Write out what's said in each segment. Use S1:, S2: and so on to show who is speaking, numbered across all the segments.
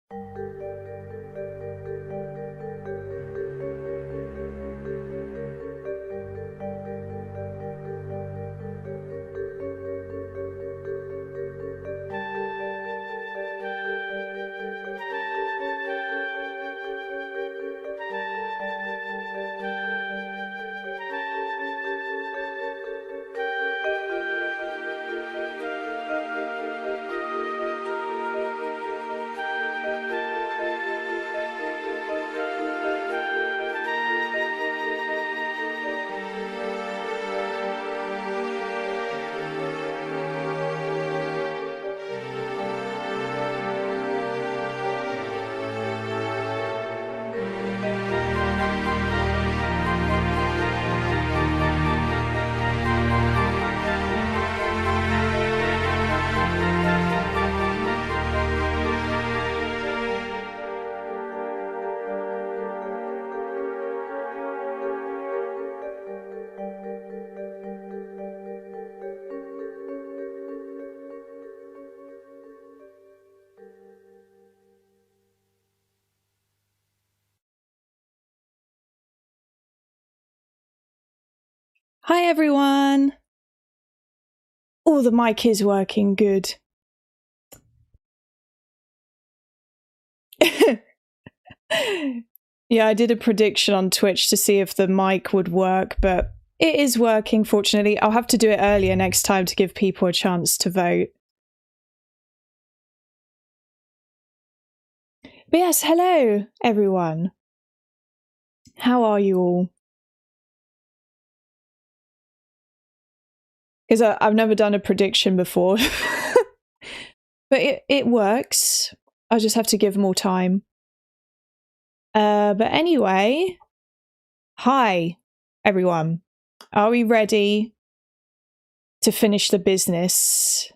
S1: Hi everyone! Oh, the mic is working good. Yeah, I did a prediction on Twitch to see if the mic would work, but it is working, fortunately. I'll have to do it earlier next time to give people a chance to vote. But yes, hello everyone. How are you all? Because I've never done a prediction before. But it works. I'll just have to give more time. But anyway, hi everyone. Are we ready to finish the business?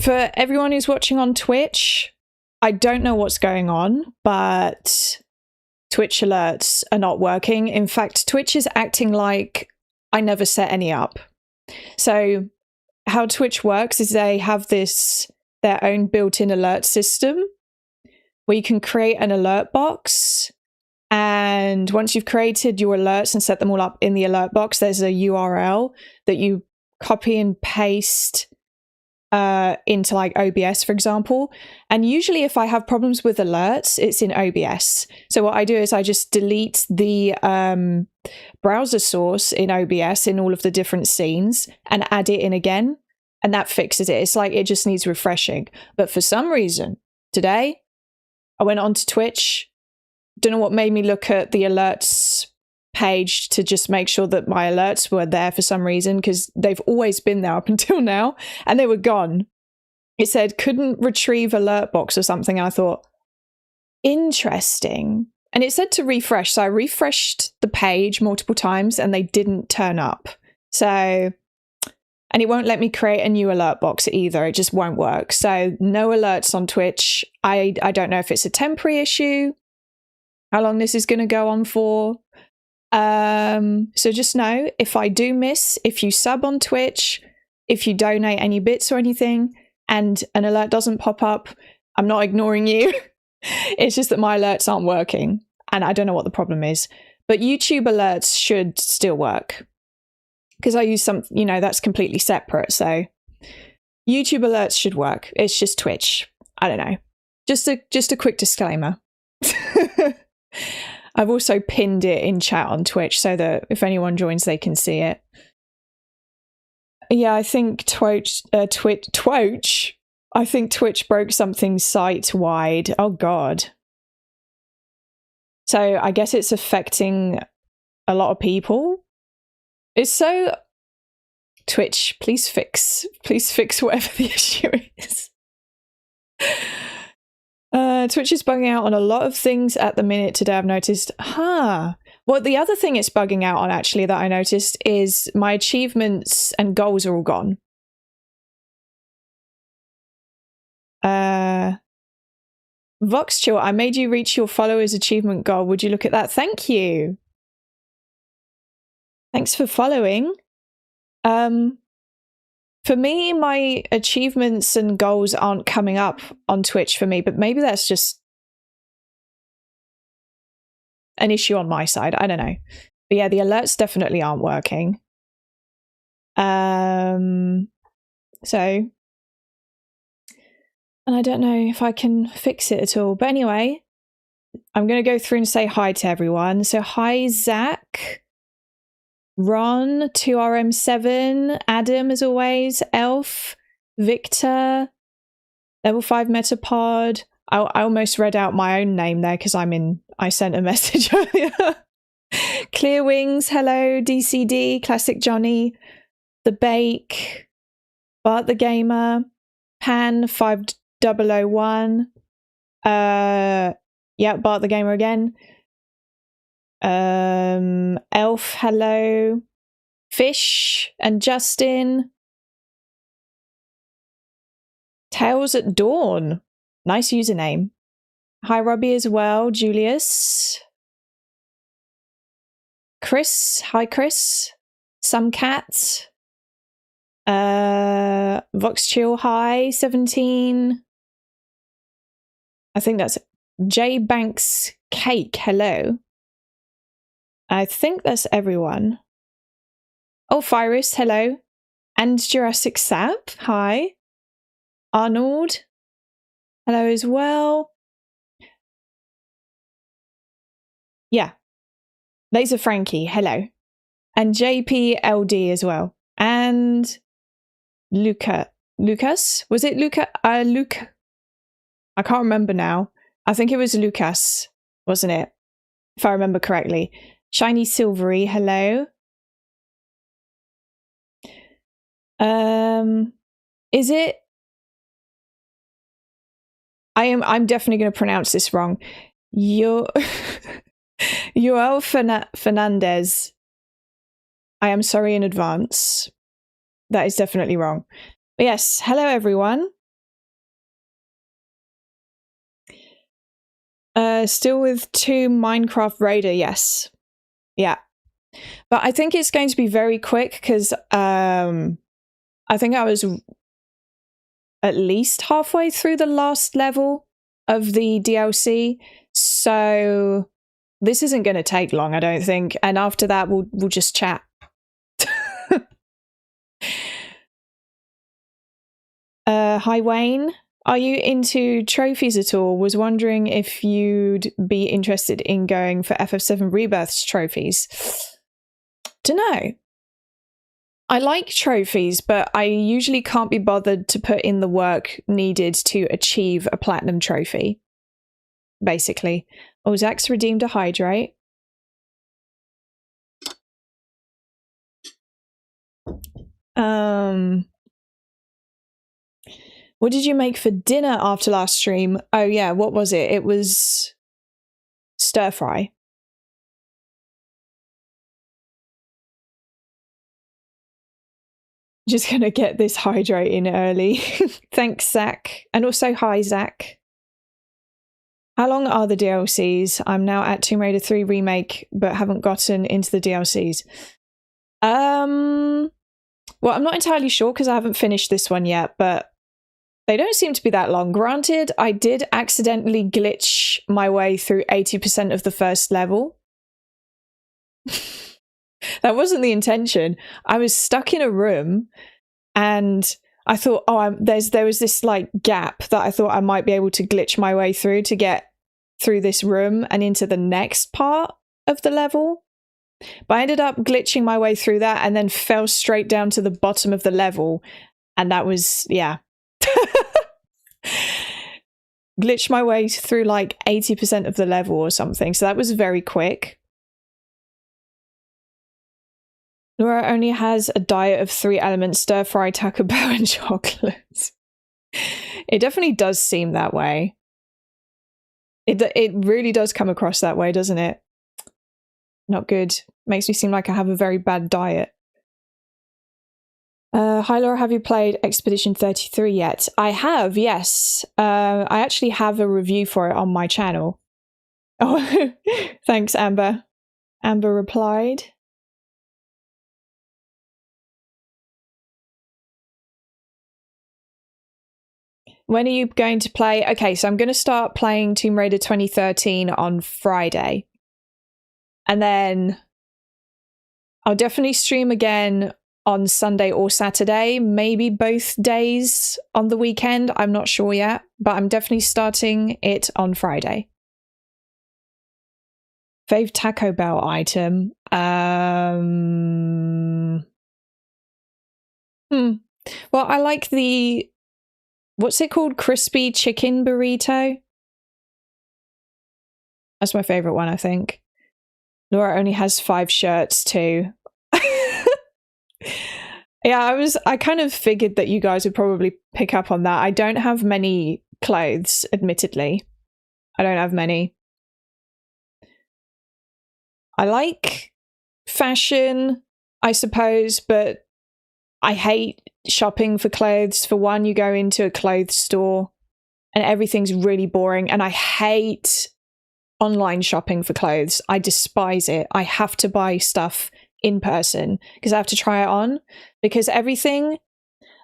S1: For everyone who's watching on Twitch, I don't know what's going on, but Twitch alerts are not working. In fact, Twitch is acting like I never set any up. So how Twitch works is they have their own built-in alert system where you can create an alert box. And once you've created your alerts and set them all up in the alert box, there's a URL that you copy and paste into like OBS, for example. And usually if I have problems with alerts, it's in OBS. So what I do is I just delete the browser source in OBS in all of the different scenes and add it in again. And that fixes it. It's like it just needs refreshing. But for some reason, today, I went onto Twitch. Don't know what made me look at the alerts page to just make sure that my alerts were there for some reason, because they've always been there up until now, and they were gone. It said couldn't retrieve alert box or something. I thought, interesting. And it said to refresh, so I refreshed the page multiple times and they didn't turn up. So, and it won't let me create a new alert box either. It just won't work. So no alerts on Twitch. I don't know if it's a temporary issue, how long this is going to go on for. So just know, if I do miss, if you sub on Twitch, if you donate any bits or anything, and an alert doesn't pop up, I'm not ignoring you. It's just that my alerts aren't working, and I don't know what the problem is. But YouTube alerts should still work, because I use some, you know, that's completely separate. So YouTube alerts should work. It's just Twitch. I don't know. Just a quick disclaimer. I've also pinned it in chat on Twitch so that if anyone joins, they can see it. Yeah, I think Twitch. I think Twitch broke something site-wide. Oh God. So I guess it's affecting a lot of people. It's so Twitch. Please fix whatever the issue is. Twitch is bugging out on a lot of things at the minute today, I've noticed. Well, the other thing it's bugging out on, actually, that I noticed is my achievements and goals are all gone. Voxchill, I made you reach your followers' achievement goal. Would you look at that? Thank you. Thanks for following. For For me, my achievements and goals aren't coming up on Twitch for me, but maybe that's just an issue on my side. I don't know. But yeah, the alerts definitely aren't working. So, and I don't know if I can fix it at all. But anyway, I'm going to go through and say hi to everyone. So hi, Zach, Ron, 2RM7, Adam, as always, Elf, Victor, Level 5 Metapod. I almost read out my own name there because I sent a message earlier. Clear Wings, hello, DCD, Classic Johnny, The Bake, Bart the Gamer, Pan 5001, yeah, Bart the Gamer again. Elf, hello, Fish and Justin. Tales at Dawn, nice username. Hi Robbie as well, Julius. Chris, hi Chris. Some Cat. Vox Chill, hi, 17. I think that's J Banks Cake, hello. I think that's everyone. Oh, Fyrus, hello. And Jurassic Sap, hi. Arnold, hello as well. Yeah. Laser Frankie, hello. And JPLD as well. And Lucas? Was it Luca? Luke. I can't remember now. I think it was Lucas, wasn't it? If I remember correctly. Shiny Silvery, hello. Is it? I'm definitely going to pronounce this wrong. Joel Fernandez. I am sorry in advance. That is definitely wrong. But yes, hello everyone. Still with 2 Minecraft Raider, yes. Yeah. But I think it's going to be very quick because I think I was at least halfway through the last level of the DLC. So this isn't going to take long, I don't think. And after that, we'll just chat. Hi, Wayne. Are you into trophies at all? Was wondering if you'd be interested in going for FF7 Rebirth's trophies. Dunno. I like trophies, but I usually can't be bothered to put in the work needed to achieve a platinum trophy. Basically. Oh, Zach's redeemed a hydrate. What did you make for dinner after last stream? Oh yeah, what was it? It was stir fry. Just gonna get this hydrate in early. Thanks, Zach. And also hi, Zach. How long are the DLCs? I'm now at Tomb Raider 3 Remake, but haven't gotten into the DLCs. Well, I'm not entirely sure because I haven't finished this one yet, but they don't seem to be that long. Granted, I did accidentally glitch my way through 80% of the first level. That wasn't the intention. I was stuck in a room and I thought, oh, there was this like gap that I thought I might be able to glitch my way through to get through this room and into the next part of the level. But I ended up glitching my way through that and then fell straight down to the bottom of the level. And that was, yeah. Glitched my way through like 80% of the level or something. So that was very quick. Laura only has a diet of 3 elements: stir fry, Taco Bell, and chocolate. It definitely does seem that way. It really does come across that way, doesn't it? Not good. Makes me seem like I have a very bad diet. Hi Laura, have you played Expedition 33 yet? I have, yes. I actually have a review for it on my channel. Oh, thanks, Amber. Amber replied. When are you going to play? Okay, so I'm going to start playing Tomb Raider 2013 on Friday. And then I'll definitely stream again on Sunday or Saturday, maybe both days on the weekend. I'm not sure yet, but I'm definitely starting it on Friday. Fave Taco Bell item. Well, I like the, what's it called? Crispy chicken burrito. That's my favorite one, I think. Laura only has 5 shirts too. Yeah, I kind of figured that you guys would probably pick up on that. I don't have many clothes, admittedly. I don't have many. I like fashion, I suppose, but I hate shopping for clothes. For one, you go into a clothes store and everything's really boring, and I hate online shopping for clothes. I despise it. I have to buy stuff in person because I have to try it on, because everything,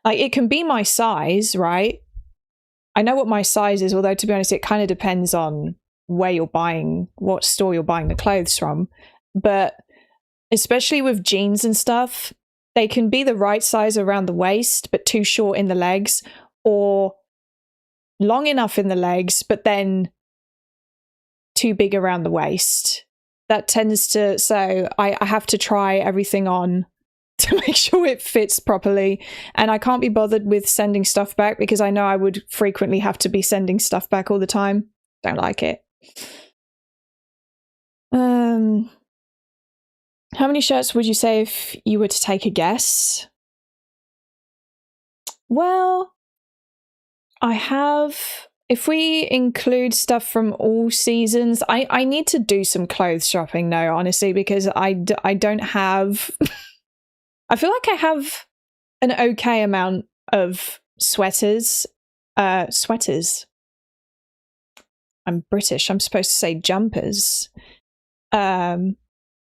S1: like, it can be my size, right? I know what my size is, although to be honest, it kind of depends on where you're buying, what store you're buying the clothes from. But especially with jeans and stuff, they can be the right size around the waist, but too short in the legs, or long enough in the legs, but then too big around the waist. That tends to, so I have to try everything on to make sure it fits properly. And I can't be bothered with sending stuff back because I know I would frequently have to be sending stuff back all the time. Don't like it. How many shirts would you say if you were to take a guess? Well, I have, if we include stuff from all seasons, I need to do some clothes shopping though, honestly, because I don't have, I feel like I have an okay amount of sweaters. Sweaters. I'm British, I'm supposed to say jumpers.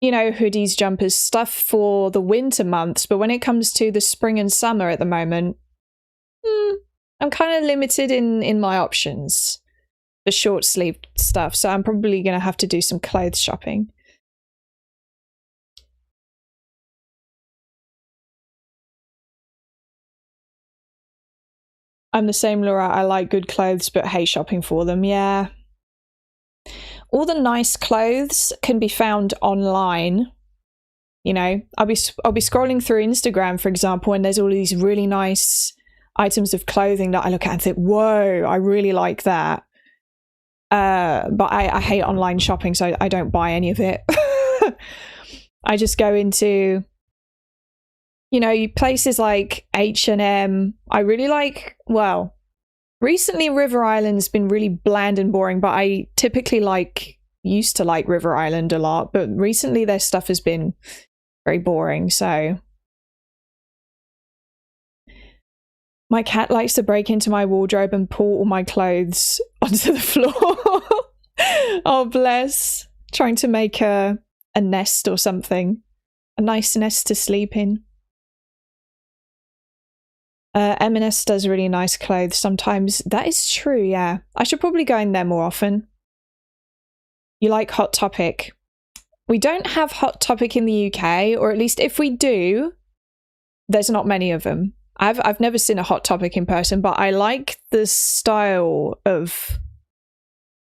S1: You know, hoodies, jumpers, stuff for the winter months. But when it comes to the spring and summer at the moment, I'm kind of limited in my options for short sleeve stuff. So I'm probably going to have to do some clothes shopping. I'm the same, Laura. I like good clothes, but hate shopping for them. Yeah. All the nice clothes can be found online. You know, I'll be scrolling through Instagram, for example, and there's all these really nice items of clothing that I look at and think, whoa, I really like that. But I hate online shopping, so I don't buy any of it. I just go into, you know, places like H&M. I really like, well, recently River Island's been really bland and boring, but I typically used to like River Island a lot, but recently their stuff has been very boring, so. My cat likes to break into my wardrobe and pull all my clothes onto the floor. Oh, bless. Trying to make a nest or something. A nice nest to sleep in. M&S does really nice clothes sometimes. That is true, yeah. I should probably go in there more often. You like Hot Topic? We don't have Hot Topic in the UK, or at least if we do, there's not many of them. I've never seen a Hot Topic in person, but I like the style of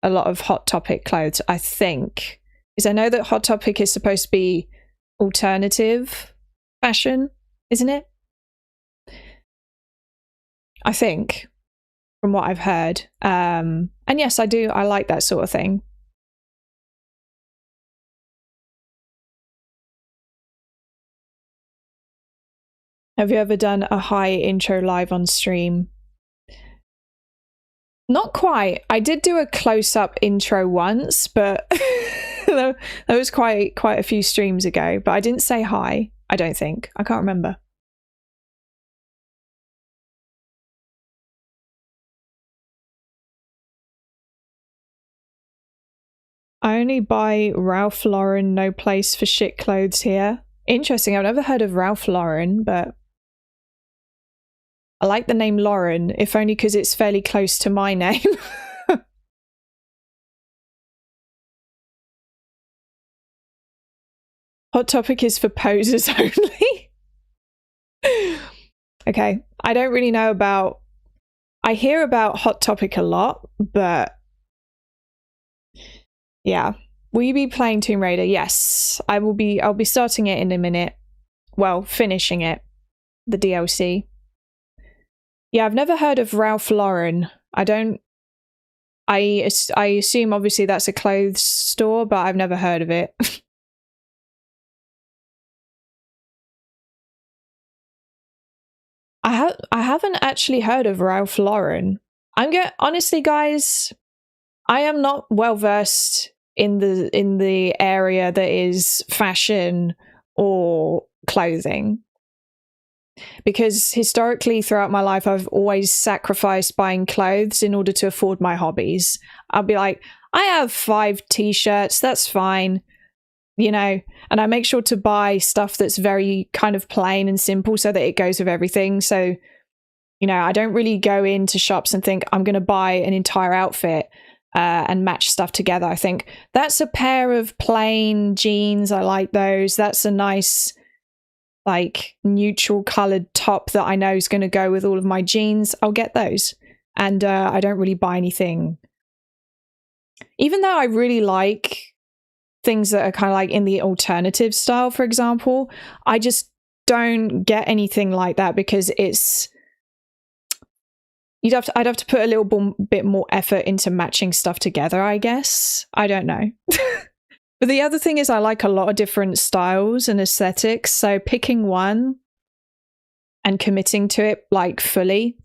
S1: a lot of Hot Topic clothes, I think. Because I know that Hot Topic is supposed to be alternative fashion, isn't it? I think, from what I've heard. And yes, I do. I like that sort of thing. Have you ever done a high intro live on stream? Not quite. I did do a close-up intro once, but that was quite a few streams ago. But I didn't say hi, I don't think. I can't remember. I only buy Ralph Lauren, no place for shit clothes here. Interesting, I've never heard of Ralph Lauren, but I like the name Lauren, if only because it's fairly close to my name. Hot Topic is for posers only. Okay, I don't really know about... I hear about Hot Topic a lot, but... yeah. Will you be playing Tomb Raider? Yes, I'll be starting it in a minute. Well, finishing it. The DLC. Yeah, I've never heard of Ralph Lauren. I assume obviously that's a clothes store, but I've never heard of it. I haven't actually heard of Ralph Lauren. Honestly, guys, I am not well versed in the area that is fashion or clothing, because historically throughout my life I've always sacrificed buying clothes in order to afford my hobbies. I'll be like, I have 5 t-shirts, that's fine, you know, and I make sure to buy stuff that's very kind of plain and simple so that it goes with everything. So, you know, I don't really go into shops and think I'm going to buy an entire outfit and match stuff together. I think that's a pair of plain jeans, I like those. That's a nice like neutral colored top that I know is going to go with all of my jeans. I'll get those. And I don't really buy anything, even though I really like things that are kind of like in the alternative style, for example. I just don't get anything like that because it's... I'd have to put a little bit more effort into matching stuff together, I guess. I don't know. But the other thing is I like a lot of different styles and aesthetics. So picking one and committing to it like fully,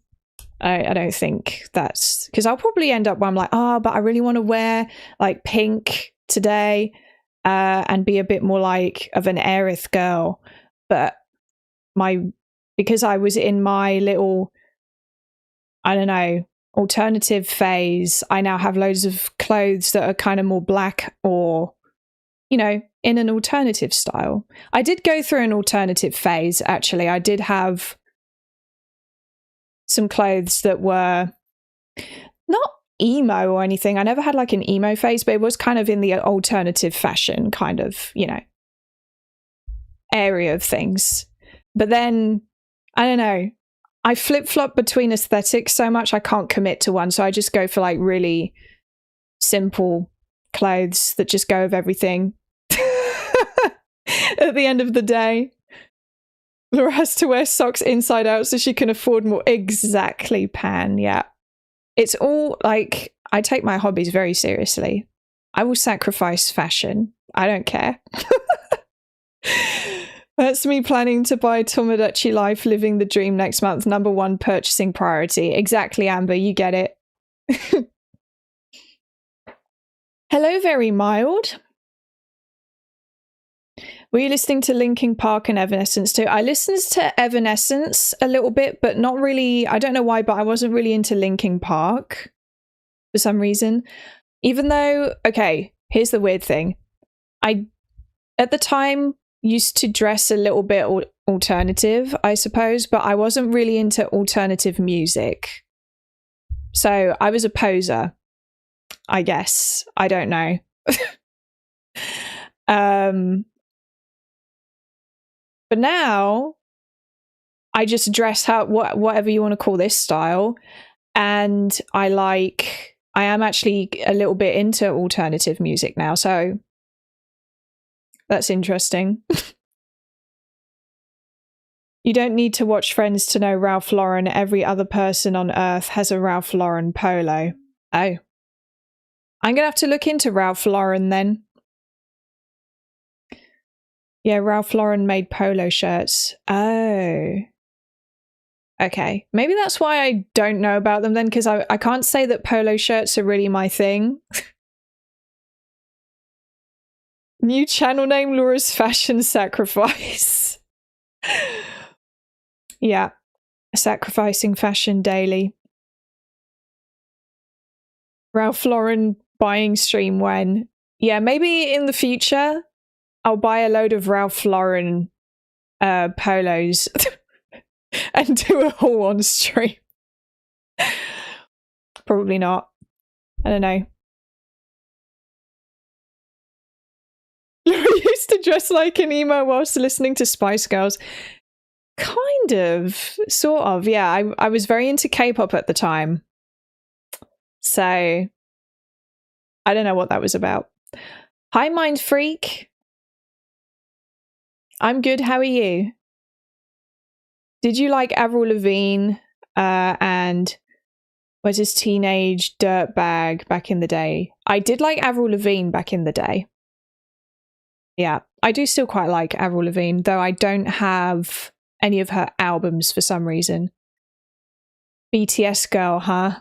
S1: I don't think that's... because I'll probably end up where I'm like, oh, but I really want to wear like pink today and be a bit more like of an Aerith girl. But because I was in my little... I don't know, alternative phase, I now have loads of clothes that are kind of more black or, you know, in an alternative style. I did go through an alternative phase, actually. I did have some clothes that were not emo or anything. I never had like an emo phase, but it was kind of in the alternative fashion kind of, you know, area of things. But then, I don't know, I flip-flop between aesthetics so much I can't commit to one, so I just go for like really simple clothes that just go with everything. At the end of the day, Laura has to wear socks inside out so she can afford more. Exactly, Pan, yeah. It's all like, I take my hobbies very seriously. I will sacrifice fashion. I don't care. That's me planning to buy Tomodachi Life, living the dream next month. #1 purchasing priority. Exactly, Amber, you get it. Hello, very mild. Were you listening to Linkin Park and Evanescence too? I listened to Evanescence a little bit, but not really. I don't know why, but I wasn't really into Linkin Park for some reason. Even though, okay, here's the weird thing. At the time, used to dress a little bit alternative, I suppose, but I wasn't really into alternative music. So I was a poser, I guess. I don't know. But now I just dress how whatever you want to call this style, and I am actually a little bit into alternative music now, so that's interesting. You don't need to watch Friends to know Ralph Lauren. Every other person on earth has a Ralph Lauren polo. Oh. I'm gonna have to look into Ralph Lauren then. Yeah, Ralph Lauren made polo shirts. Oh. Okay. Maybe that's why I don't know about them then, because I can't say that polo shirts are really my thing. New channel name, Laura's Fashion Sacrifice. Yeah. Sacrificing fashion daily. Ralph Lauren buying stream when? Yeah, maybe in the future I'll buy a load of Ralph Lauren polos. and do a haul on stream. Probably not. I don't know. I used to dress like an emo whilst listening to Spice Girls. Kind of. Sort of, yeah. I was very into K-pop at the time. So, I don't know what that was about. Hi, Mind Freak. I'm good, how are you? Did you like Avril Lavigne and was his Teenage Dirtbag back in the day? I did like Avril Lavigne back in the day. Yeah, I do still quite like Avril Lavigne, though I don't have any of her albums for some reason. BTS girl, huh?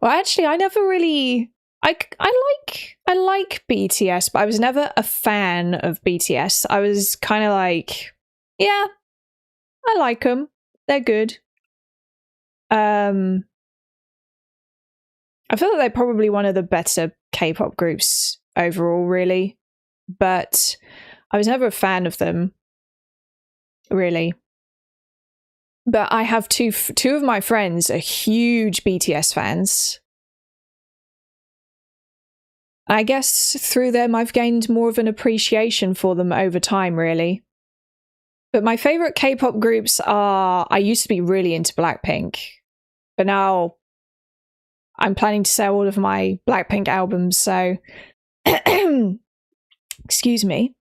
S1: Well, actually, I never really... I like BTS, but I was never a fan of BTS. I was kind of like, yeah, I like them. They're good. I feel like they're probably one of the better K-pop groups overall, really. But I was never a fan of them, really. But I have two of my friends are huge BTS fans. I guess through them I've gained more of an appreciation for them over time, really. But my favourite K-pop groups are... I used to be really into Blackpink, but now I'm planning to sell all of my Blackpink albums, so... Excuse me.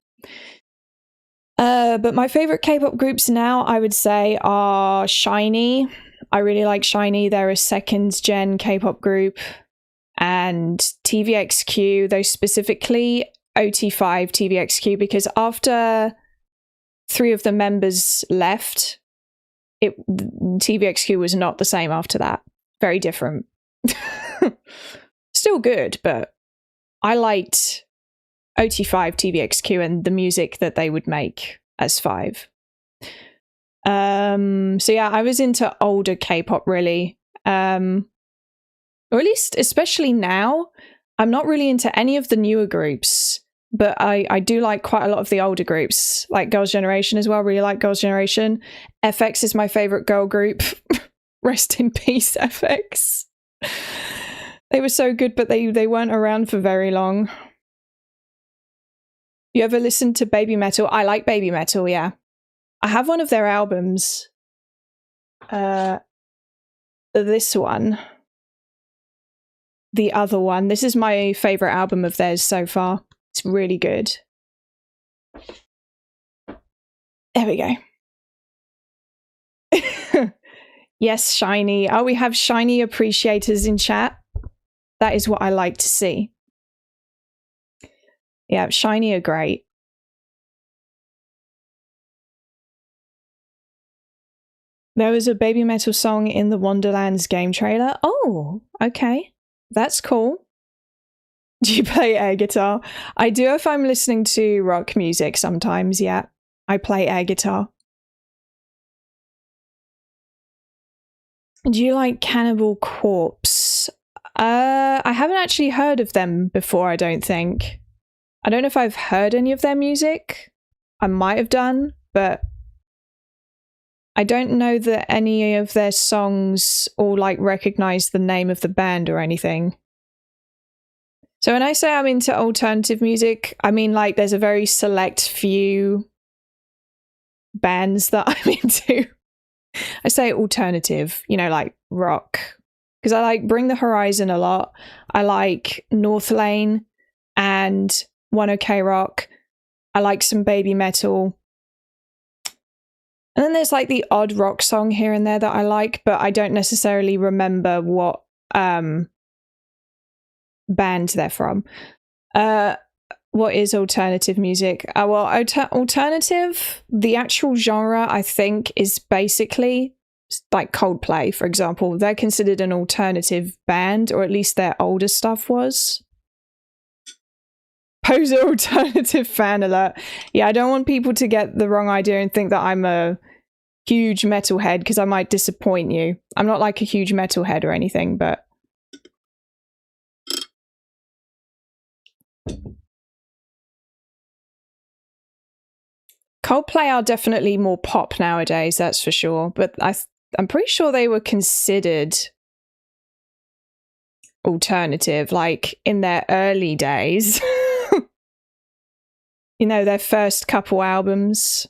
S1: But my favourite K-pop groups now, I would say, are SHINee. I really like SHINee. They're a second-gen K-pop group. And TVXQ, though specifically OT5 TVXQ, because after 3 of the members left, TVXQ was not the same after that. Very different. Still good, but I liked OT5 TVXQ and the music that they would make as 5. So yeah, I was into older K-pop, really. Or at least, especially now, I'm not really into any of the newer groups, but I do like quite a lot of the older groups, like Girls' Generation as well. Really like Girls' Generation. FX is my favourite girl group. Rest in peace, FX. They were so good, but they weren't around for very long. You ever listened to Baby Metal? I like Baby Metal, yeah. I have one of their albums. This one. The other one. This is my favourite album of theirs so far. It's really good. There we go. Yes, SHINee. Oh, we have SHINee appreciators in chat. That is what I like to see. Yeah, SHINee are great. There was a Baby Metal song in the Wonderlands game trailer. Oh, okay. That's cool. Do you play air guitar? I do if I'm listening to rock music sometimes, yeah. I play air guitar. Do you like Cannibal Corpse? I haven't actually heard of them before, I don't think. I don't know if I've heard any of their music. I might have done, but I don't know that any of their songs or like recognize the name of the band or anything. So when I say I'm into alternative music, I mean like there's a very select few bands that I'm into. I say alternative, you know, like rock. Because I like Bring the Horizon a lot. I like North Lane and One OK Rock. I like some Baby Metal. And then there's like the odd rock song here and there that I like, but I don't necessarily remember what band they're from. What is alternative music? Well, alternative, the actual genre, I think, is basically like Coldplay, for example. They're considered an alternative band, or at least their older stuff was. Poser alternative fan alert. Yeah, I don't want people to get the wrong idea and think that I'm a huge metalhead, because I might disappoint you. I'm not like a huge metalhead or anything, but... Coldplay are definitely more pop nowadays, that's for sure. But I'm pretty sure they were considered alternative, like in their early days. You know, their first couple albums.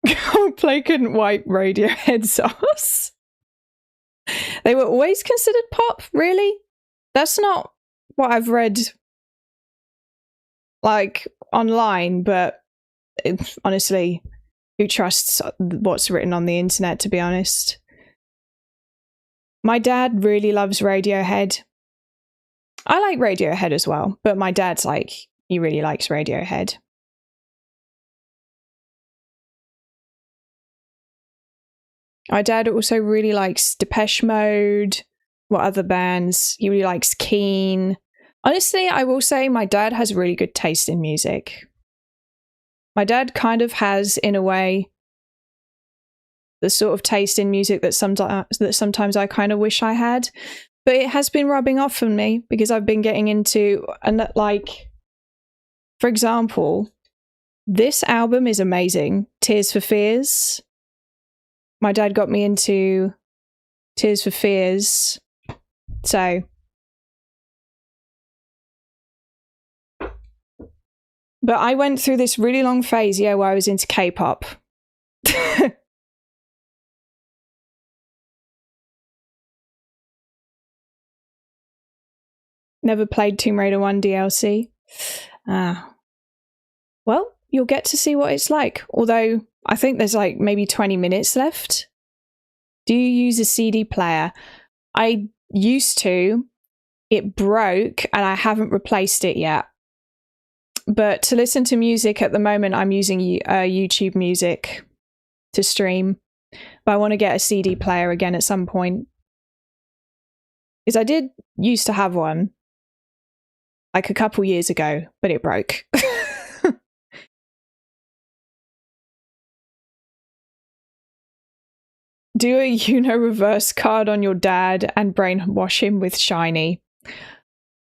S1: Coldplay couldn't wipe Radiohead's ass. They were always considered pop, really? That's not what I've read, like, online, but honestly, who trusts what's written on the internet, to be honest? My dad really loves Radiohead. I like Radiohead as well, but my dad's like, he really likes Radiohead. My dad also really likes Depeche Mode. What other bands? He really likes Keane. Honestly, I will say my dad has really good taste in music. My dad kind of has, in a way, the sort of taste in music that sometimes I kind of wish I had. But it has been rubbing off on me because I've been getting into, and like, for example, this album is amazing. Tears for Fears. My dad got me into Tears for Fears. So, but I went through this really long phase, yeah, where I was into K-pop. Never played Tomb Raider 1 DLC. Well, you'll get to see what it's like. Although, I think there's like maybe 20 minutes left. Do you use a CD player? I used to. It broke and I haven't replaced it yet. But to listen to music at the moment, I'm using YouTube Music to stream. But I want to get a CD player again at some point. Because I did used to have one, like a couple years ago, but it broke. Do a Uno reverse card on your dad and brainwash him with Shiny.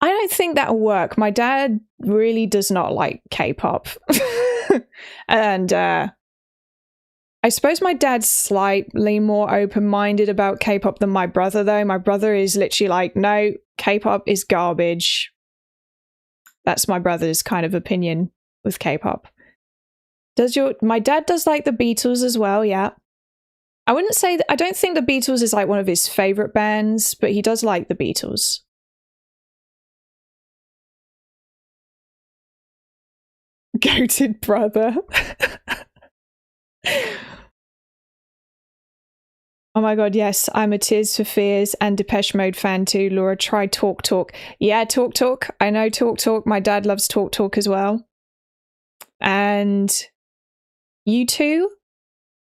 S1: I don't think that'll work. My dad really does not like K-pop. And I suppose my dad's slightly more open-minded about K-pop than my brother, though. My brother is literally like, no, K-pop is garbage. That's my brother's kind of opinion with K-pop. My dad does like the Beatles as well, yeah. I wouldn't say that, I don't think the Beatles is like one of his favorite bands, but he does like the Beatles. Goated brother. Oh my god, yes, I'm a Tears for Fears and Depeche Mode fan too. Laura, try Talk Talk. Yeah, Talk Talk. I know Talk Talk. My dad loves Talk Talk as well. And U2,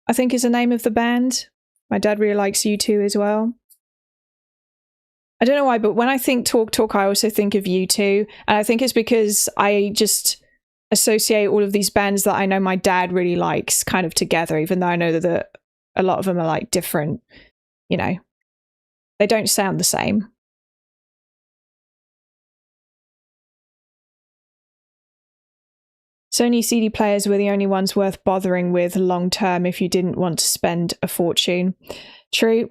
S1: I think is the name of the band. My dad really likes U2 as well. I don't know why, but when I think Talk Talk, I also think of U2. And I think it's because I just associate all of these bands that I know my dad really likes kind of together, even though I know that a lot of them are like different, you know, they don't sound the same. Sony CD players were the only ones worth bothering with long term if you didn't want to spend a fortune. True.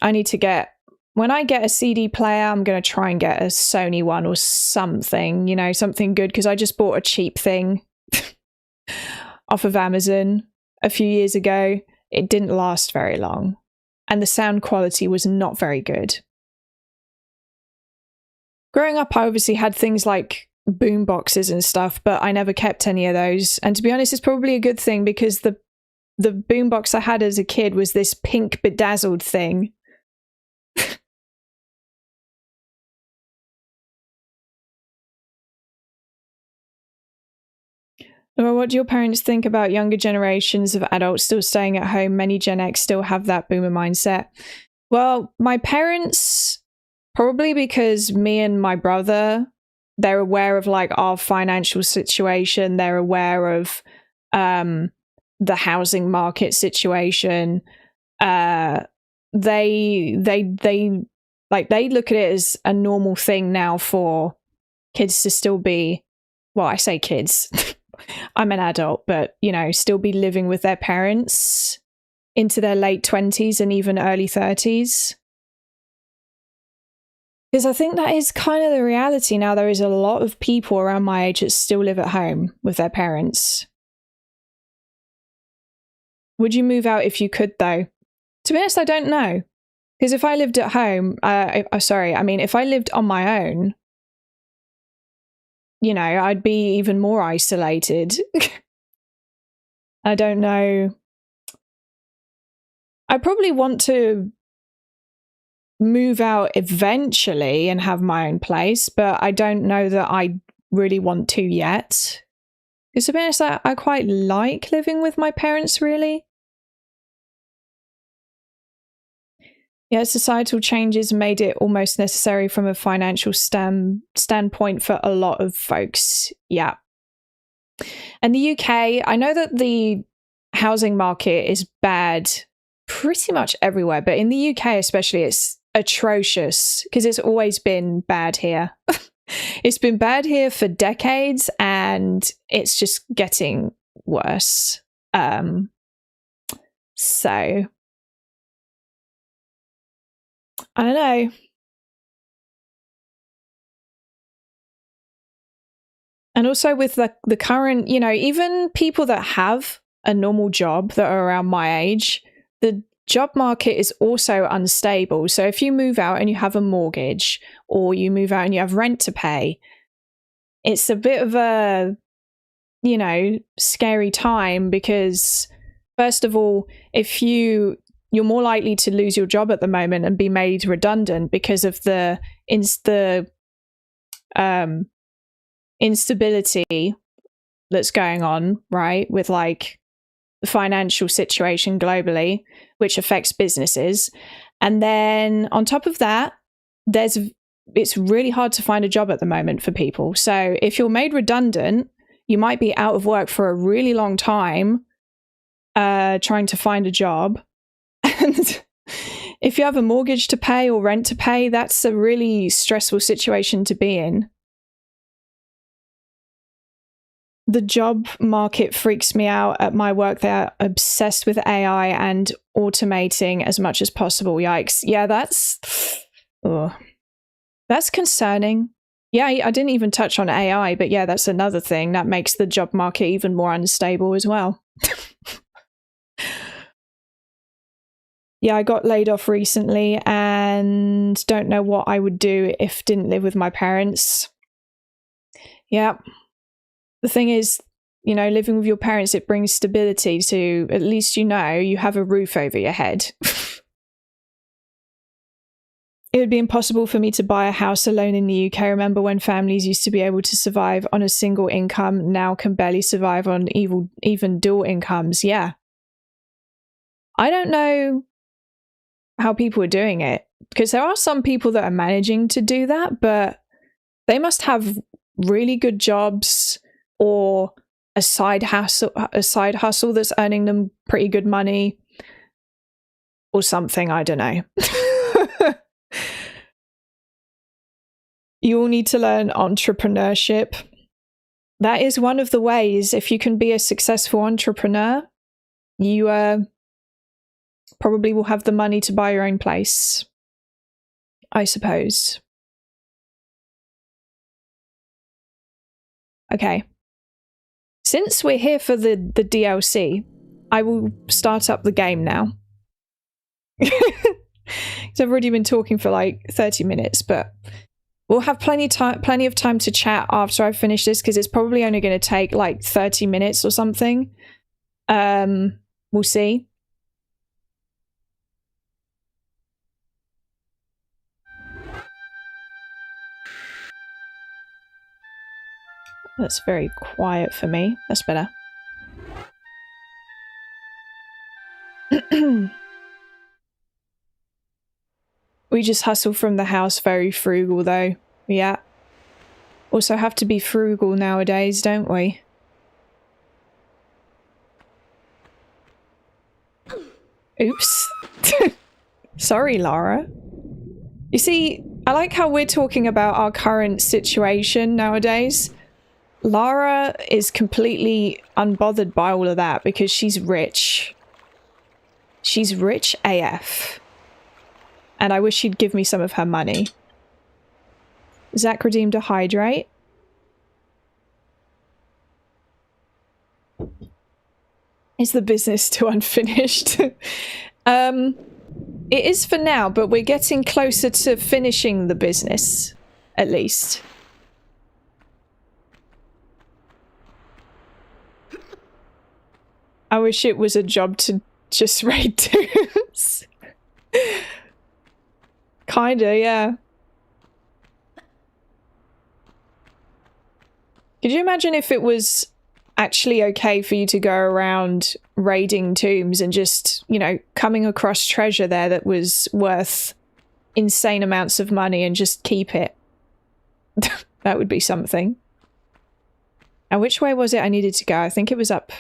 S1: I need to get, when I get a CD player, I'm going to try and get a Sony one or something, you know, something good, because I just bought a cheap thing off of Amazon a few years ago. It didn't last very long, and the sound quality was not very good. Growing up, I obviously had things like boom boxes and stuff, but I never kept any of those. And to be honest, it's probably a good thing, because the boom box I had as a kid was this pink bedazzled thing. Well, what do your parents think about younger generations of adults still staying at home? Many Gen X still have that boomer mindset. Well, my parents, probably because me and my brother, they're aware of like our financial situation. They're aware of the housing market situation. They Like, they look at it as a normal thing now for kids to still be, well, I say kids. I'm an adult, but, you know, still be living with their parents into their late 20s and even early 30s. Because I think that is kind of the reality now. There is a lot of people around my age that still live at home with their parents. Would you move out if you could, though? To be honest, I don't know. Because if I lived at home, if I lived on my own, you know, I'd be even more isolated. I don't know. I probably want to move out eventually and have my own place, but I don't know that I really want to yet. Because to be honest, I quite like living with my parents, really. Yeah, societal changes made it almost necessary from a financial standpoint for a lot of folks. Yeah. And the UK, I know that the housing market is bad pretty much everywhere, but in the UK especially, it's atrocious because it's always been bad here. It's been bad here for decades and it's just getting worse. So I don't know. And also with the current, you know, even people that have a normal job that are around my age, the job market is also unstable. So if you move out and you have a mortgage, or you move out and you have rent to pay, it's a bit of a, you know, scary time because, first of all, if you're more likely to lose your job at the moment and be made redundant because of the instability that's going on, right, with like the financial situation globally, which affects businesses. And then on top of that, it's really hard to find a job at the moment for people. So if you're made redundant, you might be out of work for a really long time trying to find a job. And if you have a mortgage to pay or rent to pay, that's a really stressful situation to be in. The job market freaks me out at my work. They're obsessed with AI and automating as much as possible. Yikes. Yeah, that's concerning. Yeah, I didn't even touch on AI, but yeah, that's another thing that makes the job market even more unstable as well. Yeah, I got laid off recently and don't know what I would do if didn't live with my parents. Yeah. The thing is, you know, living with your parents, it brings stability to, at least, you know, you have a roof over your head. It would be impossible for me to buy a house alone in the UK. Remember when families used to be able to survive on a single income, now can barely survive on even dual incomes. Yeah. I don't know how people are doing it, because there are some people that are managing to do that, but they must have really good jobs or a side hustle that's earning them pretty good money or something. I don't know. You all need to learn entrepreneurship. That is one of the ways. If you can be a successful entrepreneur, you probably will have the money to buy your own place, I suppose. Okay. Since we're here for the DLC, I will start up the game now. So I've already been talking for like 30 minutes, but we'll have plenty of time to chat after I finish this, because it's probably only going to take like 30 minutes or something. We'll see. That's very quiet for me. That's better. We just hustle from the house, very frugal though. Yeah. Also have to be frugal nowadays, don't we? Oops. Sorry, Lara. You see, I like how we're talking about our current situation nowadays. Lara is completely unbothered by all of that because she's rich. She's rich AF. And I wish she'd give me some of her money. Zach redeemed a hydrate. Is the business still unfinished? It is for now, but we're getting closer to finishing the business, at least. I wish it was a job to just raid tombs. Kinda, yeah. Could you imagine if it was actually okay for you to go around raiding tombs and just, you know, coming across treasure there that was worth insane amounts of money and just keep it? That would be something. And which way was it I needed to go? I think it was up.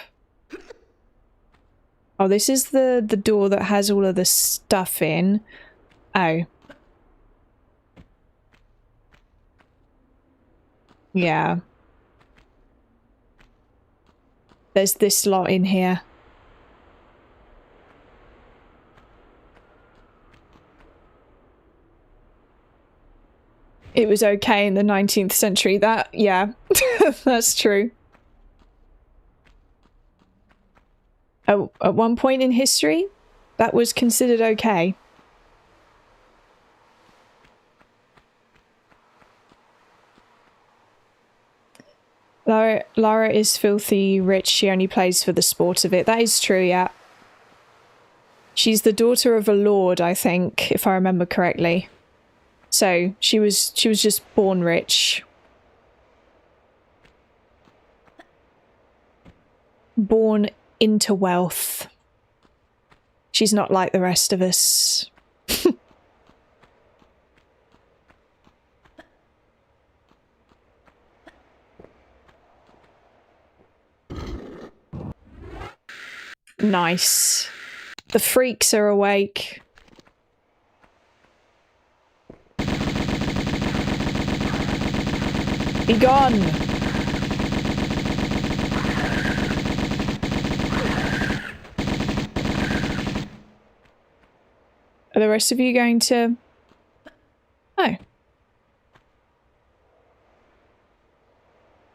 S1: Oh, this is the door that has all of the stuff in. Oh. Yeah. There's this lot in here. It was okay in the 19th century. That, yeah, that's true. At one point in history, that was considered okay. Lara is filthy rich. She only plays for the sport of it. That is true, yeah. She's the daughter of a lord, I think, if I remember correctly. So she was just born rich. Born into wealth. She's not like the rest of us. Nice. The freaks are awake. Be gone! Are the rest of you going to... Oh.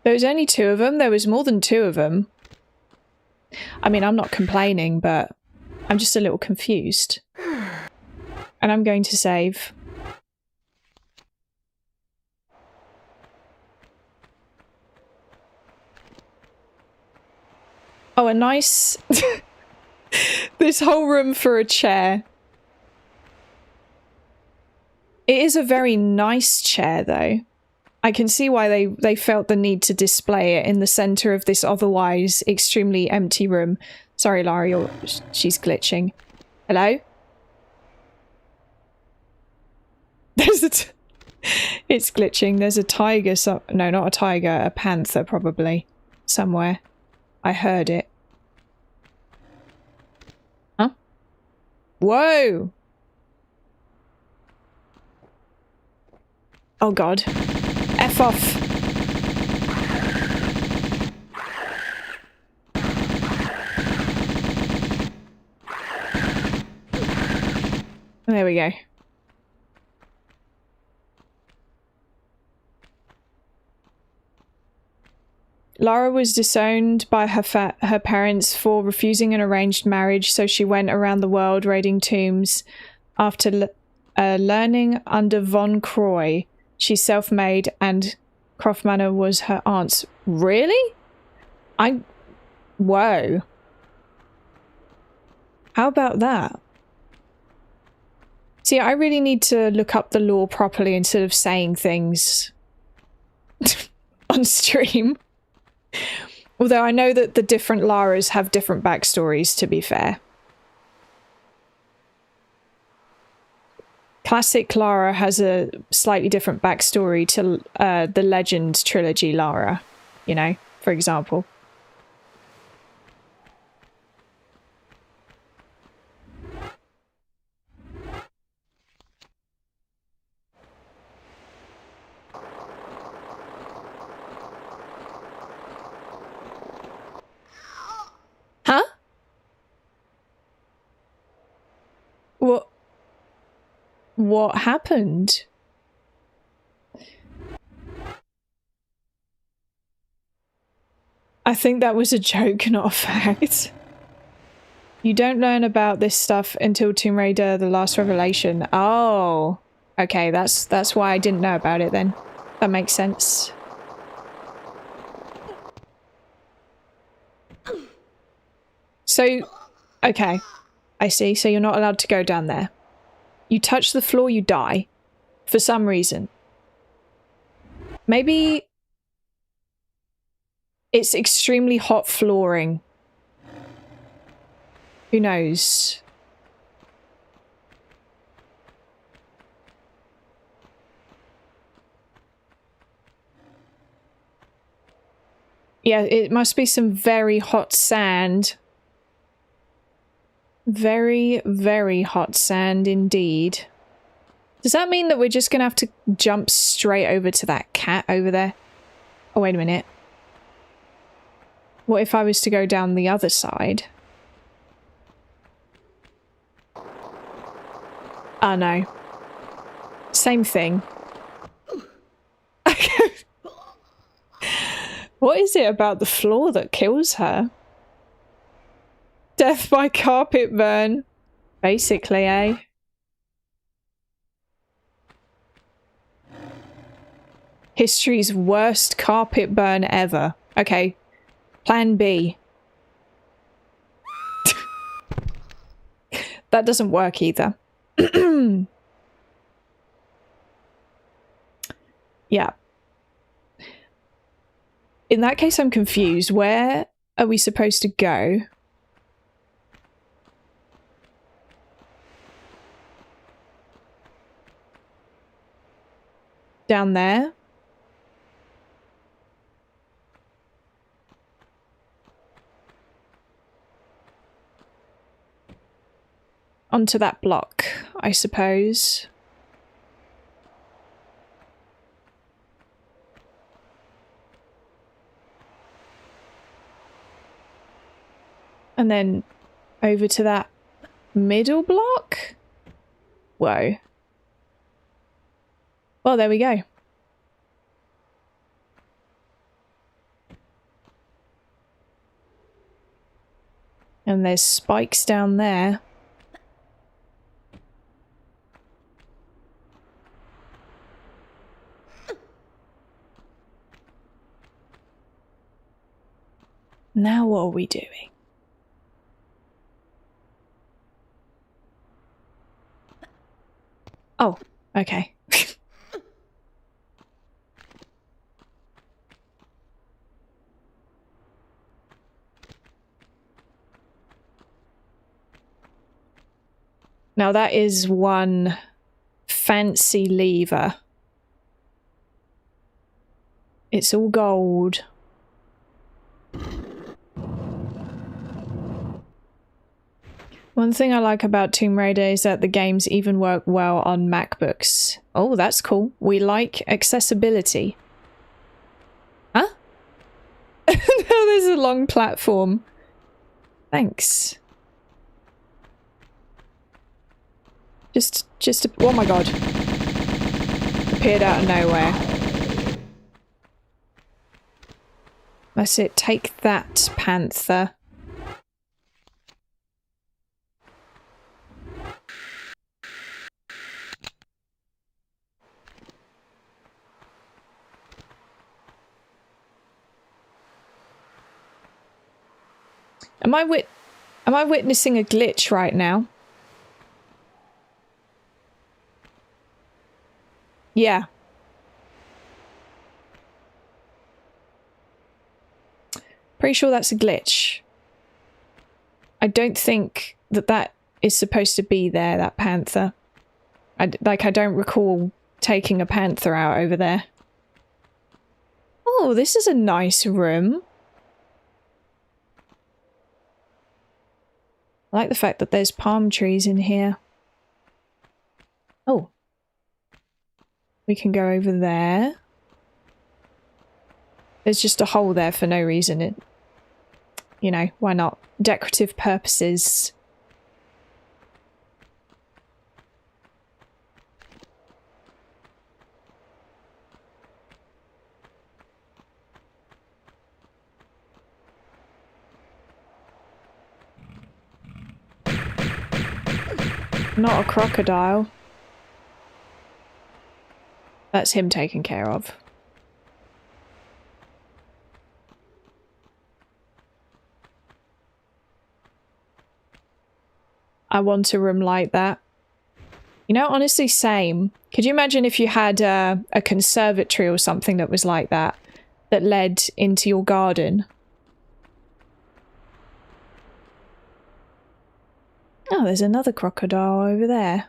S1: There was only 2 of them. There was more than 2 of them. I mean, I'm not complaining, but I'm just a little confused. And I'm going to save. Oh, a nice... This whole room for a chair. It is a very nice chair, though. I can see why they felt the need to display it in the center of this otherwise extremely empty room. Sorry, Lara, she's glitching. Hello? There's it's glitching. There's a tiger. No, not a tiger. A panther, probably. Somewhere. I heard it. Huh? Whoa! Oh god. F off. There we go. Lara was disowned by her parents for refusing an arranged marriage, so she went around the world raiding tombs. After learning under Von Croy, she's self-made and Croft Manor was her aunt's. Really? Whoa. How about that? See, I really need to look up the lore properly instead of saying things on stream. Although I know that the different Laras have different backstories, to be fair. Classic Lara has a slightly different backstory to the Legend trilogy Lara, you know, for example. what happened? I think that was a joke, not a fact. You don't learn about this stuff until Tomb Raider: The Last Revelation. Oh, okay, that's why I didn't know about it then. That makes sense. So, okay, I see. So you're not allowed to go down there. You touch the floor, you die. For some reason. Maybe it's extremely hot flooring. Who knows? Yeah, it must be some very hot sand. Very, very hot sand indeed. Does that mean that we're just gonna have to jump straight over to that cat over there? Oh, wait a minute. What if I was to go down the other side? Oh no. Same thing. What is it about the floor that kills her? Death by carpet burn. Basically, eh? History's worst carpet burn ever. Okay. Plan B. That doesn't work either. Yeah. In that case, I'm confused. Where are we supposed to go? Down there? Onto that block, I suppose. And then over to that middle block? Whoa. Well, there we go. And there's spikes down there. Now what are we doing? Oh, okay. Now that is one fancy lever. It's all gold. One thing I like about Tomb Raider is that the games even work well on MacBooks. Oh, that's cool. We like accessibility. Huh? No, there's a long platform. Thanks. Just oh my god. Appeared out of nowhere. That's it. Take that, Panther. Am I witnessing a glitch right now? Yeah. Pretty sure that's a glitch. I don't think that that is supposed to be there, that panther. I don't recall taking a panther out over there. Oh, this is a nice room. I like the fact that there's palm trees in here. Oh. We can go over there. There's just a hole there for no reason. You know, why not? Decorative purposes. Not a crocodile. That's him taken care of. I want a room like that. You know, honestly, same. Could you imagine if you had a conservatory or something that was like that, that led into your garden? Oh, there's another crocodile over there.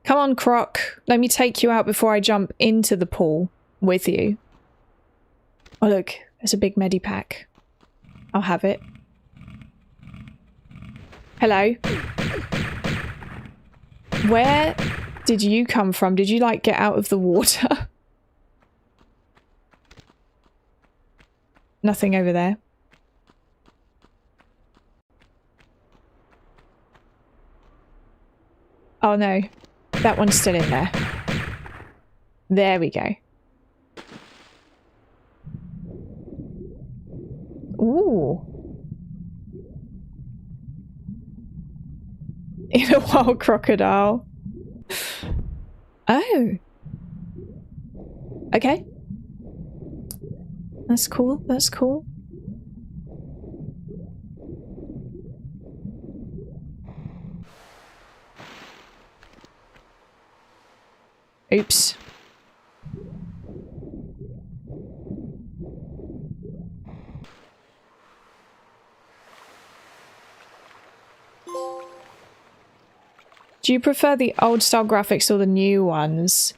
S1: Come on, Croc. Let me take you out before I jump into the pool with you. Oh, look. There's a big medipack. I'll have it. Hello. Where did you come from? Did you, like, get out of the water? Nothing over there. Oh, no. That one's still in there. There we go. Ooh. In a wild crocodile. Oh. Okay. That's cool. That's cool. Oops. Do you prefer the old style graphics or the new ones?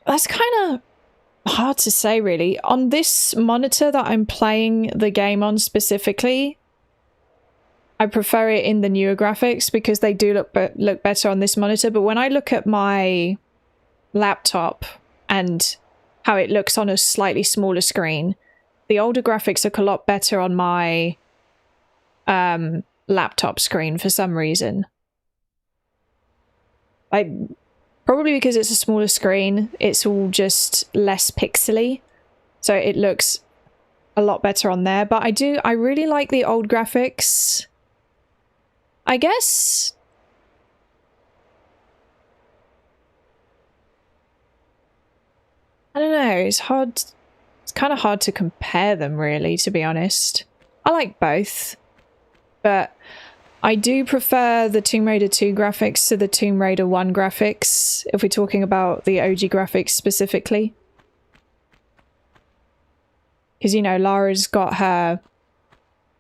S1: That's kind of hard to say, really. On this monitor that I'm playing the game on specifically, I prefer it in the newer graphics because they do look better on this monitor. But when I look at my laptop and how it looks on a slightly smaller screen, the older graphics look a lot better on my laptop screen for some reason. Probably because it's a smaller screen, it's all just less pixely, so it looks a lot better on there. But I really like the old graphics. I guess I don't know, it's kind of hard to compare them, really, to be honest. I like both, but I do prefer the Tomb Raider 2 graphics to the Tomb Raider 1 graphics, if we're talking about the OG graphics specifically. Because, you know, Lara's got her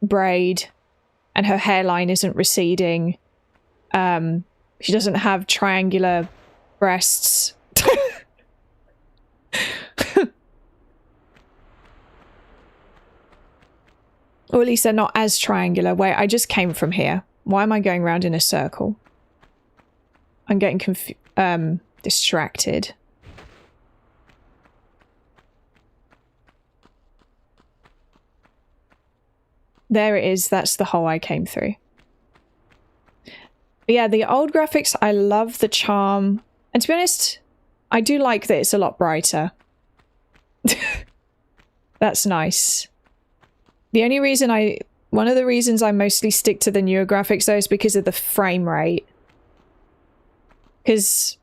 S1: braid and her hairline isn't receding. She doesn't have triangular breasts. Or at least they're not as triangular. Wait, I just came from here. Why am I going around in a circle? I'm getting distracted. There it is. That's the hole I came through. But yeah, the old graphics, I love the charm. And to be honest, I do like that it's a lot brighter. That's nice. The only reason one of the reasons I mostly stick to the newer graphics though is because of the frame rate. Because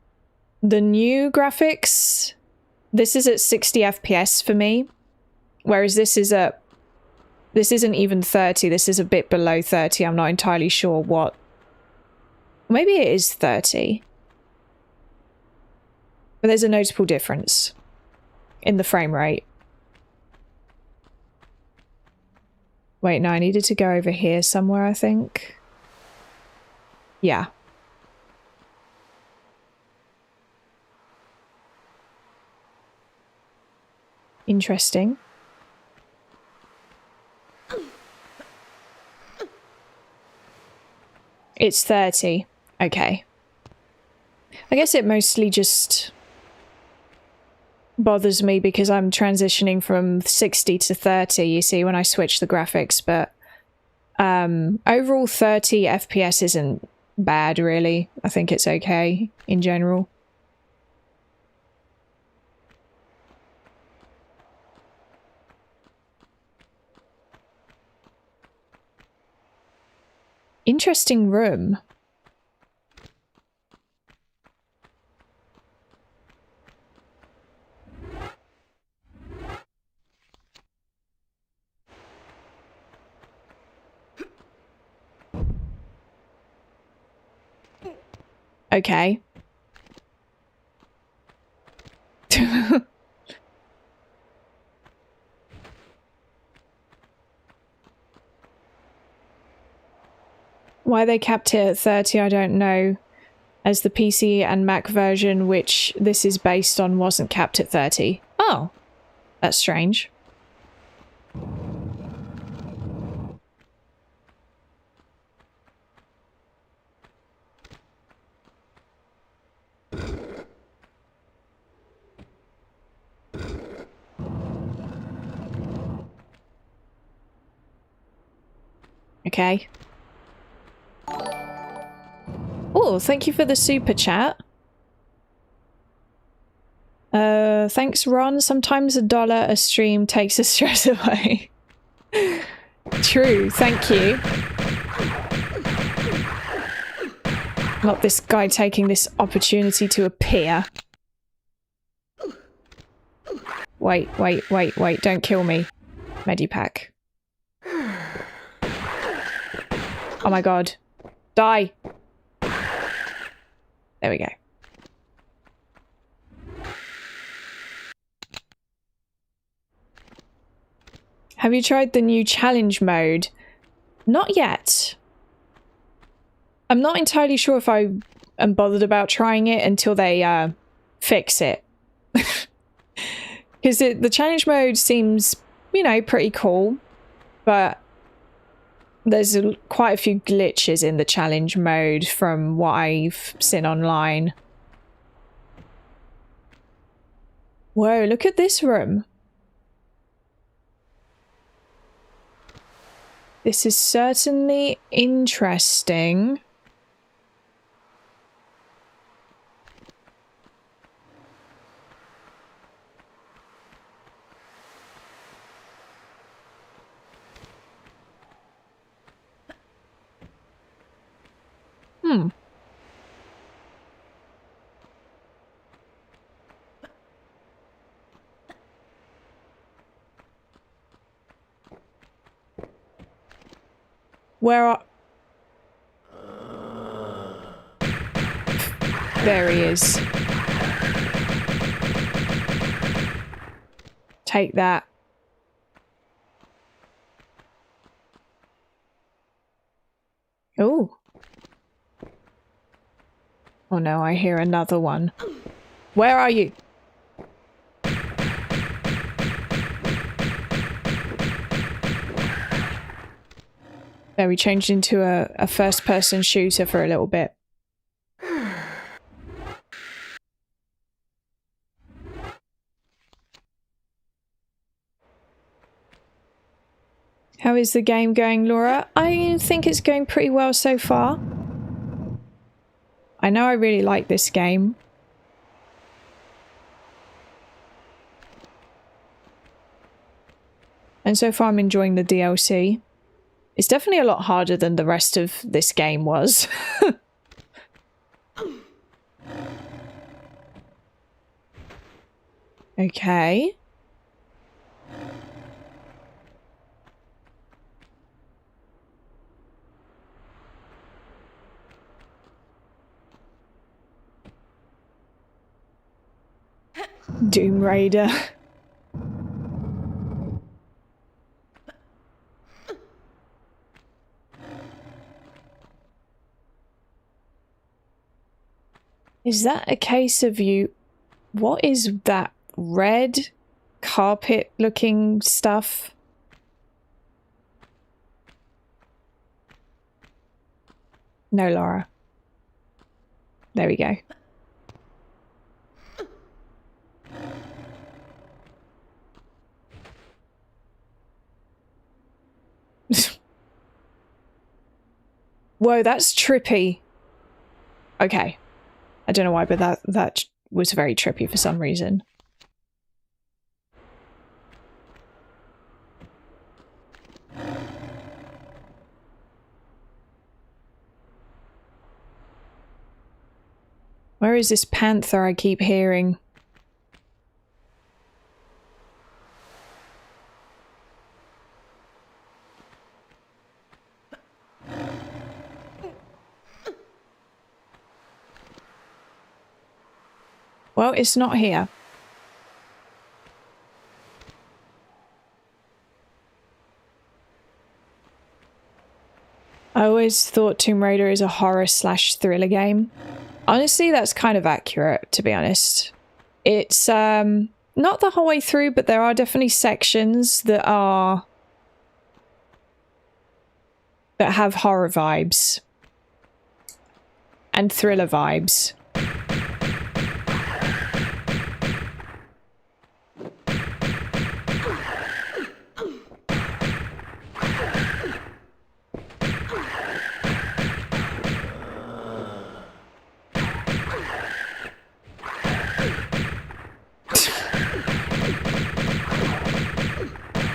S1: the new graphics, this is at 60 FPS for me, whereas this isn't even 30, this is a bit below 30, I'm not entirely sure what. Maybe it is 30. But there's a notable difference in the frame rate. Wait, no, I needed to go over here somewhere, I think. Yeah. Interesting. It's 30. Okay. I guess it mostly just bothers me because I'm transitioning from 60 to 30, you see, when I switch the graphics, but overall 30 FPS isn't bad, really. I think it's okay in general. Interesting room. Okay. Why they capped it at 30, I don't know, as the PC and Mac version, which this is based on, wasn't capped at 30. Oh, that's strange. Okay. Oh, thank you for the super chat. Thanks, Ron. Sometimes $1 a stream takes the stress away. True, thank you. Not this guy taking this opportunity to appear. Wait, don't kill me. Medipack. Oh my god. Die! There we go. Have you tried the new challenge mode? Not yet. I'm not entirely sure if I am bothered about trying it until they fix it. Because the challenge mode seems, you know, pretty cool, but there's quite a few glitches in the challenge mode from what I've seen online. Whoa, look at this room. This is certainly interesting. Where are... There he is. Take that. Oh. Oh no, I hear another one. Where are you? There, we changed into a first-person shooter for a little bit. How is the game going, Laura? I think it's going pretty well so far. I know I really like this game. And so far I'm enjoying the DLC. It's definitely a lot harder than the rest of this game was. Okay. Doom Raider. Is that a case of you... What is that red carpet looking stuff? No, Laura. There we go. Whoa, that's trippy. Okay. I don't know why, but that was very trippy for some reason. Where is this panther I keep hearing? Well, it's not here. I always thought Tomb Raider is a horror/thriller game. Honestly, that's kind of accurate, to be honest. It's not the whole way through, but there are definitely sections that have horror vibes and thriller vibes.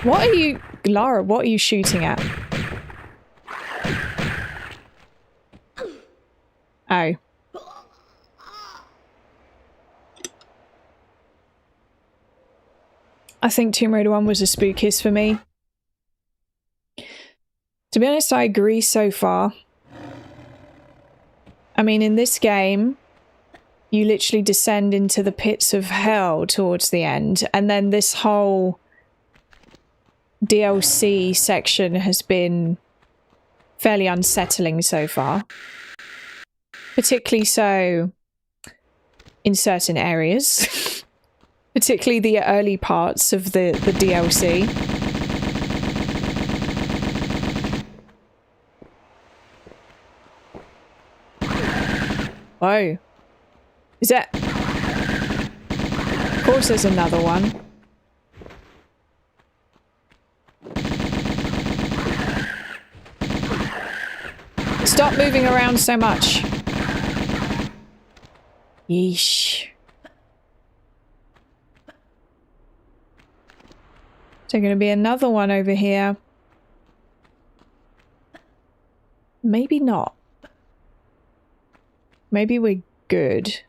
S1: What are you, Lara, what are you shooting at? Oh. I think Tomb Raider 1 was the spookiest for me. To be honest, I agree so far. I mean, in this game, you literally descend into the pits of hell towards the end, and then this whole DLC section has been fairly unsettling so far. Particularly so in certain areas. Particularly the early parts of the DLC. Oh. Is that... Of course there's another one. Stop moving around so much. Yeesh. Is there going to be another one over here? Maybe not. Maybe we're good.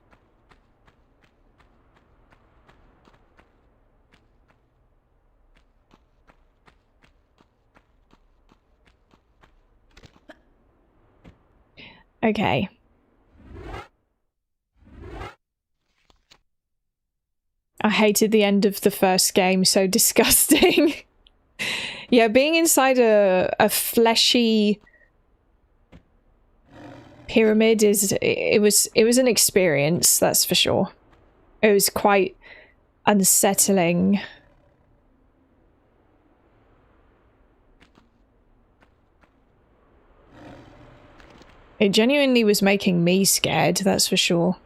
S1: Okay. I hated the end of the first game, so disgusting. Yeah, being inside a fleshy pyramid it was an experience, that's for sure. It was quite unsettling. It genuinely was making me scared, that's for sure.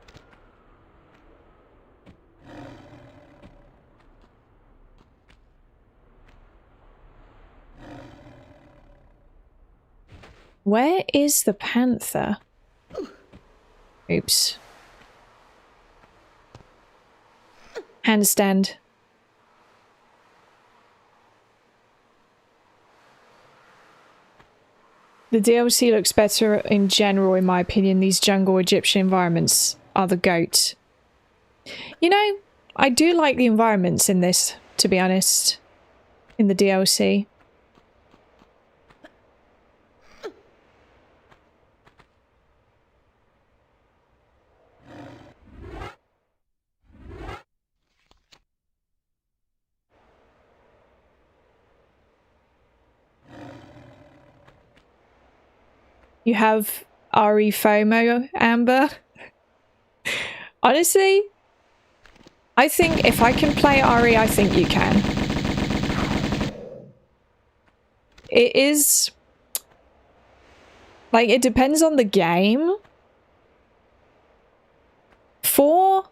S1: Where is the panther? Oops. Handstand. The DLC looks better in general, in my opinion. These jungle Egyptian environments are the GOAT. You know, I do like the environments in this, to be honest. In the DLC. You have RE FOMO, Amber? Honestly, I think if I can play RE, I think you can. It is... like, it depends on the game. 4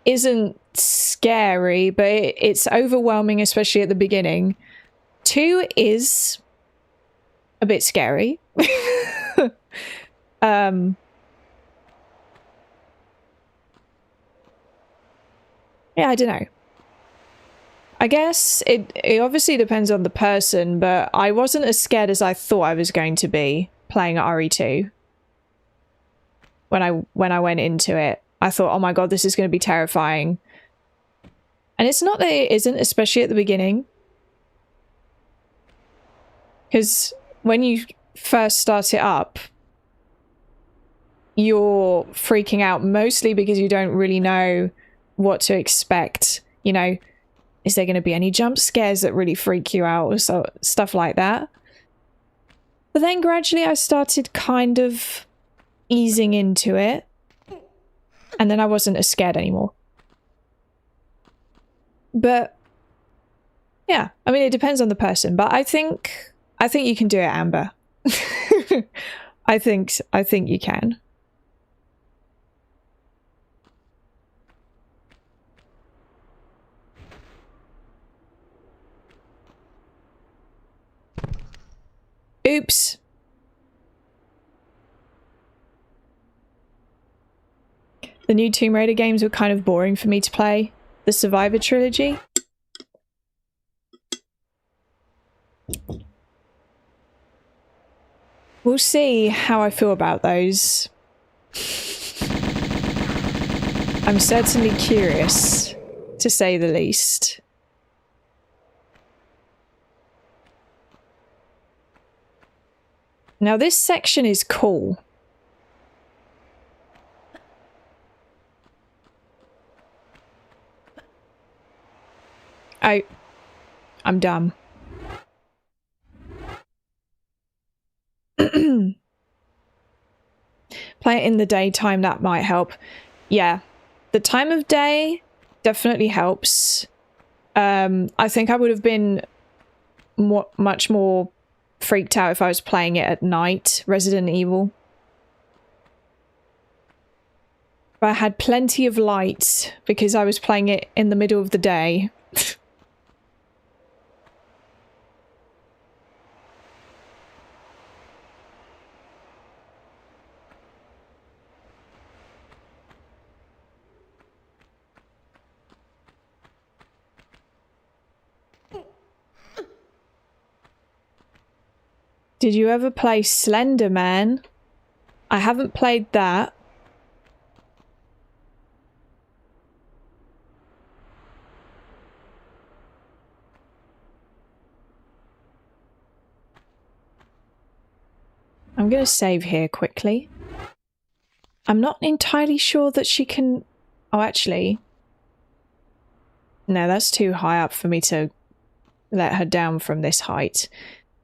S1: isn't scary, but it's overwhelming, especially at the beginning. 2 is a bit scary. Yeah, I don't know. I guess it obviously depends on the person, but I wasn't as scared as I thought I was going to be playing RE2 when I went into it. I thought, oh my god, this is going to be terrifying. And it's not that it isn't, especially at the beginning. Because when you first start it up, you're freaking out mostly because you don't really know what to expect. You know, is there going to be any jump scares that really freak you out or so, stuff like that? But then gradually I started kind of easing into it. And then I wasn't as scared anymore. But yeah, I mean, it depends on the person. But I think you can do it, Amber. I think you can. Oops. The new Tomb Raider games were kind of boring for me to play. The Survivor trilogy. We'll see how I feel about those. I'm certainly curious, to say the least. Now this section is cool. I'm dumb. Play it in the daytime, that might help. Yeah, the time of day definitely helps. I think I would have been much more freaked out if I was playing it at night, Resident Evil. But I had plenty of light because I was playing it in the middle of the day. Did you ever play Slender Man? I haven't played that. I'm going to save here quickly. I'm not entirely sure that she can... Oh, actually... No, that's too high up for me to let her down from this height.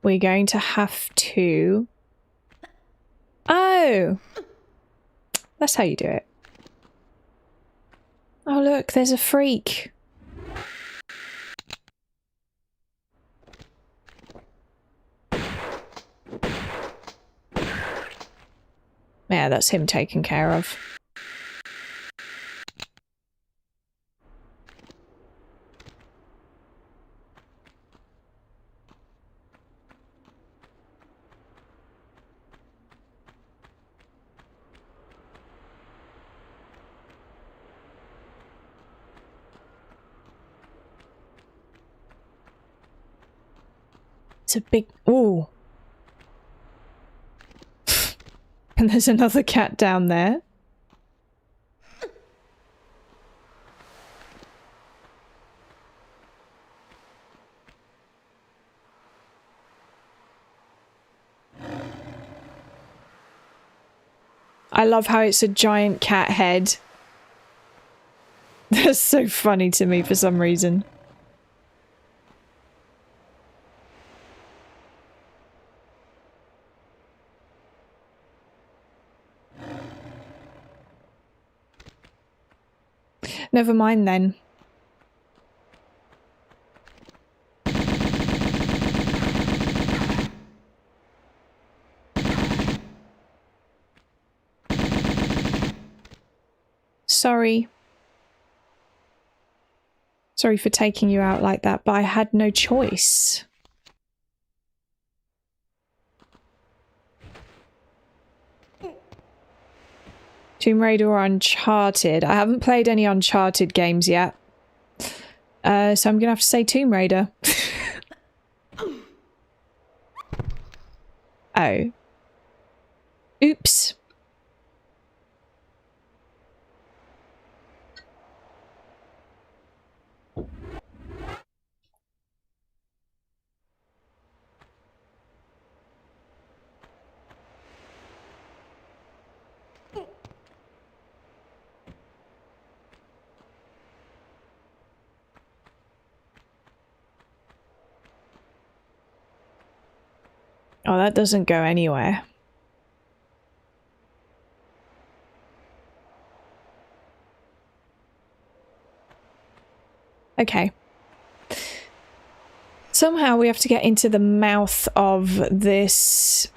S1: We're going to have to... Oh! That's how you do it. Oh look, there's a freak. Yeah, that's him taken care of. It's a big... Ooh. And there's another cat down there. I love how it's a giant cat head. That's so funny to me for some reason. Never mind then. Sorry. Sorry for taking you out like that, but I had no choice. Tomb Raider or Uncharted? I haven't played any Uncharted games yet. So I'm gonna have to say Tomb Raider. Oh. Oops. Oh, that doesn't go anywhere. Okay. Somehow we have to get into the mouth of this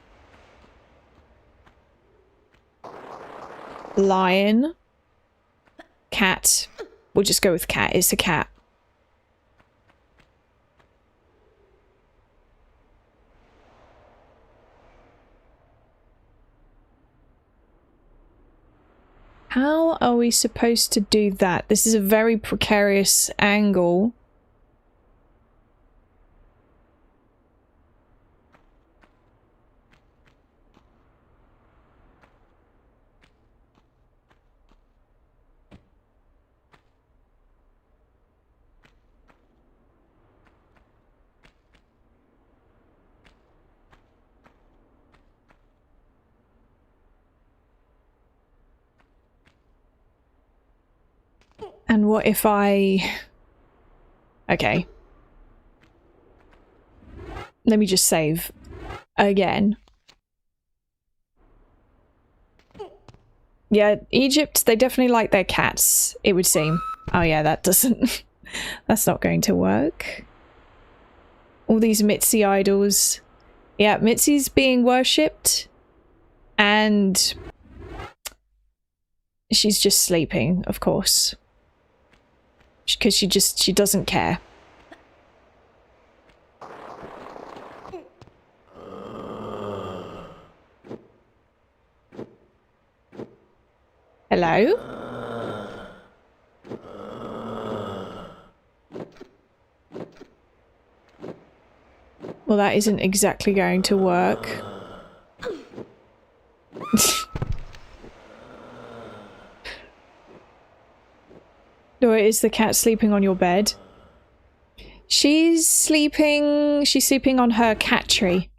S1: lion. Cat. We'll just go with cat. It's a cat. How are we supposed to do that? This is a very precarious angle. And what if I... Okay. Let me just save again. Yeah, Egypt, they definitely like their cats, it would seem. Oh yeah, that doesn't... That's not going to work. All these Mitzi idols. Yeah, Mitzi's being worshipped. And... she's just sleeping, of course. Because she doesn't care. Hello? Well, that isn't exactly going to work. Or is the cat sleeping on your bed? She's sleeping on her cat tree.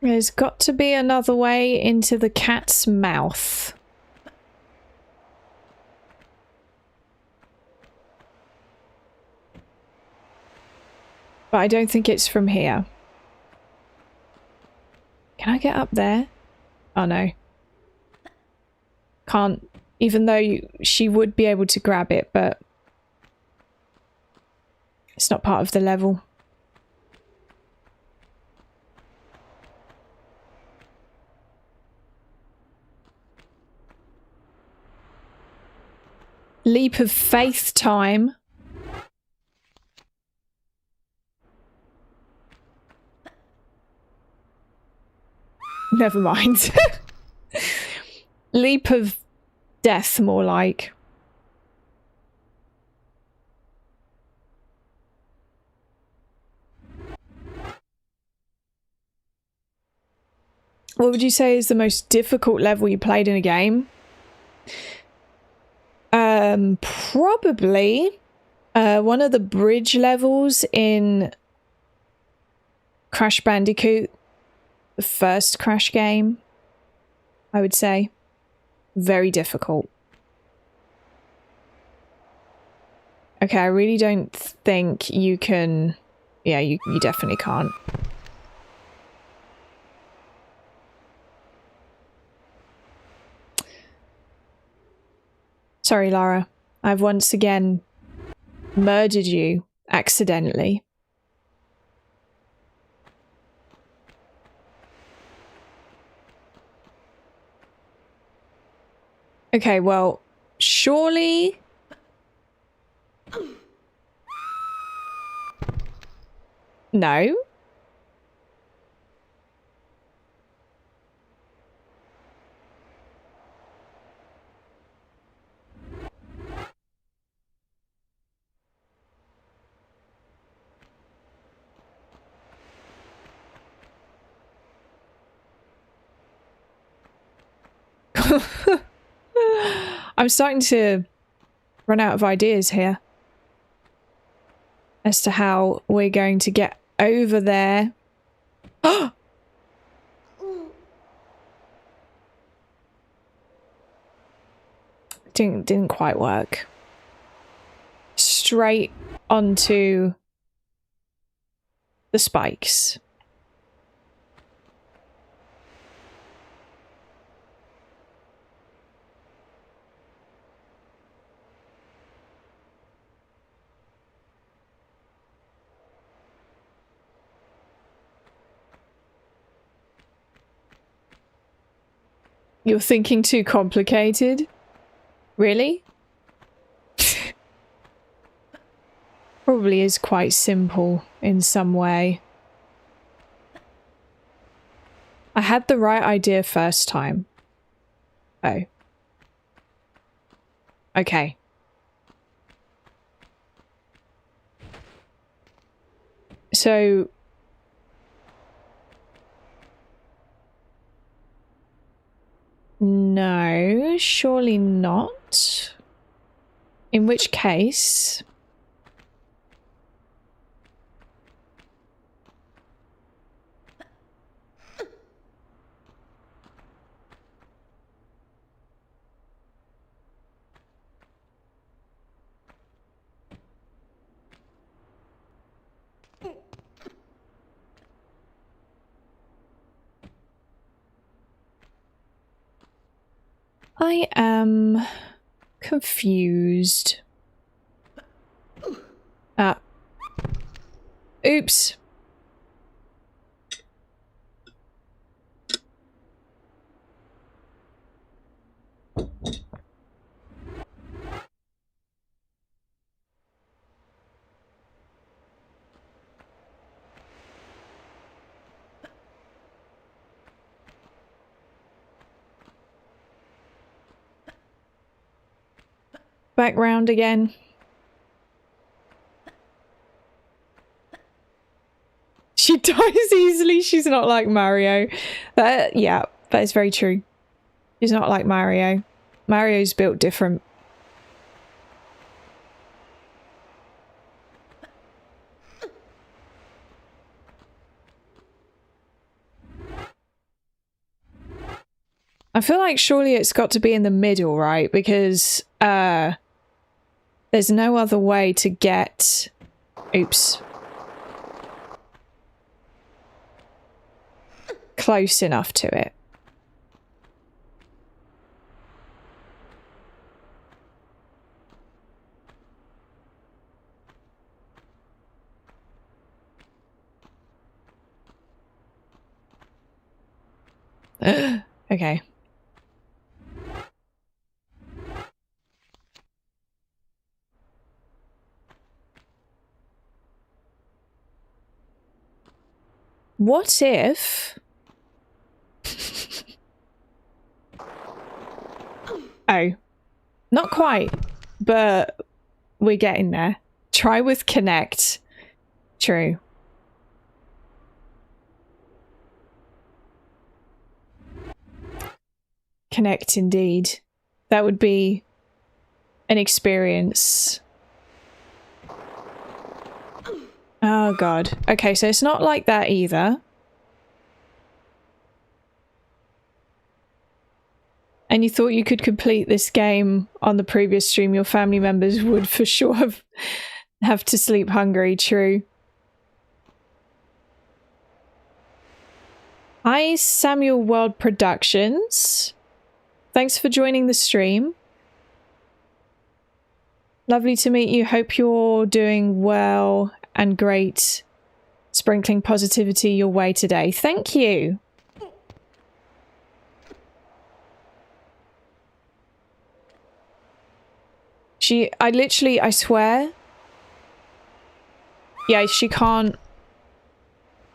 S1: There's got to be another way into the cat's mouth. But I don't think it's from here. Can I get up there? Oh no. Can't, even though she would be able to grab it, but it's not part of the level. Leap of faith time. Never mind. Leap of death, more like. What would you say is the most difficult level you played in a game? Probably one of the bridge levels in Crash Bandicoot, the first Crash game, I would say. Very difficult. Okay, I really don't think you can... Yeah, you definitely can't. Sorry, Lara. I've once again murdered you accidentally. Okay, well, surely... No? I'm starting to run out of ideas here. as to how we're going to get over there. Didn't quite work. Straight onto the spikes. You're thinking too complicated? Really? Probably is quite simple in some way. I had the right idea first time. Oh. Okay. So... no, surely not. In which case... I am confused. Ah. Oops. Back round again. She dies easily. She's not like Mario. Yeah, that is very true. She's not like Mario. Mario's built different. I feel like surely it's got to be in the middle, right? Because there's no other way to get... Oops. Close enough to it. Okay. What if... Oh. Not quite, but we're getting there. Try with connect. True. Connect indeed. That would be an experience. Oh god. Okay, so it's not like that either. And you thought you could complete this game on the previous stream, your family members would for sure have to sleep hungry, true. Hi, Samuel World Productions. Thanks for joining the stream. Lovely to meet you. Hope you're doing well and great. Sprinkling positivity your way today. Thank you. I swear. Yeah, she can't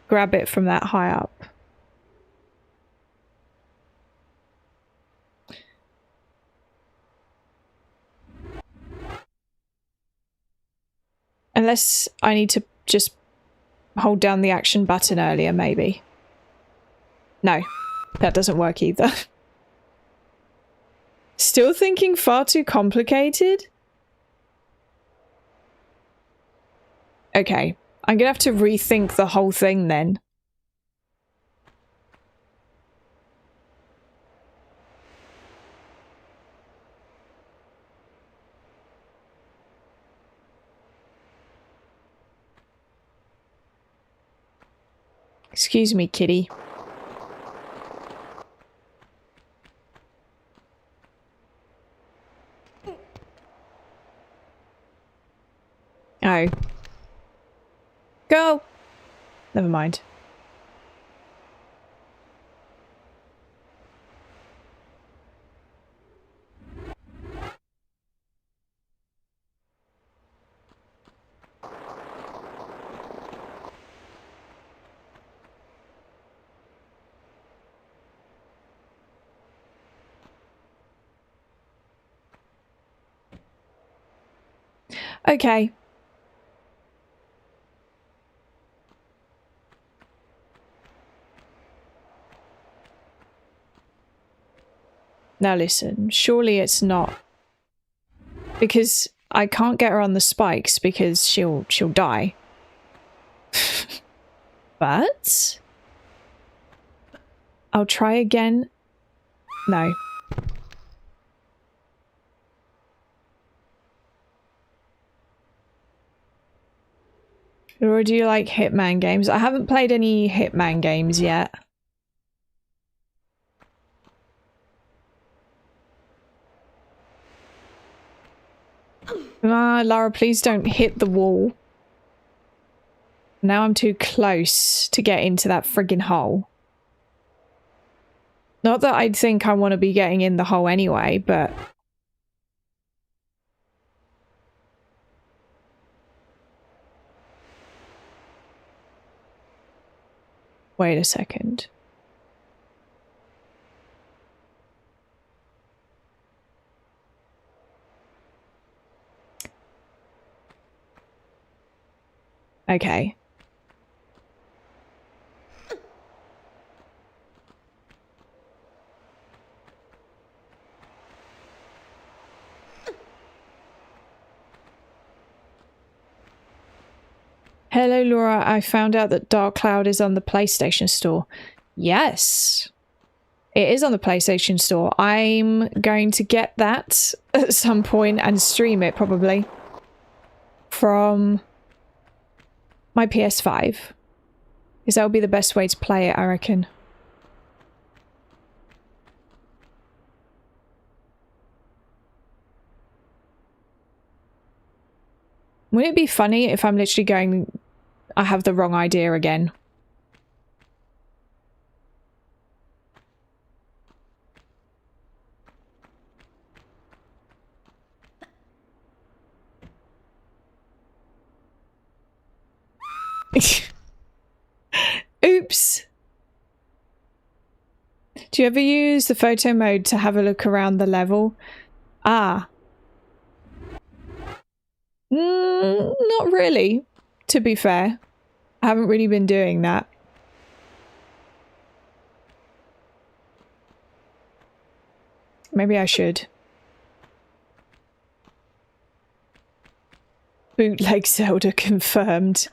S1: grab it from that high up. Unless I need to just hold down the action button earlier, maybe. No, that doesn't work either. Still thinking far too complicated? Okay. I'm gonna have to rethink the whole thing then. Excuse me, kitty. Oh. Go! Never mind. Okay. Now listen, surely it's not. Because I can't get her on the spikes because she'll die. But I'll try again. No. Or do you like Hitman games? I haven't played any Hitman games yet. Lara, please don't hit the wall. Now I'm too close to get into that friggin' hole. Not that I'd think I want to be getting in the hole anyway, but... Wait a second. Okay. Hello, Laura. I found out that Dark Cloud is on the PlayStation Store. Yes. It is on the PlayStation Store. I'm going to get that at some point and stream it, probably. From my PS5. Because that would be the best way to play it, I reckon. Wouldn't it be funny if I'm literally going... I have the wrong idea again? Oops! Do you ever use the photo mode to have a look around the level? Ah. Not really, to be fair. I haven't really been doing that. Maybe I should. Bootleg Zelda confirmed.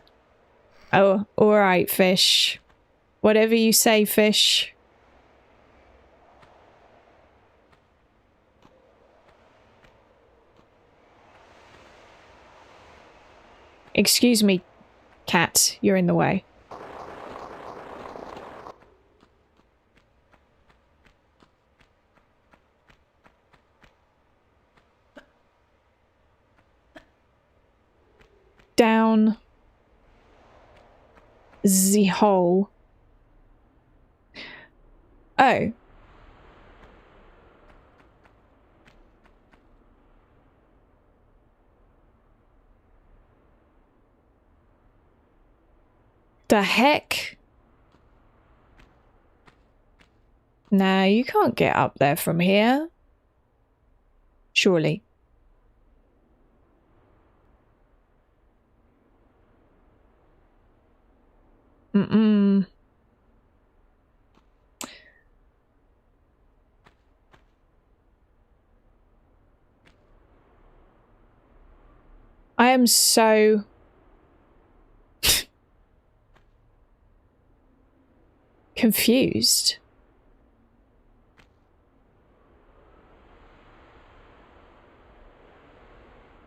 S1: Oh, alright, fish. Whatever you say, fish. Excuse me, cat. You're in the way. Down the hole. Oh. The heck? Nah, you can't get up there from here. Surely. Mm-mm. I am so confused.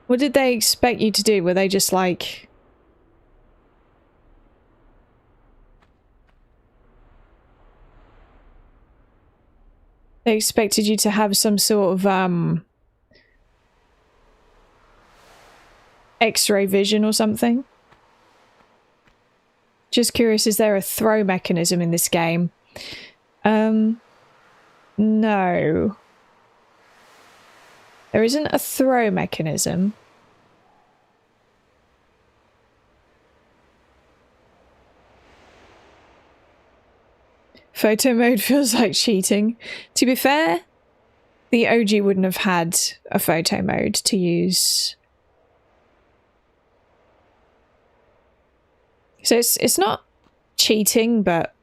S1: What did they expect you to do? Were they just like... They expected you to have some sort of, X-ray vision or something? Just curious, is there a throw mechanism in this game? No. There isn't a throw mechanism. Photo mode feels like cheating. To be fair, the OG wouldn't have had a photo mode to use. So it's not cheating, but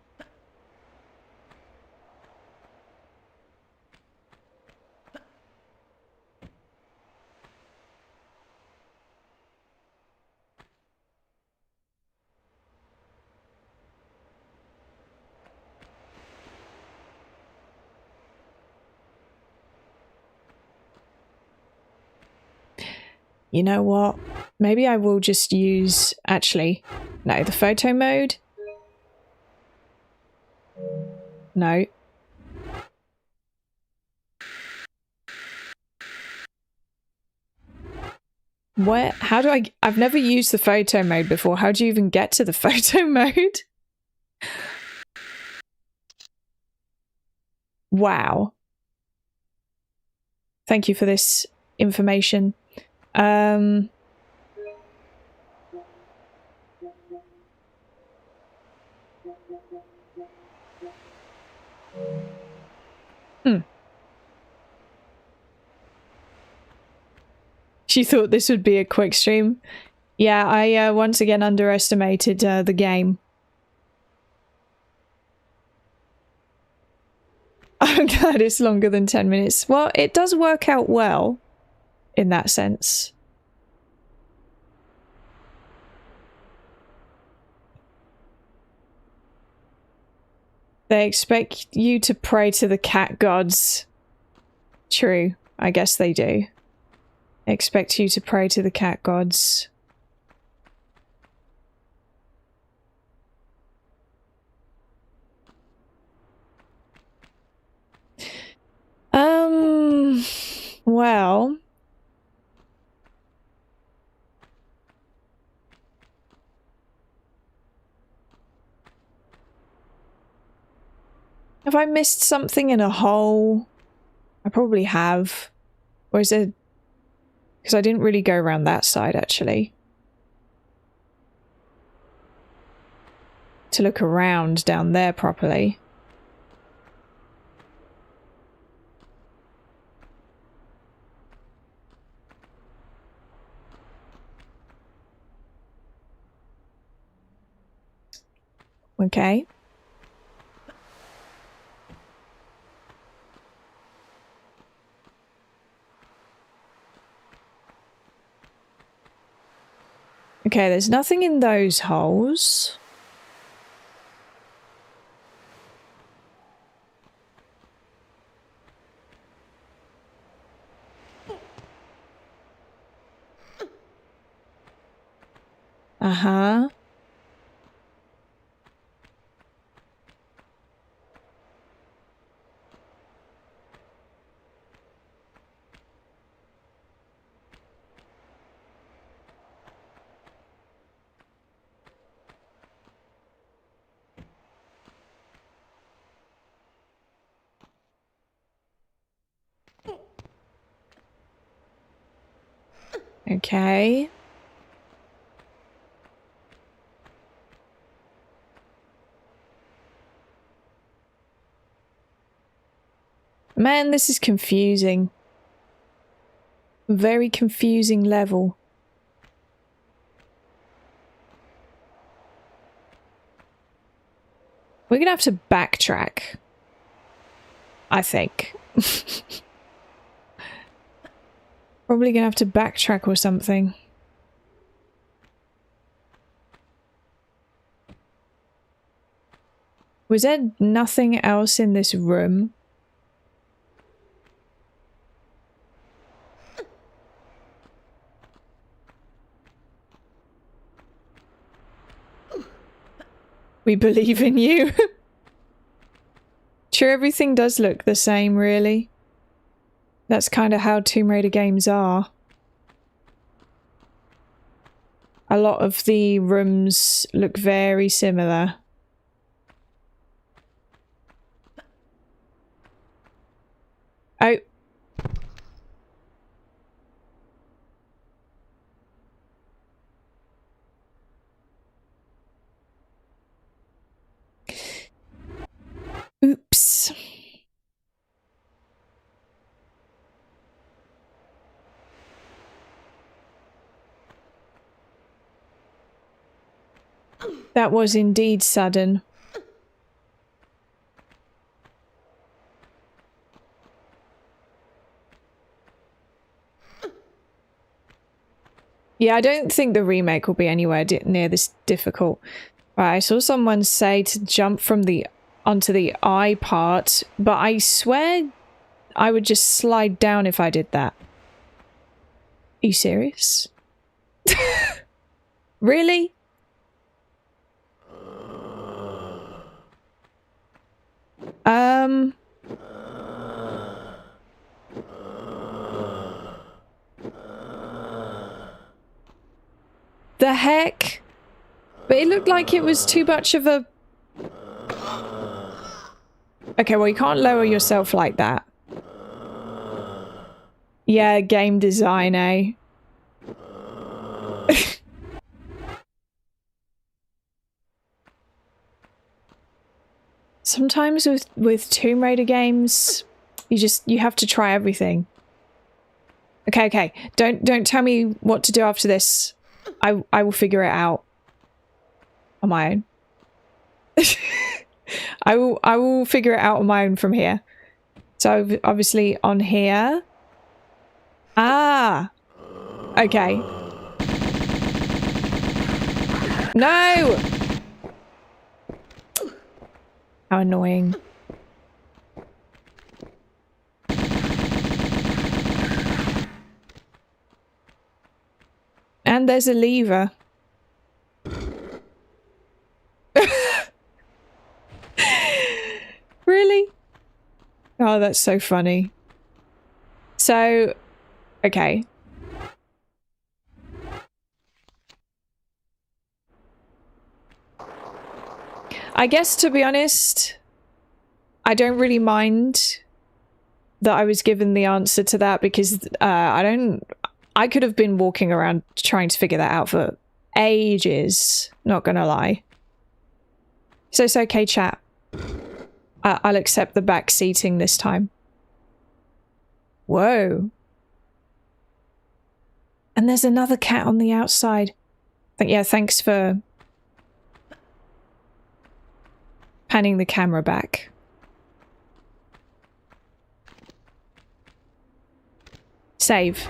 S1: you know what? Maybe I will just use... Actually, no, the photo mode. No. Where? How do I... I've never used the photo mode before. How do you even get to the photo mode? Wow. Thank you for this information. Hmm. She thought this would be a quick stream. Yeah, I once again underestimated the game. I'm glad it's longer than 10 minutes. Well, it does work out well in that sense. They expect you to pray to the cat gods. True, I guess they do. They expect you to pray to the cat gods. Well... Have I missed something in a hole? I probably have. Or is it... Because I didn't really go around that side, actually. To look around down there properly. Okay. Okay, there's nothing in those holes. Uh-huh. Okay. Man, this is confusing. Very confusing level. We're gonna have to backtrack, I think. Probably gonna have to backtrack or something. Was there nothing else in this room? We believe in you. Sure, everything does look the same, really. That's kind of how Tomb Raider games are. A lot of the rooms look very similar. Oh. Oops. That was indeed sudden. Yeah, I don't think the remake will be anywhere near this difficult. Right, I saw someone say to jump from the onto the eye part, but I swear I would just slide down if I did that. Are you serious? Really? The heck? But it looked like it was too much of a... Okay, well, you can't lower yourself like that. Yeah, game design, eh? Sometimes with Tomb Raider games, you have to try everything. Okay. Don't tell me what to do after this. I will figure it out on my own. I will figure it out on my own from here. So obviously on here. Ah. Okay. No. How annoying. And there's a lever. Really? Oh, that's so funny. So, okay. I guess, to be honest, I don't really mind that I was given the answer to that because I could have been walking around trying to figure that out for ages, not gonna lie. So it's okay, chat. I'll accept the back seating this time. Whoa. And there's another cat on the outside. Yeah, thanks for panning the camera back. Save.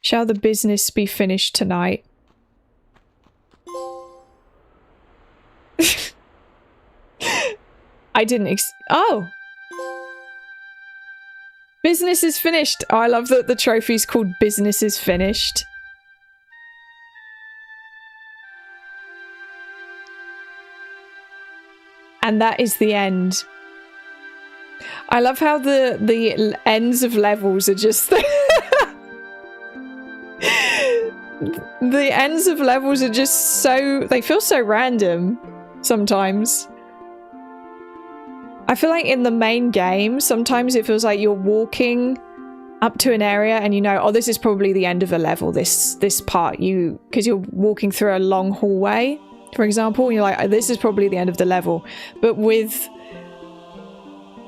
S1: Shall the business be finished tonight? I didn't oh! Business is finished! Oh, I love that the trophy's called Business is Finished. And that is the end. I love how the ends of levels are just... The ends of levels are just so... They feel so random sometimes. I feel like in the main game, sometimes it feels like you're walking up to an area and you know, oh, this is probably the end of a level, this part, because you're walking through a long hallway, for example, and you're like, oh, this is probably the end of the level. But with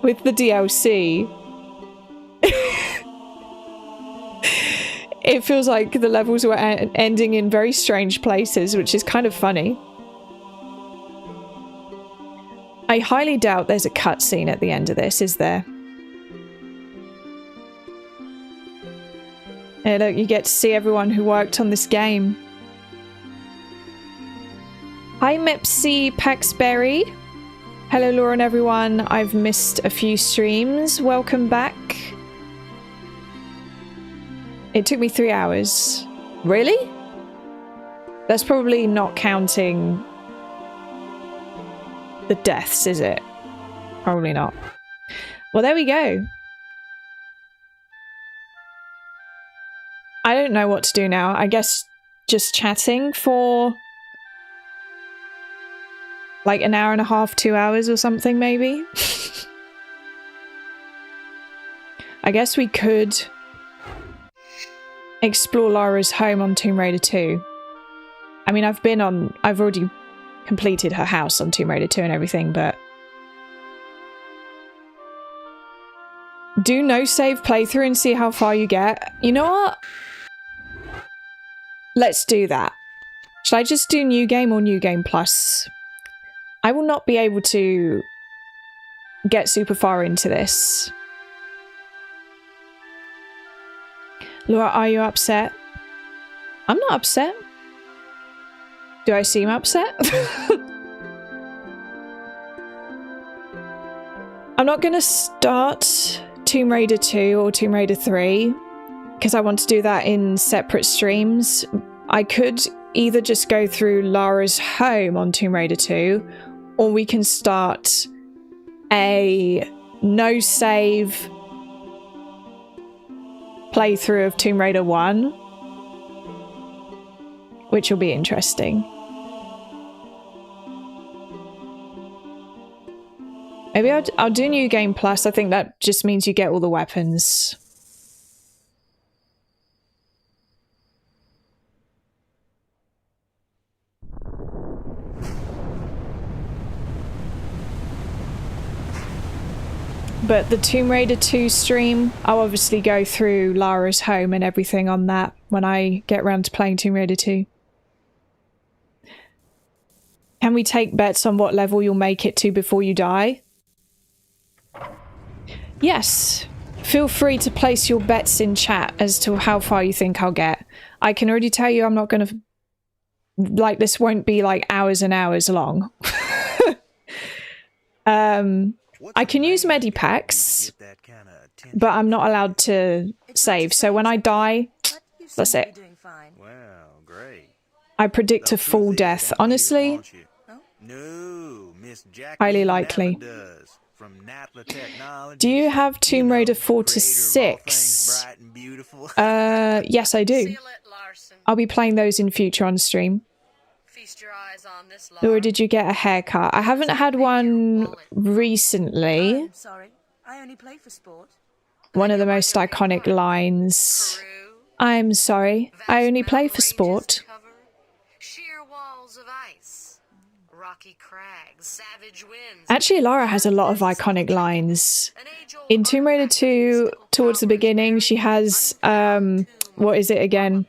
S1: the DLC, it feels like the levels were ending in very strange places, which is kind of funny. I highly doubt there's a cutscene at the end of this, is there? And look, you get to see everyone who worked on this game. Hi Hi Mepsy Paxberry. Hello Laura and everyone. I've missed a few streams. Welcome back. It took me 3 hours. Really? That's probably not counting the deaths, is it? Probably not. Well, there we go. I don't know what to do now. I guess just chatting for like an hour and a half, 2 hours or something, maybe. I guess we could explore Lara's home on Tomb Raider 2. I mean, I've already completed her house on Tomb Raider 2 and everything, but do no save playthrough and see how far you get. You know what? Let's do that. Should I just do New Game or New Game Plus? I will not be able to get super far into this. Laura, are you upset? I'm not upset. Do I seem upset? I'm not going to start Tomb Raider 2 or Tomb Raider 3 because I want to do that in separate streams. I could either just go through Lara's home on Tomb Raider 2, or we can start a no save playthrough of Tomb Raider 1, which will be interesting. Maybe I'll do New Game Plus. I think that just means you get all the weapons. But the Tomb Raider 2 stream, I'll obviously go through Lara's home and everything on that when I get around to playing Tomb Raider 2. Can we take bets on what level you'll make it to before you die? Yes. Feel free to place your bets in chat as to how far you think I'll get. I can already tell you I'm not going to... Like, this won't be like hours and hours long. I can use medipacks, but I'm not allowed to save. So when I die, that's it. I predict a full death. Honestly, highly likely. Do you have Tomb Raider 4 to 6? Yes, I do. I'll be playing those in future on stream. Laura, did you get a haircut? I haven't had one recently. One of the most iconic lines. I'm sorry, I only play for sport. Actually, Lara has a lot of iconic lines. In Tomb Raider 2, towards the beginning, she has, what is it again?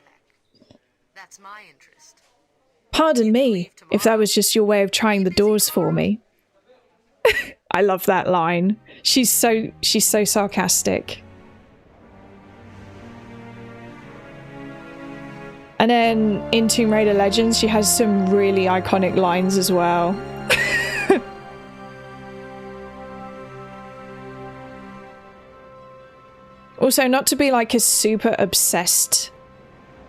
S1: Pardon me, if that was just your way of trying the doors for me. I love that line. She's so sarcastic. And then in Tomb Raider Legends, she has some really iconic lines as well. Also, not to be like a super obsessed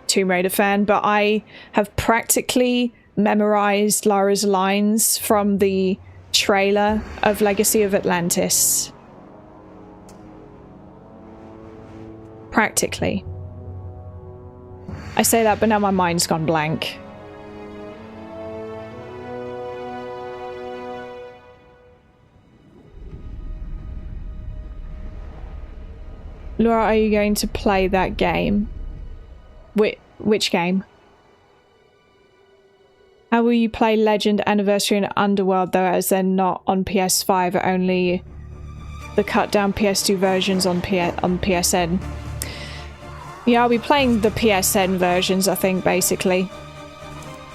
S1: Tomb Raider fan, but I have practically memorized Lara's lines from the trailer of Legacy of Atlantis. Practically. I say that, but now my mind's gone blank. Laura, are you going to play that game? Which game? How will you play Legend, Anniversary and Underworld though, as they're not on PS5, only the cut down PS2 versions on PSN? Yeah, I'll be playing the PSN versions, I think, basically.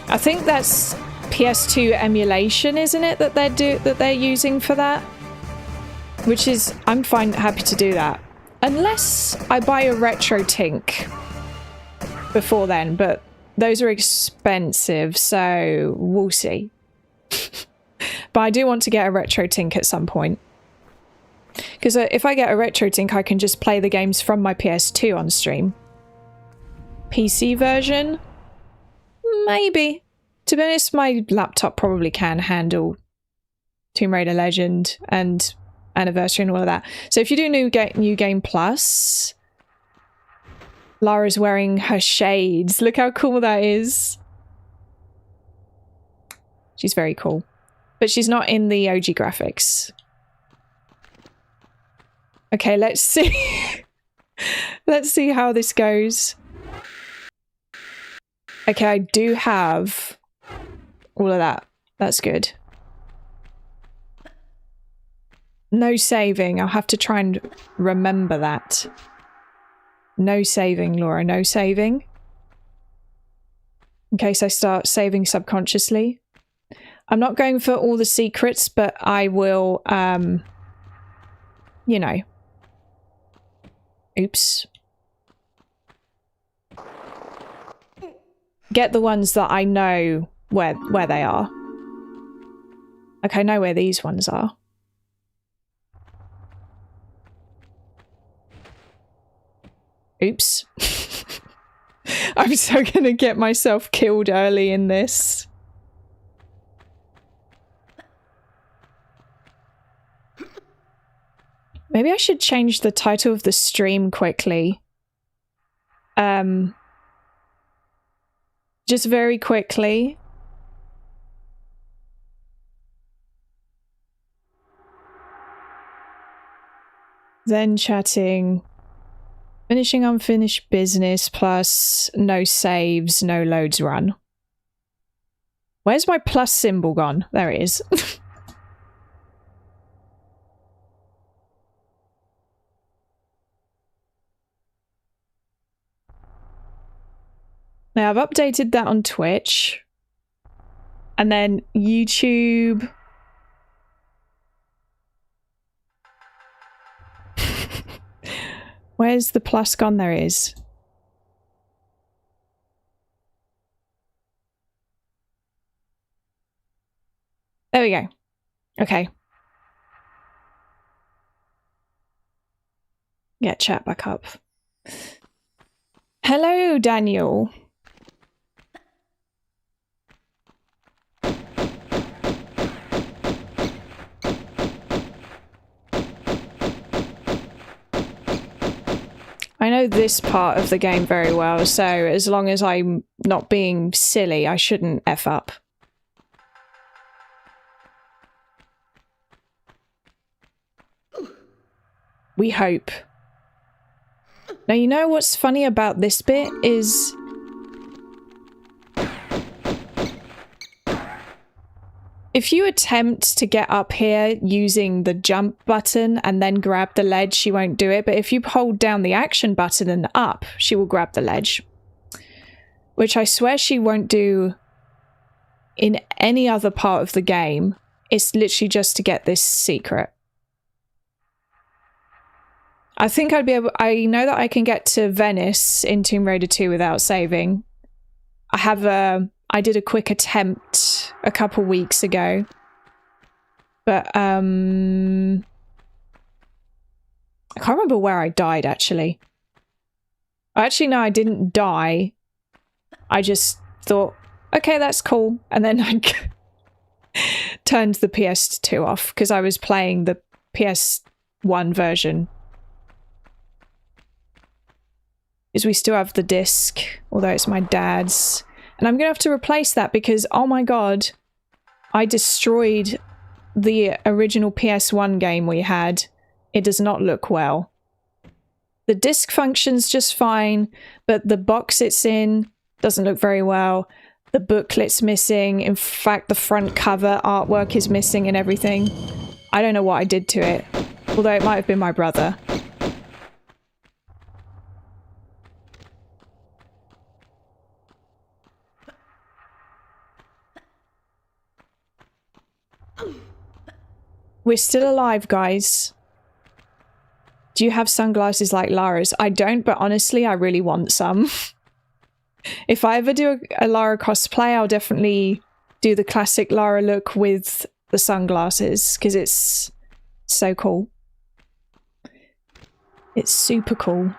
S1: I think that's PS2 emulation, isn't it, that they're using for that? Which is, I'm happy to do that. Unless I buy a Retro Tink before then, but those are expensive, so we'll see. But I do want to get a RetroTink at some point. Because if I get a RetroTink, I can just play the games from my PS2 on stream. PC version? Maybe. To be honest, my laptop probably can handle Tomb Raider Legend and Anniversary and all of that. So if you do New Game Plus, Lara's wearing her shades. Look how cool that is. She's very cool. But she's not in the OG graphics. Okay, let's see. Let's see how this goes. Okay, I do have all of that. That's good. No saving. I'll have to try and remember that. No saving, Laura. No saving. In case I start saving subconsciously. I'm not going for all the secrets, but I will, you know. Oops. Get the ones that I know where they are. Okay, I know where these ones are. Oops. I'm so gonna get myself killed early in this. Maybe I should change the title of the stream quickly. Just very quickly. Then chatting. Finishing unfinished business plus no saves, no loads run. Where's my plus symbol gone? There it is. Now I've updated that on Twitch. And then YouTube. Where's the plus gone? There it is. There we go. Okay. Get chat back up. Hello, Daniel. I know this part of the game very well, so as long as I'm not being silly, I shouldn't F up. We hope. Now, you know what's funny about this bit is... if you attempt to get up here using the jump button and then grab the ledge, she won't do it. But if you hold down the action button and up, she will grab the ledge. Which I swear she won't do in any other part of the game. It's literally just to get this secret. I think I'd be able... I know that I can get to Venice in Tomb Raider 2 without saving. I have a... I did a quick attempt a couple weeks ago. But, I can't remember where I died, actually. Actually, no, I didn't die. I just thought, okay, that's cool. And then I turned the PS2 off because I was playing the PS1 version. Because we still have the disc, although it's my dad's. And I'm going to have to replace that because, oh my god, I destroyed the original PS1 game we had. It does not look well. The disc functions just fine, but the box it's in doesn't look very well. The booklet's missing. In fact, the front cover artwork is missing and everything. I don't know what I did to it, although it might have been my brother. We're still alive, guys. Do you have sunglasses like Lara's? I don't, but honestly, I really want some. If I ever do a Lara cosplay, I'll definitely do the classic Lara look with the sunglasses because it's so cool. It's super cool.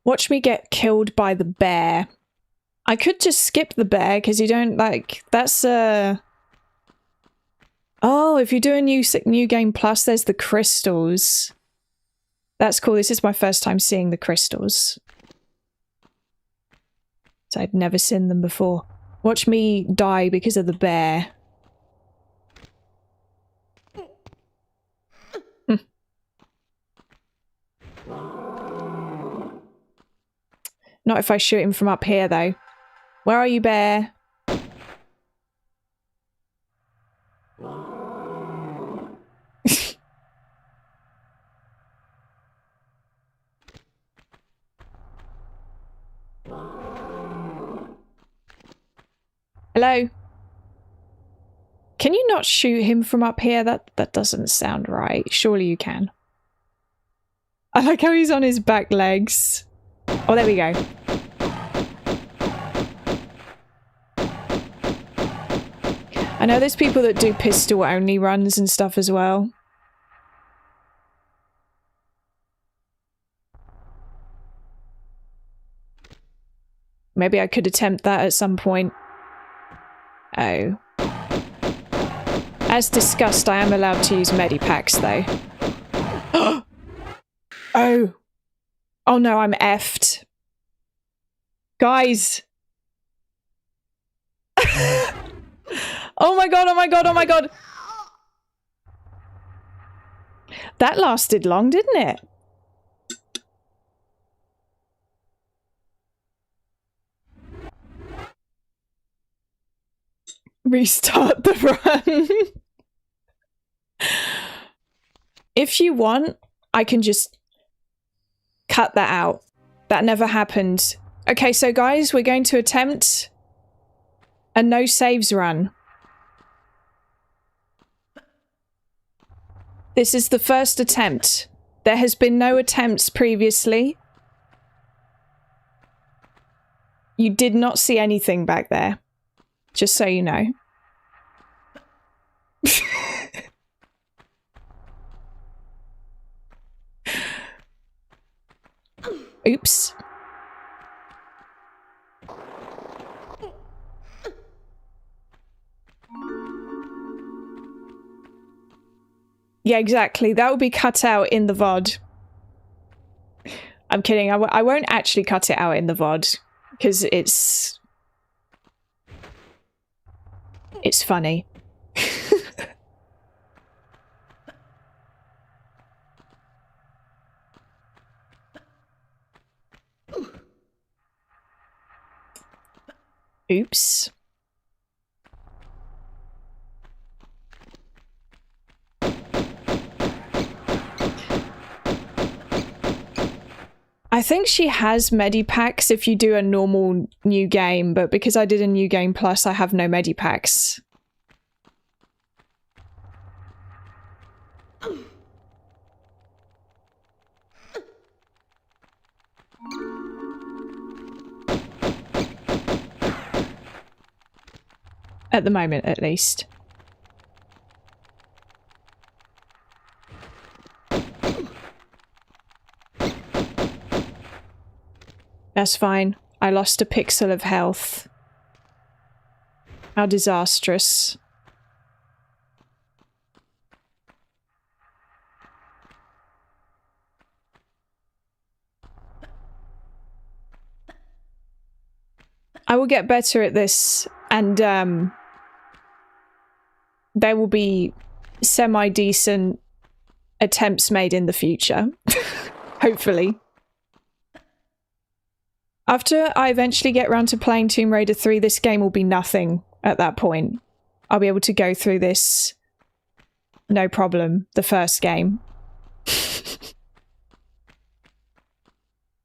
S1: Watch me get killed by the bear. I could just skip the bear because you don't like, that's oh, if you do a new game plus, there's the crystals. That's cool. This is my first time seeing the crystals. So I'd never seen them before. Watch me die because of the bear. Not if I shoot him from up here, though. Where are you, bear? Hello? Can you not shoot him from up here? That doesn't sound right. Surely you can. I like how he's on his back legs. Oh, there we go. I know there's people that do pistol-only runs and stuff as well. Maybe I could attempt that at some point. Oh. As discussed, I am allowed to use medipacks, though. Oh. Oh no, I'm effed. Guys! Oh my god, oh my god, oh my god! That lasted long, didn't it? Restart the run. If you want, I can just cut that out. That never happened. Okay, so guys, we're going to attempt a no saves run. This is the first attempt. There has been no attempts previously. You did not see anything back there. Just so you know. Oops. Yeah, exactly. That will be cut out in the VOD. I'm kidding. I won't actually cut it out in the VOD because it's funny. Oops. I think she has medipacks if you do a normal new game, but because I did a new game plus, I have no medipacks. At the moment, at least. That's fine. I lost a pixel of health. How disastrous. I will get better at this, and there will be semi-decent attempts made in the future. Hopefully. After I eventually get around to playing Tomb Raider 3, this game will be nothing at that point. I'll be able to go through this no problem, the first game.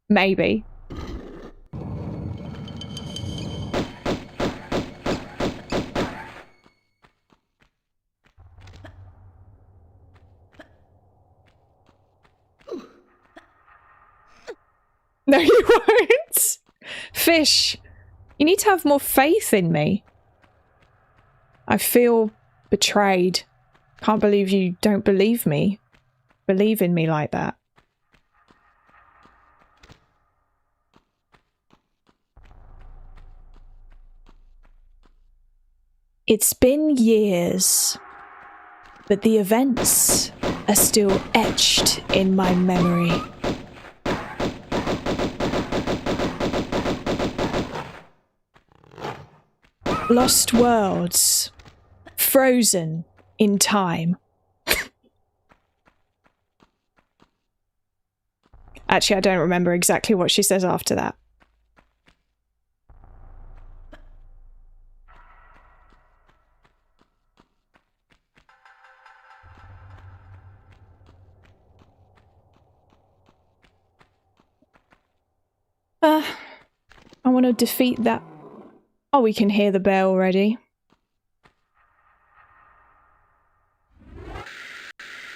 S1: Maybe. No, you won't. Fish, you need to have more faith in me. I feel betrayed. Can't believe you don't believe me. Believe in me like that. It's been years, but the events are still etched in my memory. Lost worlds, frozen in time. Actually, I don't remember exactly what she says after that. I want to defeat that. Oh, we can hear the bell already.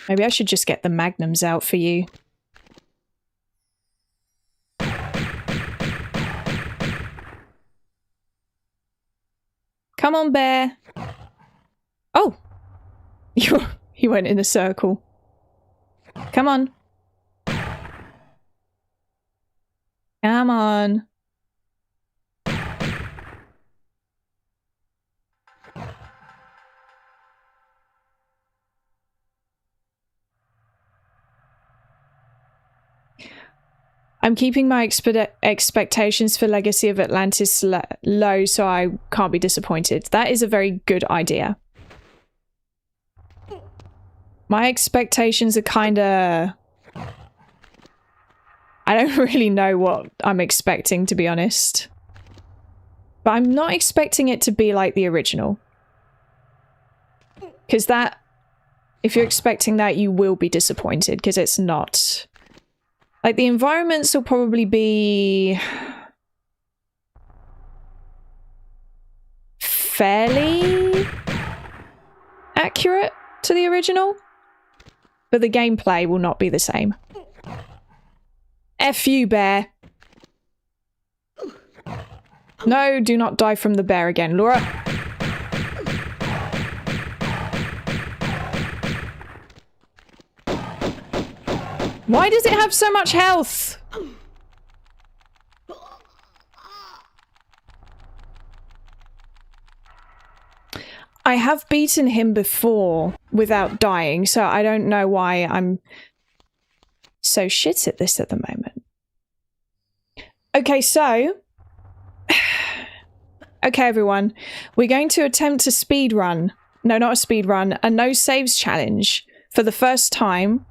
S1: Maybe I should just get the magnums out for you. Come on, bear. Oh! You went in a circle. Come on. Come on. I'm keeping my expectations for Legacy of Atlantis low so I can't be disappointed. That is a very good idea. My expectations are kinda... I don't really know what I'm expecting, to be honest. But I'm not expecting it to be like the original. Because that... If you're expecting that, you will be disappointed, because it's not... Like, the environments will probably be... fairly... accurate to the original. But the gameplay will not be the same. F you, bear. No, do not die from the bear again, Laura. Why does it have so much health? I have beaten him before without dying, so I don't know why I'm so shit at this at the moment. Okay, so... Okay, everyone. We're going to attempt a speed run. No, not a speed run. A no saves challenge for the first time.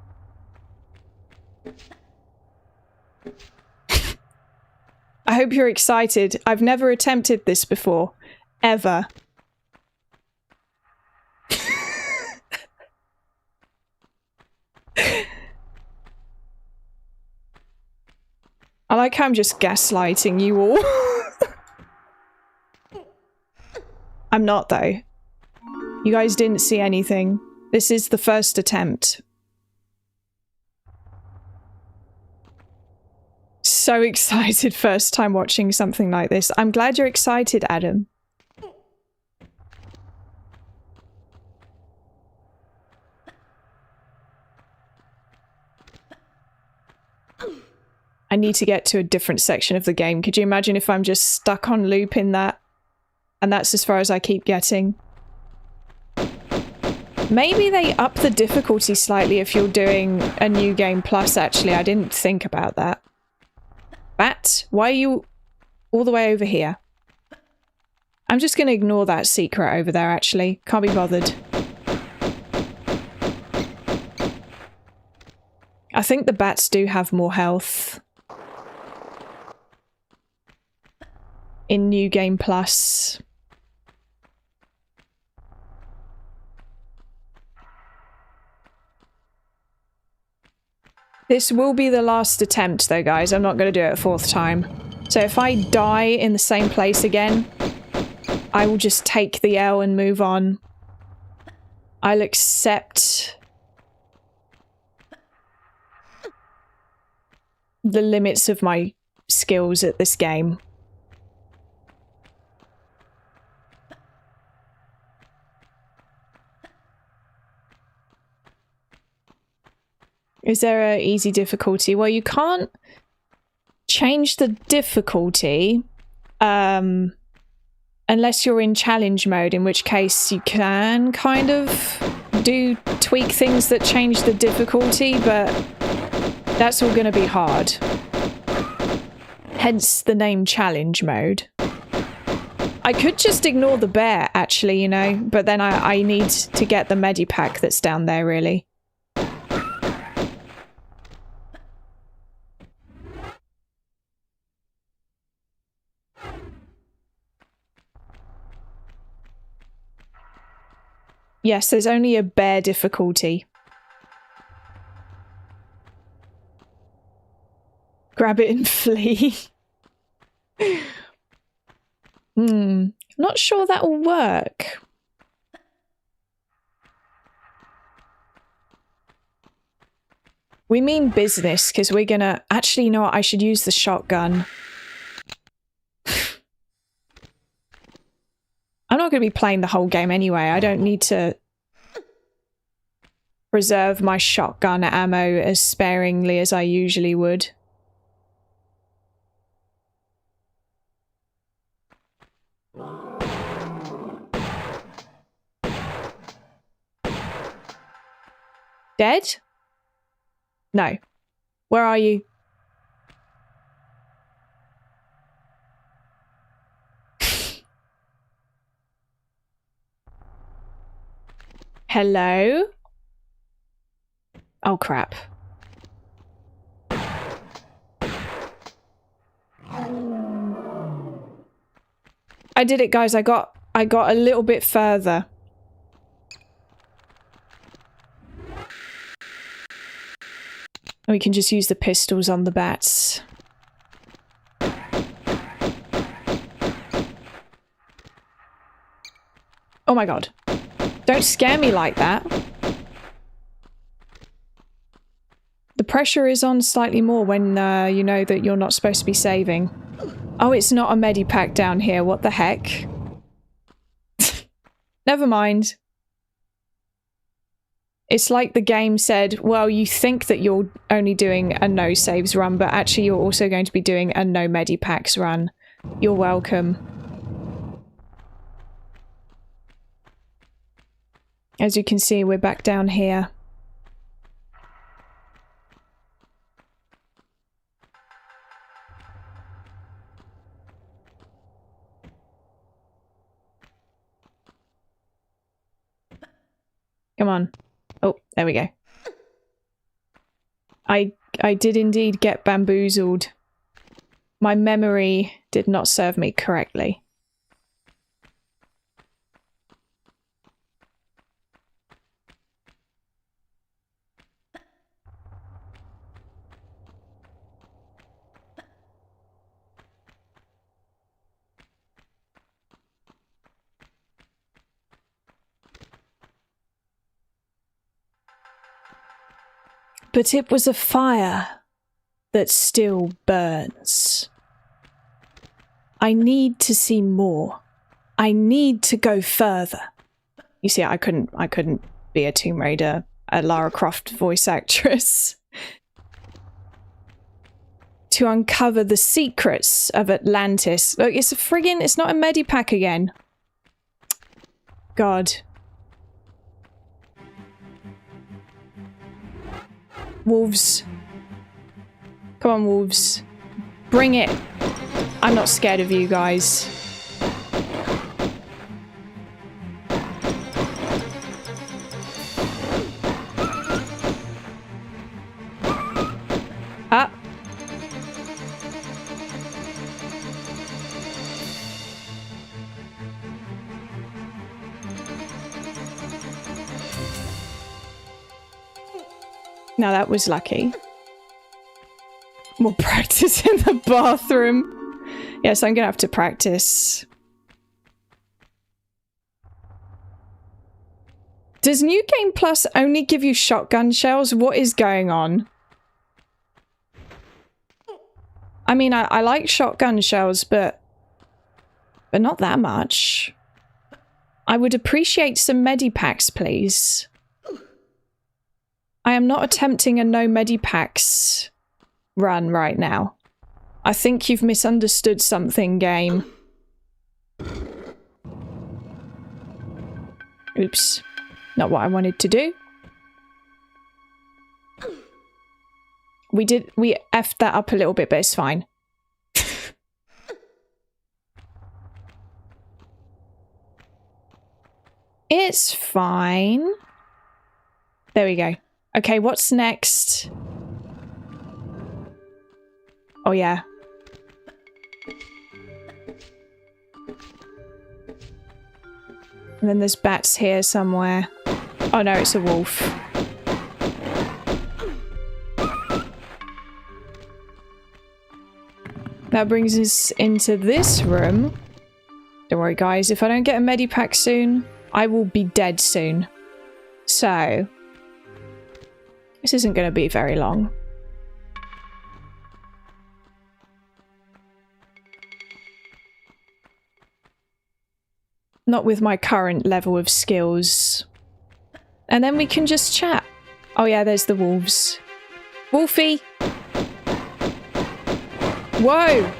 S1: I hope you're excited. I've never attempted this before. Ever. I like how I'm just gaslighting you all. I'm not, though. You guys didn't see anything. This is the first attempt. So excited first time watching something like this. I'm glad you're excited, Adam. I need to get to a different section of the game. Could you imagine if I'm just stuck on loop in that? And that's as far as I keep getting. Maybe they up the difficulty slightly if you're doing a new game plus, actually. I didn't think about that. Bat, why are you all the way over here? I'm just going to ignore that secret over there, actually. Can't be bothered. I think the bats do have more health in New Game Plus. This will be the last attempt though, guys. I'm not going to do it a fourth time. So if I die in the same place again, I will just take the L and move on. I'll accept the limits of my skills at this game. Is there an easy difficulty? Well, you can't change the difficulty unless you're in challenge mode, in which case you can kind of tweak things that change the difficulty, but that's all going to be hard. Hence the name challenge mode. I could just ignore the bear, actually, you know, but then I need to get the medipack that's down there, really. Yes, there's only a bear difficulty. Grab it and flee. Not sure that will work. We mean business, because we're gonna... Actually, you know what? I should use the shotgun. I'm not going to be playing the whole game anyway. I don't need to preserve my shotgun ammo as sparingly as I usually would. Dead? No. Where are you? Hello? Oh crap. I did it, guys. I got a little bit further. And we can just use the pistols on the bats. Oh my god. Don't scare me like that. The pressure is on slightly more when you know that you're not supposed to be saving. Oh, it's not a medipack down here. What the heck? Never mind. It's like the game said, well, you think that you're only doing a no saves run, but actually you're also going to be doing a no medipacks run. You're welcome. As you can see, we're back down here. Come on. Oh, there we go. I did indeed get bamboozled. My memory did not serve me correctly. But it was a fire that still burns. I need to see more. I need to go further. You see, I couldn't be a Tomb Raider, a Lara Croft voice actress. To uncover the secrets of Atlantis. Look, it's not a medipack again. God. Wolves. Come on, wolves. Bring it. I'm not scared of you guys. Now that was lucky. More practice in the bathroom. Yes, I'm gonna have to practice. Does New Game Plus only give you shotgun shells? What is going on? I mean, I like shotgun shells, but not that much. I would appreciate some medipacks, please. I am not attempting a no medipacks run right now. I think you've misunderstood something, game. Oops. Not what I wanted to do. We effed that up a little bit, but it's fine. It's fine. There we go. Okay, what's next? Oh, yeah. And then there's bats here somewhere. Oh no, it's a wolf. That brings us into this room. Don't worry guys, if I don't get a medipack soon, I will be dead soon. So, this isn't going to be very long. Not with my current level of skills. And then we can just chat. Oh yeah, there's the wolves. Wolfie! Whoa!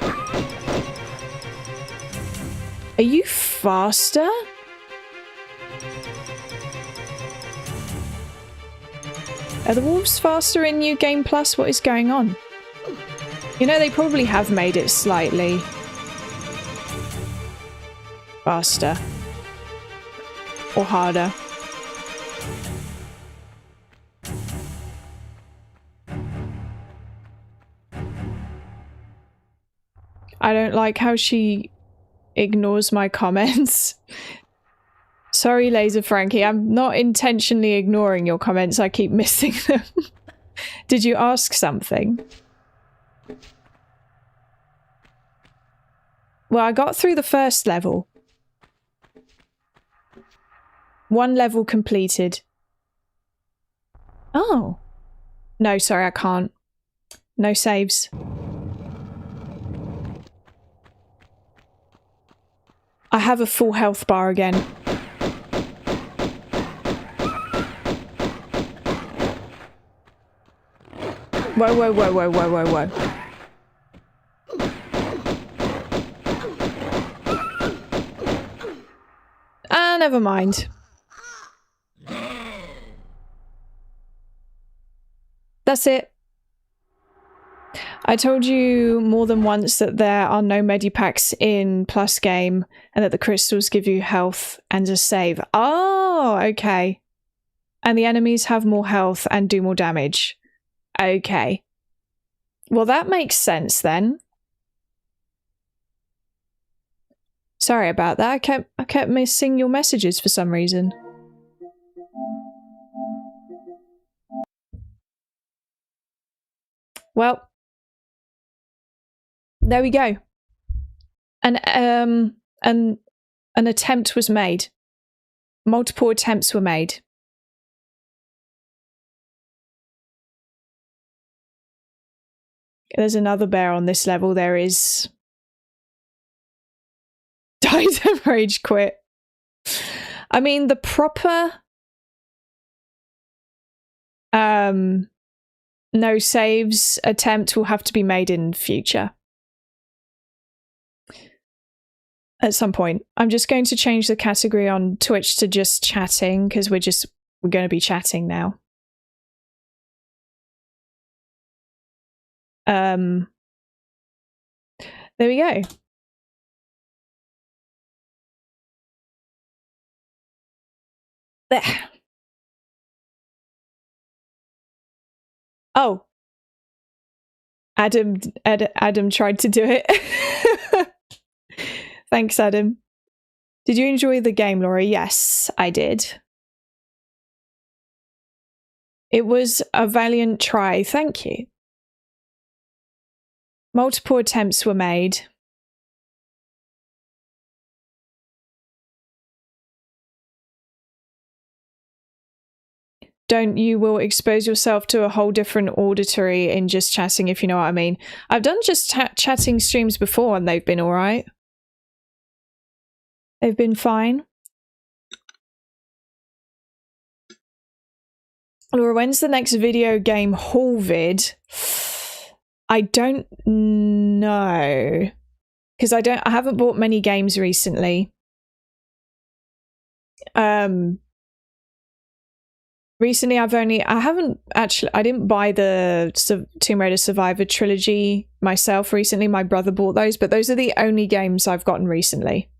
S1: Are you faster? Are the wolves faster in New Game Plus? What is going on? You know, they probably have made it slightly faster. Or harder. I don't like how she ignores my comments. Sorry, Laser Frankie, I'm not intentionally ignoring your comments, I keep missing them. Did you ask something? Well, I got through the first level. One level completed. Oh. No, sorry, I can't. No saves. I have a full health bar again. Whoa, whoa, whoa, whoa, whoa, whoa, whoa. Ah, never mind. That's it. I told you more than once that there are no medipacks in Plus game and that the crystals give you health and a save. Oh, okay. And the enemies have more health and do more damage. Okay. Well, that makes sense then. Sorry about that. I kept missing your messages for some reason. Well, there we go. An attempt was made. Multiple attempts were made. There's another bear on this level. There is. Died and rage quit. I mean, the proper no saves attempt will have to be made in future. At some point. I'm just going to change the category on Twitch to just chatting, because we're going to be chatting now. There we go. There. Oh. Adam tried to do it. Thanks, Adam. Did you enjoy the game, Laura? Yes, I did. It was a valiant try, thank you. Multiple attempts were made. You will expose yourself to a whole different auditory in just chatting, if you know what I mean. I've done just chatting streams before and they've been alright. They've been fine. Laura, when's the next video game haul vid? I don't know. Because I haven't bought many games recently. Recently, I didn't buy the Tomb Raider Survivor trilogy myself recently. My brother bought those, but those are the only games I've gotten recently.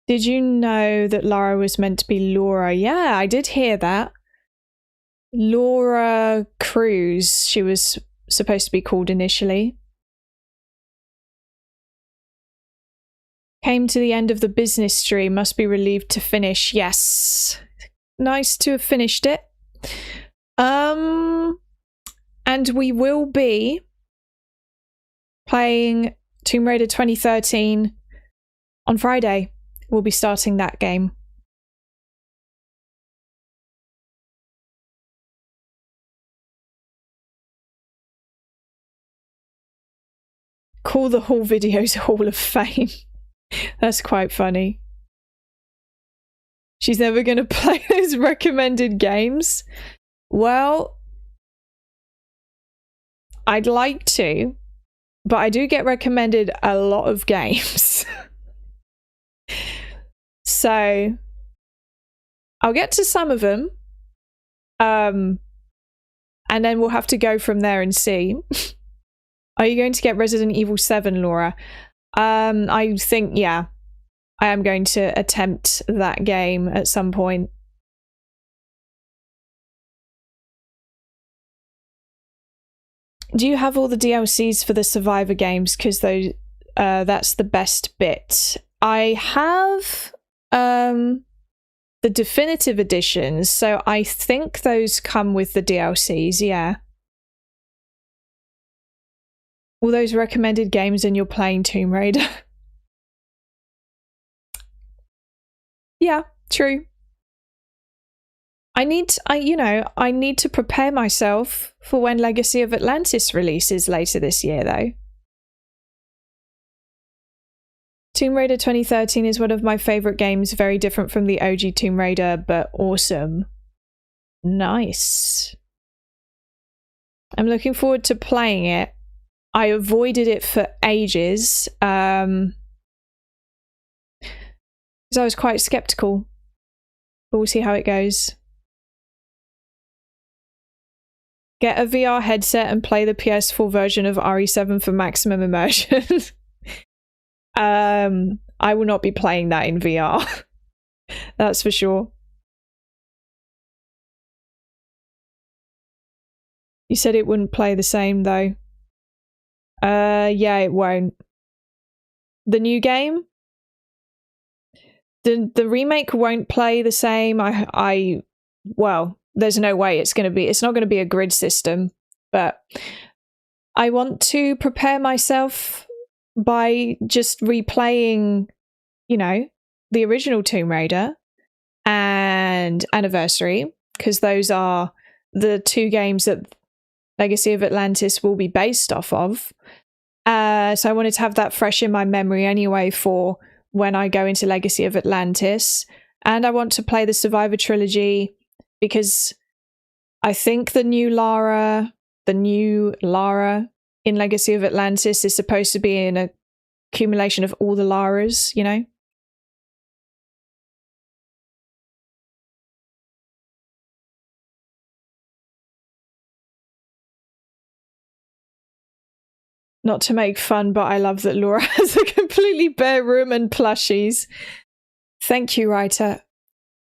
S1: Did you know that Lara was meant to be Laura? Yeah, I did hear that. Laura Cruz, she was supposed to be called initially. Came to the end of the business stream, must be relieved to finish. Yes. Nice to have finished it. And we will be playing Tomb Raider 2013 on Friday. We'll be starting that game. Call the haul videos Hall of Fame. That's quite funny. She's never going to play those recommended games. Well, I'd like to, but I do get recommended a lot of games. So I'll get to some of them. And then we'll have to go from there and see. Are you going to get Resident Evil 7, Laura? I think, yeah, I am going to attempt that game at some point. Do you have all the DLCs for the Survivor games? Because that's the best bit. I have the definitive editions, so I think those come with the DLCs, yeah. All those recommended games and you're playing Tomb Raider. Yeah, true. I need to prepare myself for when Legacy of Atlantis releases later this year, though. Tomb Raider 2013 is one of my favourite games, very different from the OG Tomb Raider, but awesome. Nice. I'm looking forward to playing it. I avoided it for ages because I was quite skeptical. But we'll see how it goes. Get a VR headset and play the PS4 version of RE7 for maximum immersion. I will not be playing that in VR. That's for sure. You said it wouldn't play the same though. Yeah, it won't. The new game? The remake won't play the same. Well, there's no way it's not gonna be a grid system, but I want to prepare myself by just replaying, the original Tomb Raider and Anniversary, because those are the two games that Legacy of Atlantis will be based off of. So I wanted to have that fresh in my memory anyway for when I go into Legacy of Atlantis. And I want to play the Survivor trilogy because I think the new Lara in Legacy of Atlantis is supposed to be an accumulation of all the Laras, Not to make fun, but I love that Laura has a completely bare room and plushies. Thank you, writer.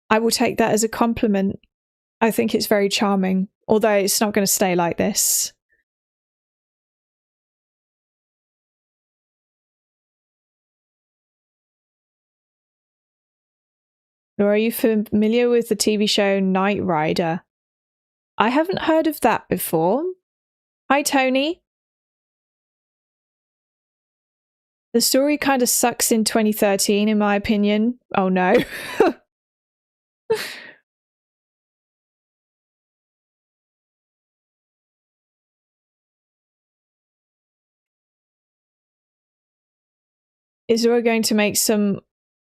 S1: I will take that as a compliment. I think it's very charming, although it's not going to stay like this. Or are you familiar with the TV show Knight Rider? I haven't heard of that before. Hi, Tony. The story kind of sucks in 2013, in my opinion. Oh no. Isra going to make some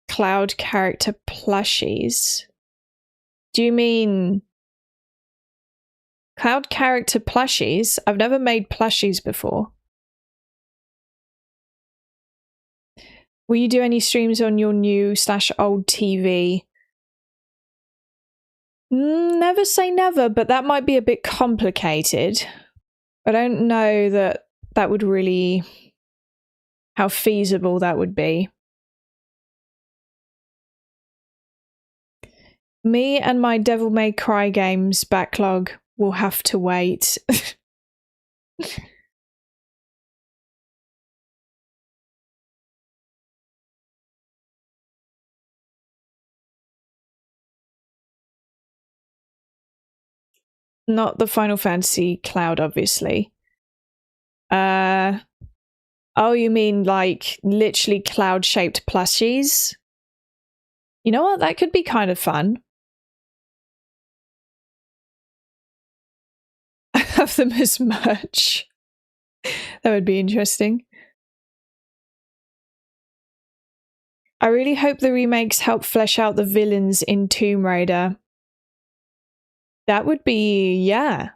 S1: cloud character plushies? Do you mean cloud character plushies? I've never made plushies before. Will you do any streams on your new/old TV? Never say never, but that might be a bit complicated. I don't know that that would really... how feasible that would be. Me and my Devil May Cry games backlog will have to wait. Not the Final Fantasy Cloud, obviously. Oh, you mean like literally cloud-shaped plushies? You know what? That could be kind of fun. Have them as merch. That would be interesting. I really hope the remakes help flesh out the villains in Tomb Raider. That would be, yeah.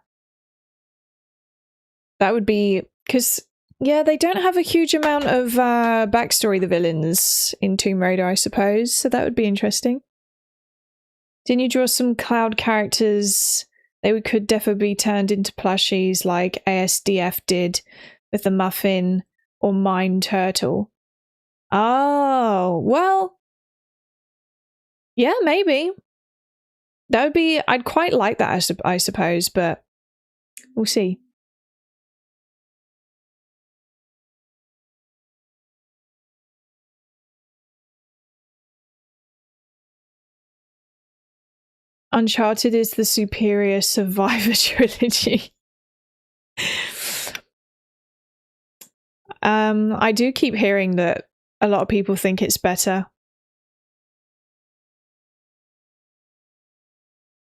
S1: That would be, because, yeah, they don't have a huge amount of backstory, the villains, in Tomb Raider, I suppose, so that would be interesting. Didn't you draw some cloud characters? They could definitely be turned into plushies like ASDF did with the Muffin or Mine Turtle. Oh, well, yeah, maybe. That would be, I'd quite like that, I suppose, but we'll see. Uncharted is the superior Survivor trilogy. I do keep hearing that a lot of people think it's better.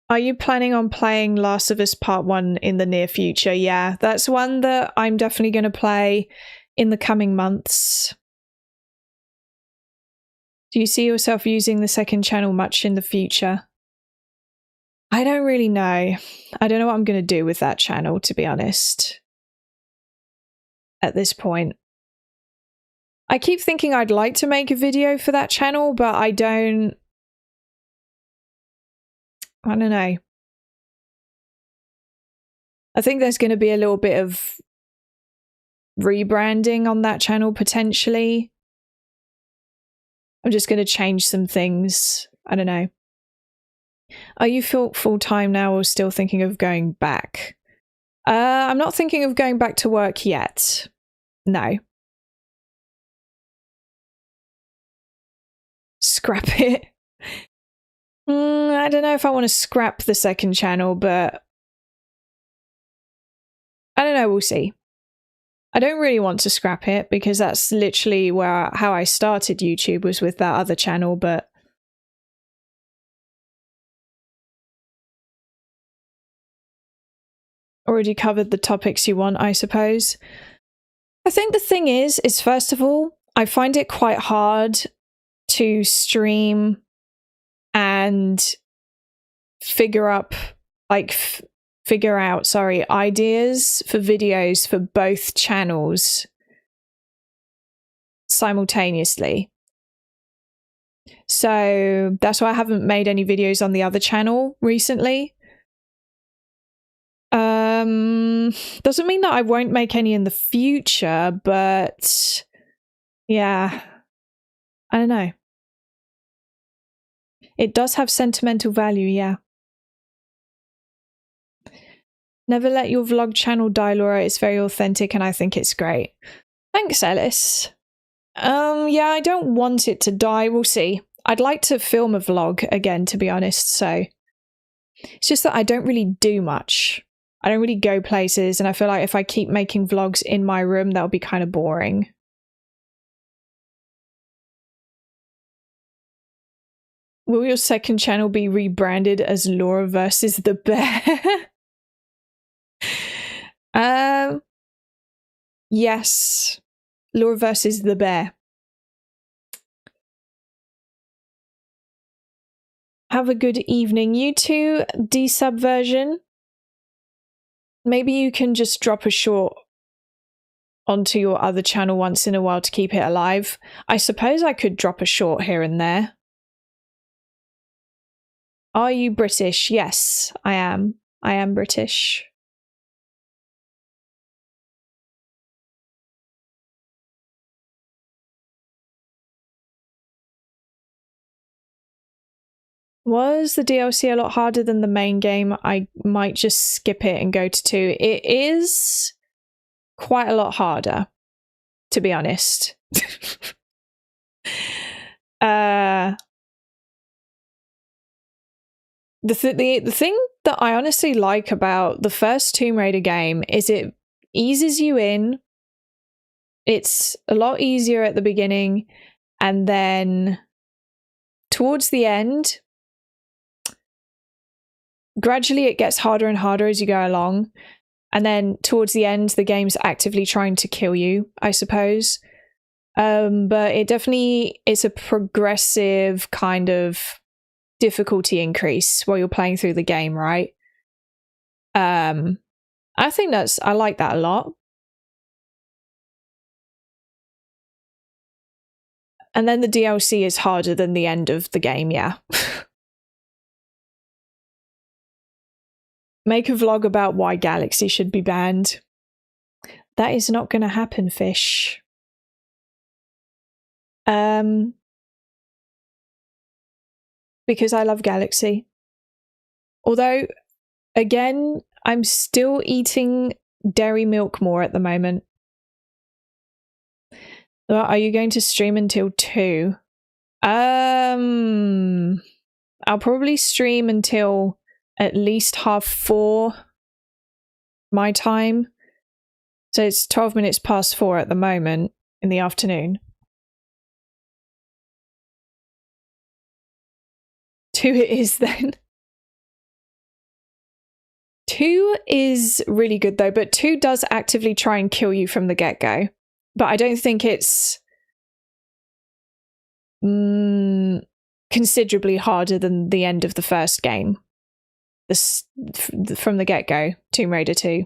S1: Are you planning on playing Last of Us Part 1 in the near future? Yeah, that's one that I'm definitely going to play in the coming months. Do you see yourself using the second channel much in the future? I don't really know. I don't know what I'm going to do with that channel, to be honest. At this point. I keep thinking I'd like to make a video for that channel, but I don't know. I think there's going to be a little bit of rebranding on that channel, potentially. I'm just going to change some things. I don't know. Are you full-time now or still thinking of going back? I'm not thinking of going back to work yet. No. Scrap it. I don't know if I want to scrap the second channel, but I don't know, we'll see. I don't really want to scrap it because that's literally how I started YouTube, was with that other channel, but already covered the topics you want, I suppose. I think the thing is first of all, I find it quite hard to stream and figure out ideas for videos for both channels simultaneously. So that's why I haven't made any videos on the other channel recently. Doesn't mean that I won't make any in the future, but yeah, I don't know. It does have sentimental value, yeah. Never let your vlog channel die, Laura. It's very authentic and I think it's great. Thanks, Ellis. Yeah, I don't want it to die. We'll see. I'd like to film a vlog again, to be honest, so it's just that I don't really do much. I don't really go places, and I feel like if I keep making vlogs in my room, that'll be kind of boring. Will your second channel be rebranded as Laura versus the Bear? Yes. Laura versus the Bear. Have a good evening, you two. D-Subversion. Maybe you can just drop a short onto your other channel once in a while to keep it alive. I suppose I could drop a short here and there. Are you British? Yes, I am. I am British. Was the DLC a lot harder than the main game? I might just skip it and go to 2. It is quite a lot harder, to be honest. The thing that I honestly like about the first Tomb Raider game is it eases you in. It's a lot easier at the beginning, and then towards the end, gradually it gets harder and harder as you go along. And then towards the end, the game's actively trying to kill you, I suppose. But it definitely is a progressive kind of difficulty increase while you're playing through the game, right? I think I like that a lot. And then the DLC is harder than the end of the game, yeah. Make a vlog about why Galaxy should be banned. That is not going to happen, fish. Because I love Galaxy. Although, again, I'm still eating dairy milk more at the moment. Are you going to stream until 2? I'll probably stream until at least 4:30 my time. So it's 12 minutes past 4 at the moment in the afternoon. 2 it is then. 2 is really good though, but 2 does actively try and kill you from the get-go. But I don't think it's considerably harder than the end of the first game. From the get-go, Tomb Raider 2.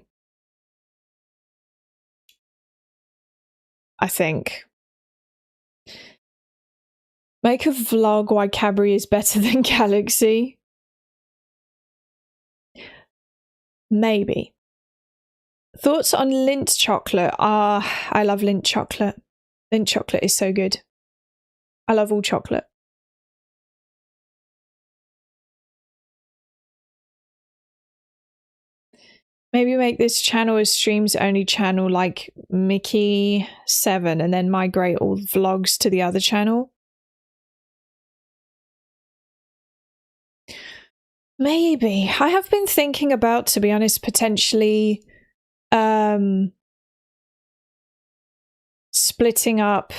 S1: I think. Make a vlog why Cadbury is better than Galaxy. Maybe. Thoughts on Lindt chocolate? I love Lindt chocolate. Lindt chocolate is so good. I love all chocolate. Maybe make this channel a streams only channel like Mickey7 and then migrate all vlogs to the other channel. Maybe. I have been thinking about, to be honest, potentially splitting up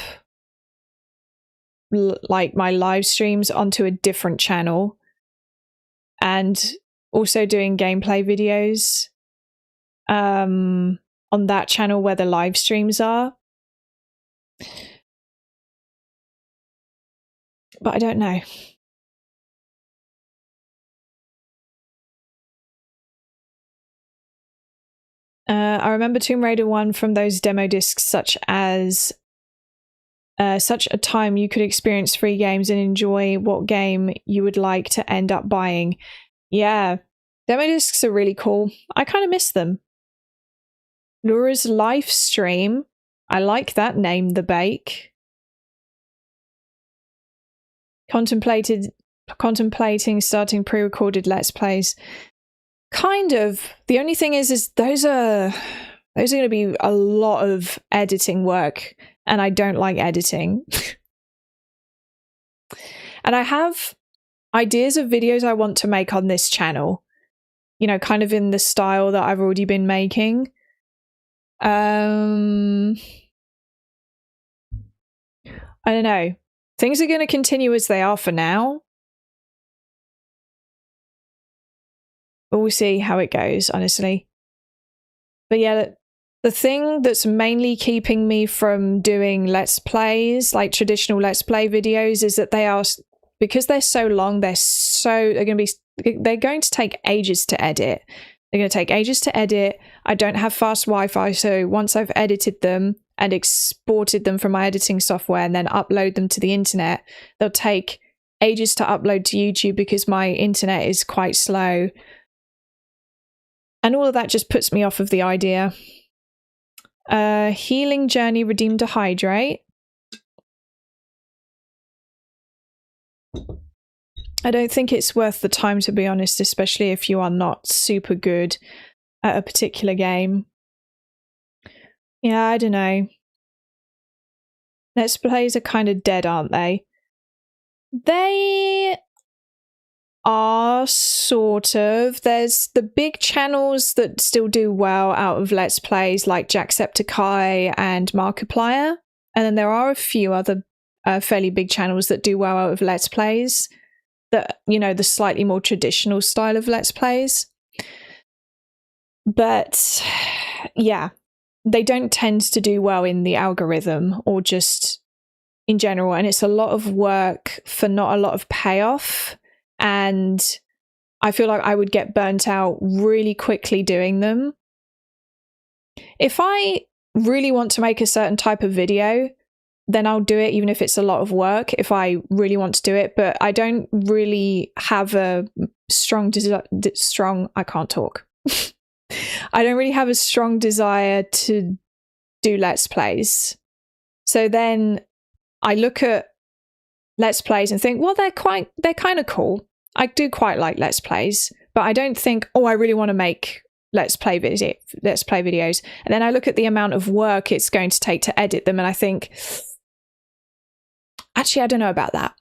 S1: like my live streams onto a different channel and also doing gameplay videos on that channel where the live streams are. But I don't know. I remember Tomb Raider 1 from those demo discs, such as such a time you could experience free games and enjoy what game you would like to end up buying. Yeah, demo discs are really cool. I kind of miss them. Laura's live stream. I like that name, The Bake. Contemplating starting pre-recorded Let's Plays. Kind of. The only thing is those are going to be a lot of editing work, and I don't like editing. And I have ideas of videos I want to make on this channel, you know, kind of in the style that I've already been making. I don't know. Things are going to continue as they are for now. But we'll see how it goes, honestly. But yeah, the thing that's mainly keeping me from doing Let's Plays, like traditional Let's Play videos, is that they are, because they're so long, they're going to take ages to edit. They're going to take ages to edit. I don't have fast Wi-Fi, so once I've edited them and exported them from my editing software and then upload them to the internet, they'll take ages to upload to YouTube because my internet is quite slow. And all of that just puts me off of the idea. Healing Journey, Redeem to Hydrate. I don't think it's worth the time, to be honest, especially if you are not super good at a particular game. Yeah, I don't know. Let's Plays are kind of dead, aren't they? They are sort of. There's the big channels that still do well out of Let's Plays, like Jacksepticeye and Markiplier. And then there are a few other fairly big channels that do well out of Let's Plays. That, you know, the slightly more traditional style of Let's Plays. But yeah, they don't tend to do well in the algorithm or just in general. And it's a lot of work for not a lot of payoff. And I feel like I would get burnt out really quickly doing them. If I really want to make a certain type of video, then I'll do it, even if it's a lot of work, if I really want to do it. But I don't really have a I can't talk. I don't really have a strong desire to do Let's Plays. So then I look at Let's Plays and think, well, they're kind of cool. I do quite like Let's Plays, but I don't think, oh, I really want to make Let's Play videos. And then I look at the amount of work it's going to take to edit them, and I think, actually, I don't know about that.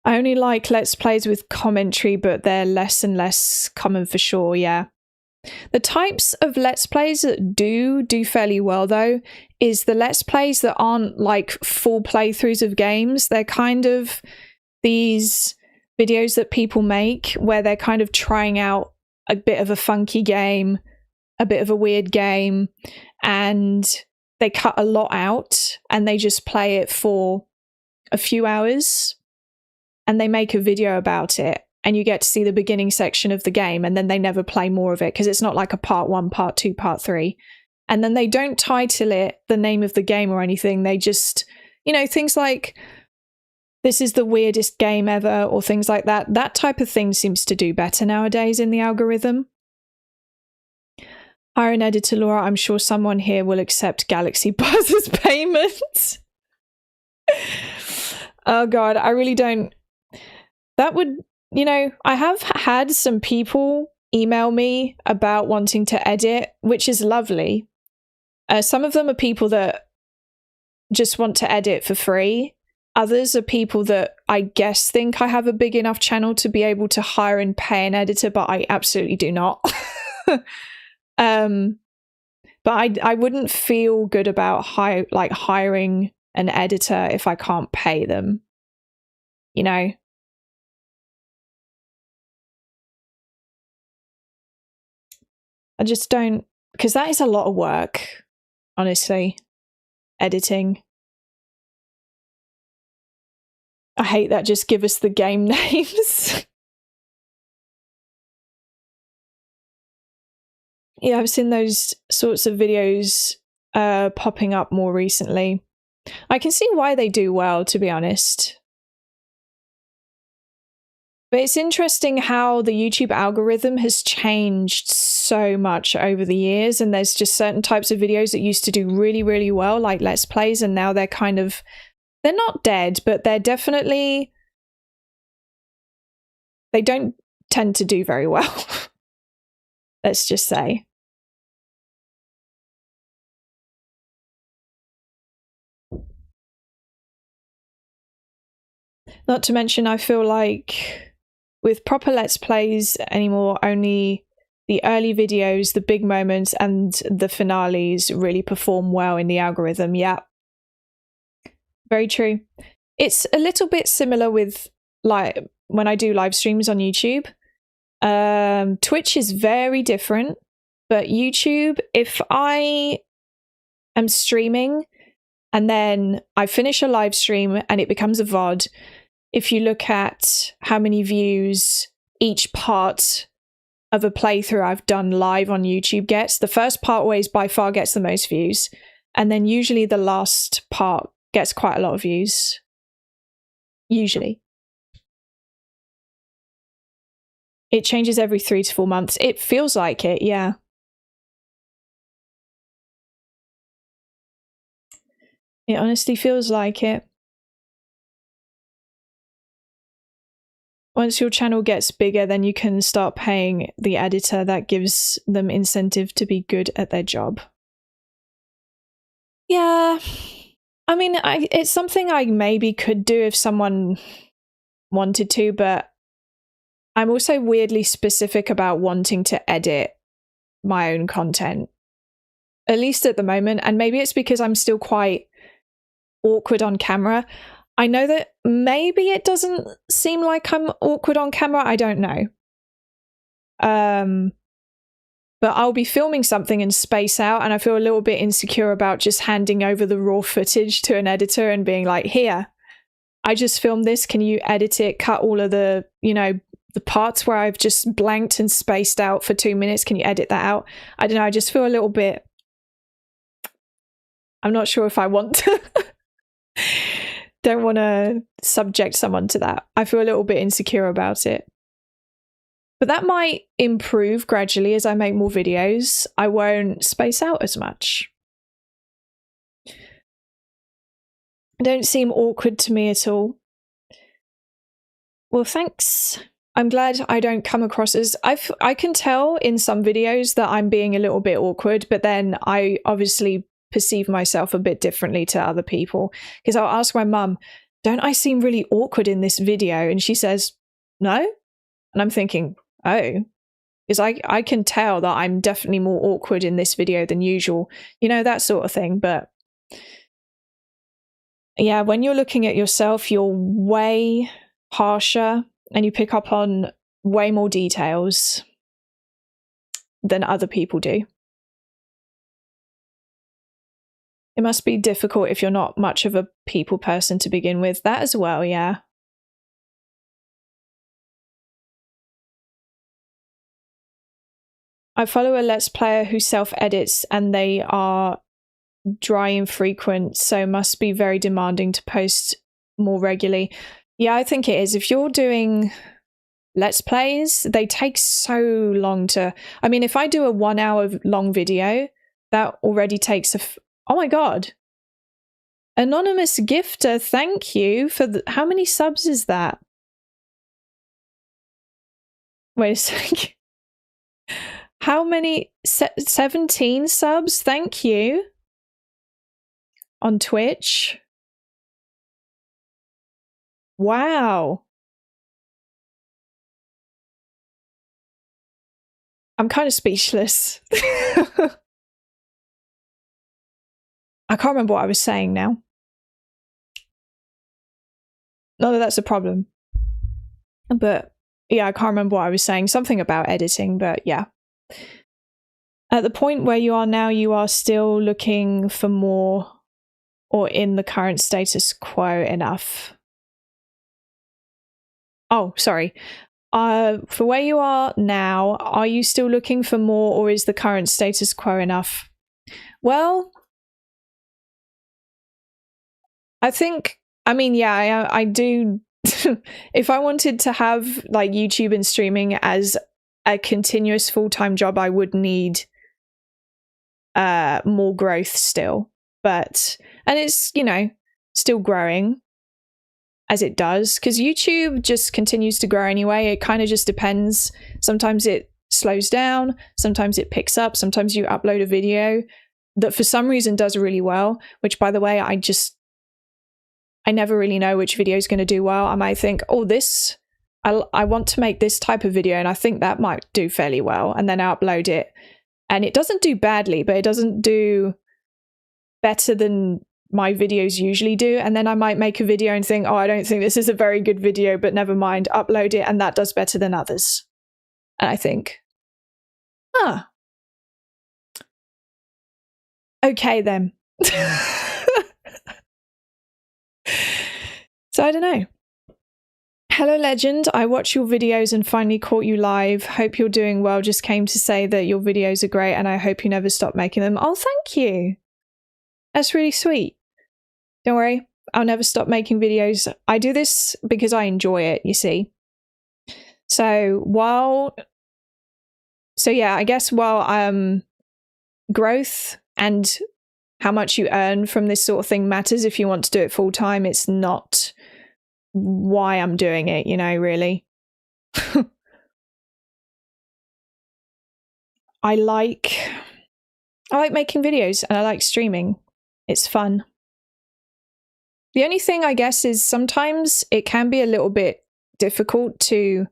S1: I only like Let's Plays with commentary, but they're less and less common for sure, yeah. The types of Let's Plays that do fairly well, though, is the Let's Plays that aren't like full playthroughs of games. They're kind of these videos that people make where they're kind of trying out a bit of a funky game, a bit of a weird game, and they cut a lot out and they just play it for a few hours and they make a video about it. And you get to see the beginning section of the game, and then they never play more of it because it's not like a part 1, part 2, part 3. And then they don't title it the name of the game or anything. They just, you know, things like, this is the weirdest game ever, or things like that. That type of thing seems to do better nowadays in the algorithm. Hire an editor, Laura. I'm sure someone here will accept Galaxy Buzz as payment. Oh God, I really don't. That would... You know, I have had some people email me about wanting to edit, which is lovely. Some of them are people that just want to edit for free. Others are people that I guess think I have a big enough channel to be able to hire and pay an editor, but I absolutely do not. But I wouldn't feel good about hiring an editor if I can't pay them. You know? I just don't, because that is a lot of work, honestly, editing. I hate that just give us the game names. Yeah, I've seen those sorts of videos popping up more recently. I can see why they do well, to be honest. But it's interesting how the YouTube algorithm has changed so much over the years, and there's just certain types of videos that used to do really, really well, like Let's Plays, and now they're kind of, they're not dead, but they're definitely, they don't tend to do very well. Let's just say. Not to mention, I feel like with proper Let's Plays anymore, only the early videos, the big moments, and the finales really perform well in the algorithm. Yeah. Very true. It's a little bit similar with like when I do live streams on YouTube. Twitch is very different, but YouTube, if I am streaming and then I finish a live stream and it becomes a VOD, if you look at how many views each part of a playthrough I've done live on YouTube gets, the first part always by far gets the most views, and then usually the last part gets quite a lot of views. Usually. It changes every 3 to 4 months. It feels like it, yeah. It honestly feels like it. Once your channel gets bigger, then you can start paying the editor. That gives them incentive to be good at their job. Yeah. I mean, it's something I maybe could do if someone wanted to, but I'm also weirdly specific about wanting to edit my own content, at least at the moment. And maybe it's because I'm still quite awkward on camera. I know that maybe it doesn't seem like I'm awkward on camera. I don't know. But I'll be filming something and space out, and I feel a little bit insecure about just handing over the raw footage to an editor and being like, here, I just filmed this. Can you edit it? Cut all of the, you know, the parts where I've just blanked and spaced out for 2 minutes. Can you edit that out? I don't know. I just feel a little bit, I'm not sure if I want to. Don't want to subject someone to that. I feel a little bit insecure about it. But that might improve gradually as I make more videos. I won't space out as much. It don't seem awkward to me at all. Well, thanks. I'm glad I don't come across as... I can tell in some videos that I'm being a little bit awkward, but then I obviously perceive myself a bit differently to other people. Because I'll ask my mum, don't I seem really awkward in this video? And she says, no. And I'm thinking, oh, because I can tell that I'm definitely more awkward in this video than usual. You know, that sort of thing. But yeah, when you're looking at yourself, you're way harsher and you pick up on way more details than other people do. It must be difficult if you're not much of a people person to begin with. That as well, yeah. I follow a Let's Player who self-edits and they are dry and frequent, so must be very demanding to post more regularly. Yeah, I think it is. If you're doing Let's Plays, they take so long to... I mean, if I do a 1 hour long video, that already takes oh my god. Anonymous gifter, thank you for how many subs is that? Wait a sec. How many? 17 subs, thank you. On Twitch. Wow. I'm kind of speechless. I can't remember what I was saying now. Not that that's a problem. But yeah, I can't remember what I was saying. Something about editing, but yeah. At the point where you are now, you are still looking for more, or in the current status quo enough. Oh, sorry. For where you are now, are you still looking for more, or is the current status quo enough? Well, I think, I mean, yeah, I do. If I wanted to have like YouTube and streaming as a continuous full-time job, I would need more growth still. But, and it's, you know, still growing as it does, because YouTube just continues to grow anyway. It kind of just depends. Sometimes it slows down, sometimes it picks up, sometimes you upload a video that for some reason does really well, which by the way, I I never really know which video is going to do well. I might think, oh, I want to make this type of video and I think that might do fairly well, and then I upload it and it doesn't do badly, but it doesn't do better than my videos usually do. And then I might make a video and think, oh, I don't think this is a very good video, but never mind, upload it and that does better than others. And I think, okay then. So I don't know. Hello legend, I watch your videos and finally caught you live. Hope you're doing well. Just came to say that your videos are great and I hope you never stop making them. Oh, thank you. That's really sweet. Don't worry, I'll never stop making videos. I do this because I enjoy it, you see. So yeah, I guess while growth and how much you earn from this sort of thing matters if you want to do it full time, it's not why I'm doing it, you know, really. I like making videos and I like streaming. It's fun. The only thing I guess is sometimes it can be a little bit difficult to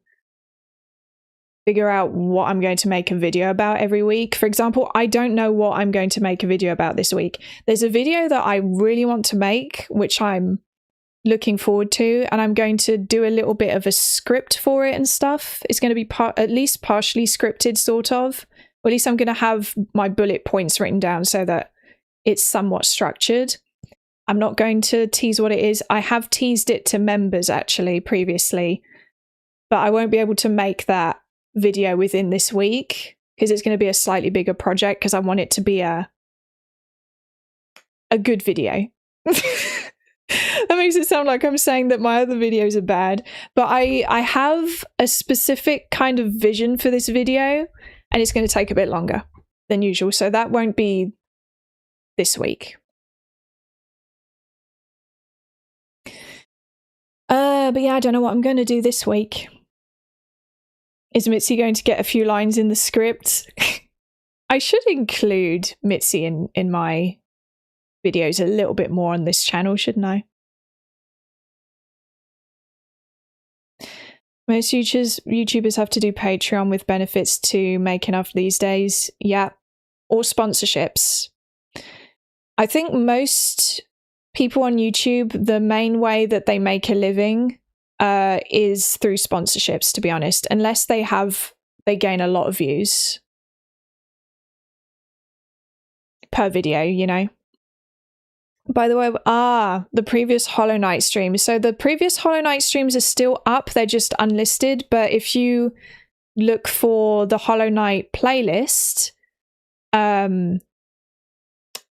S1: figure out what I'm going to make a video about every week. For example, I don't know what I'm going to make a video about this week. There's a video that I really want to make, which I'm looking forward to, and I'm going to do a little bit of a script for it and stuff. It's going to be at least partially scripted, sort of. Or at least I'm going to have my bullet points written down so that it's somewhat structured. I'm not going to tease what it is. I have teased it to members actually previously, but I won't be able to make that video within this week because it's going to be a slightly bigger project because I want it to be a good video. That makes it sound like I'm saying that my other videos are bad, but I have a specific kind of vision for this video and it's going to take a bit longer than usual, so that won't be this week. But yeah, I don't know what I'm going to do this week. Is Mitzi going to get a few lines in the script? I should include Mitzi in my videos a little bit more on this channel, shouldn't I? Most YouTubers have to do Patreon with benefits to make enough these days. Yeah. Or sponsorships. I think most people on YouTube, the main way that they make a living is through sponsorships, to be honest, unless they gain a lot of views per video, you know. By the way, the previous Hollow Knight streams. So the previous Hollow Knight streams are still up, they're just unlisted, but if you look for the Hollow Knight playlist on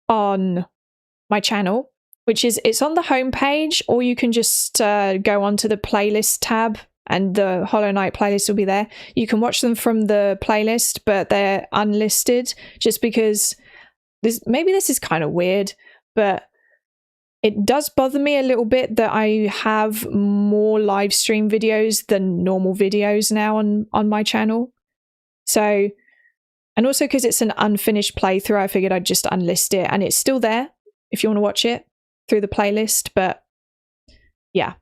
S1: my channel, it's on the homepage, or you can just go onto the playlist tab and the Hollow Knight playlist will be there. You can watch them from the playlist, but they're unlisted just because maybe this is kind of weird, but it does bother me a little bit that I have more live stream videos than normal videos now on my channel. So, and also because it's an unfinished playthrough, I figured I'd just unlist it, and it's still there if you want to watch it through the playlist, but yeah,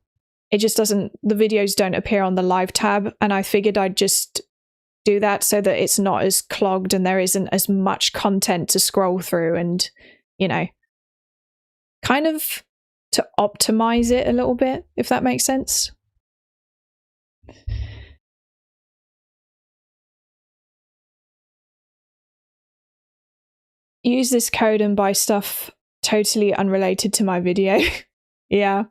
S1: it just doesn't, the videos don't appear on the live tab, and I figured I'd just do that so that it's not as clogged and there isn't as much content to scroll through, and, you know, kind of to optimize it a little bit, if that makes sense. Use this code and buy stuff totally unrelated to my video. Yeah.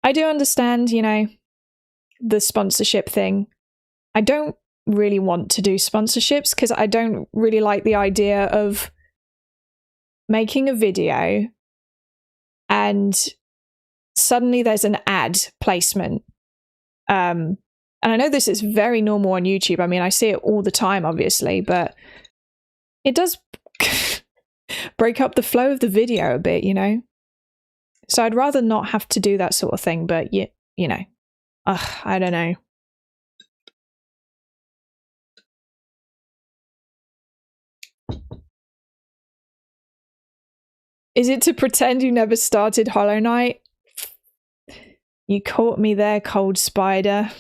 S1: I do understand, you know, the sponsorship thing. I don't really want to do sponsorships because I don't really like the idea of making a video and suddenly there's an ad placement. And I know this is very normal on YouTube. I mean, I see it all the time, obviously, but it does break up the flow of the video a bit, you know? So I'd rather not have to do that sort of thing, but you know, I don't know. Is it to pretend you never started Hollow Knight? You caught me there, cold spider.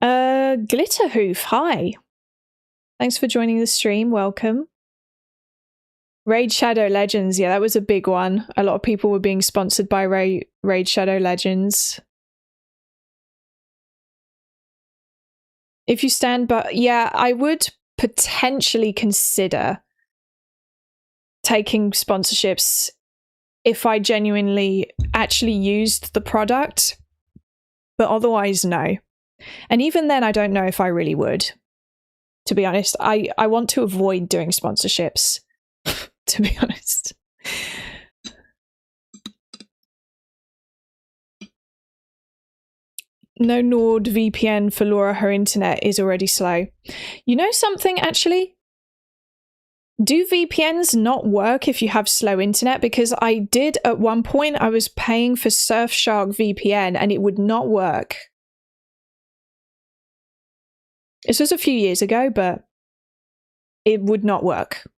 S1: Glitterhoof, hi. Thanks for joining the stream, welcome. Raid Shadow Legends, yeah, that was a big one. A lot of people were being sponsored by Raid Shadow Legends. If you stand, but yeah, I would potentially consider taking sponsorships if I genuinely actually used the product, but otherwise, no. And even then, I don't know if I really would. To be honest, I want to avoid doing sponsorships, to be honest. No NordVPN for Laura, her internet is already slow. You know something, actually? Do VPNs not work if you have slow internet? Because I did at one point, I was paying for Surfshark VPN and it would not work. This was a few years ago, but it would not work.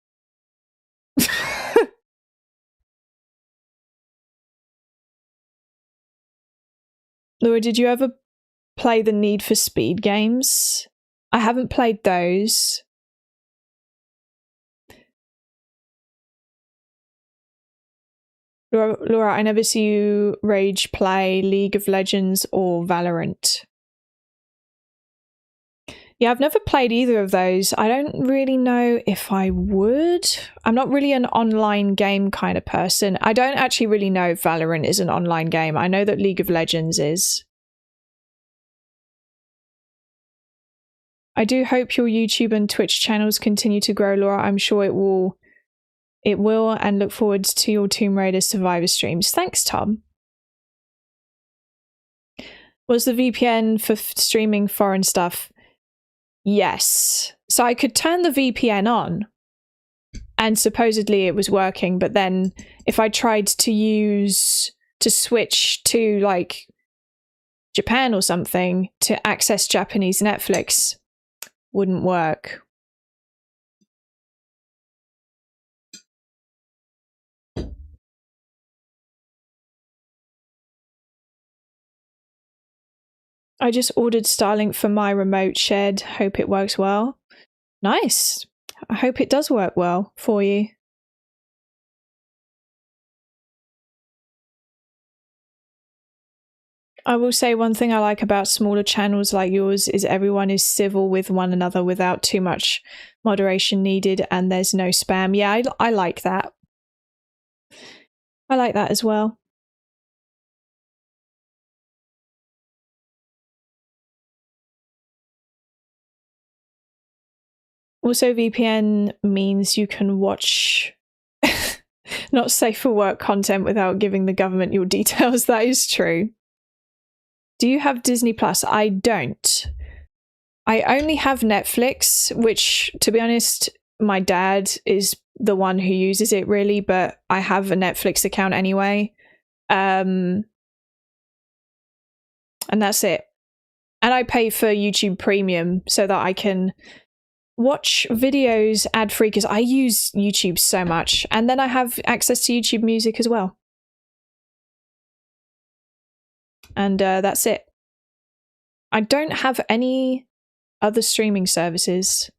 S1: Laura, did you ever play the Need for Speed games? I haven't played those. Laura, I never see you rage play League of Legends or Valorant. Yeah, I've never played either of those. I don't really know if I would. I'm not really an online game kind of person. I don't actually really know if Valorant is an online game. I know that League of Legends is. I do hope your YouTube and Twitch channels continue to grow, Laura. I'm sure it will. It will, and look forward to your Tomb Raider Survivor streams. Thanks, Tom. Was the VPN for streaming foreign stuff? Yes. So I could turn the VPN on, and supposedly it was working, but then if I tried to switch to like Japan or something to access Japanese Netflix, wouldn't work. I just ordered Starlink for my remote shed. Hope it works well. Nice. I hope it does work well for you. I will say one thing I like about smaller channels like yours is everyone is civil with one another without too much moderation needed, and there's no spam. Yeah, I like that. I like that as well. Also, VPN means you can watch not safe for work content without giving the government your details. That is true. Do you have Disney Plus? I don't. I only have Netflix, which, to be honest, my dad is the one who uses it really, but I have a Netflix account anyway. And that's it. And I pay for YouTube Premium so that I can watch videos ad-free because I use YouTube so much. And then I have access to YouTube Music as well. And that's it. I don't have any other streaming services.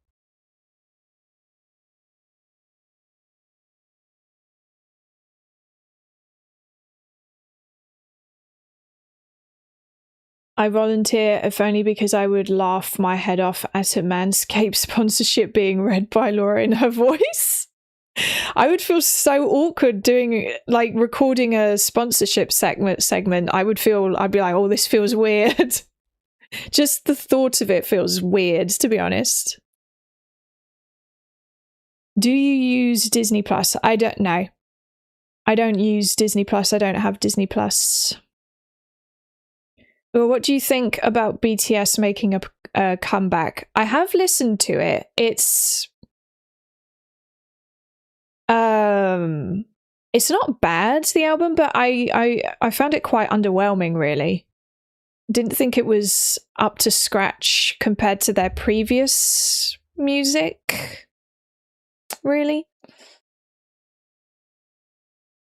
S1: I volunteer, if only because I would laugh my head off at a Manscaped sponsorship being read by Laura in her voice. I would feel so awkward doing, like, recording a sponsorship segment. I'd be like, oh, this feels weird. Just the thought of it feels weird, to be honest. Do you use Disney Plus? I don't know. I don't use Disney Plus. I don't have Disney Plus. Well, what do you think about BTS making a comeback? I have listened to it. It's not bad, the album, but I found it quite underwhelming, really. didn't think it was up to scratch compared to their previous music, really.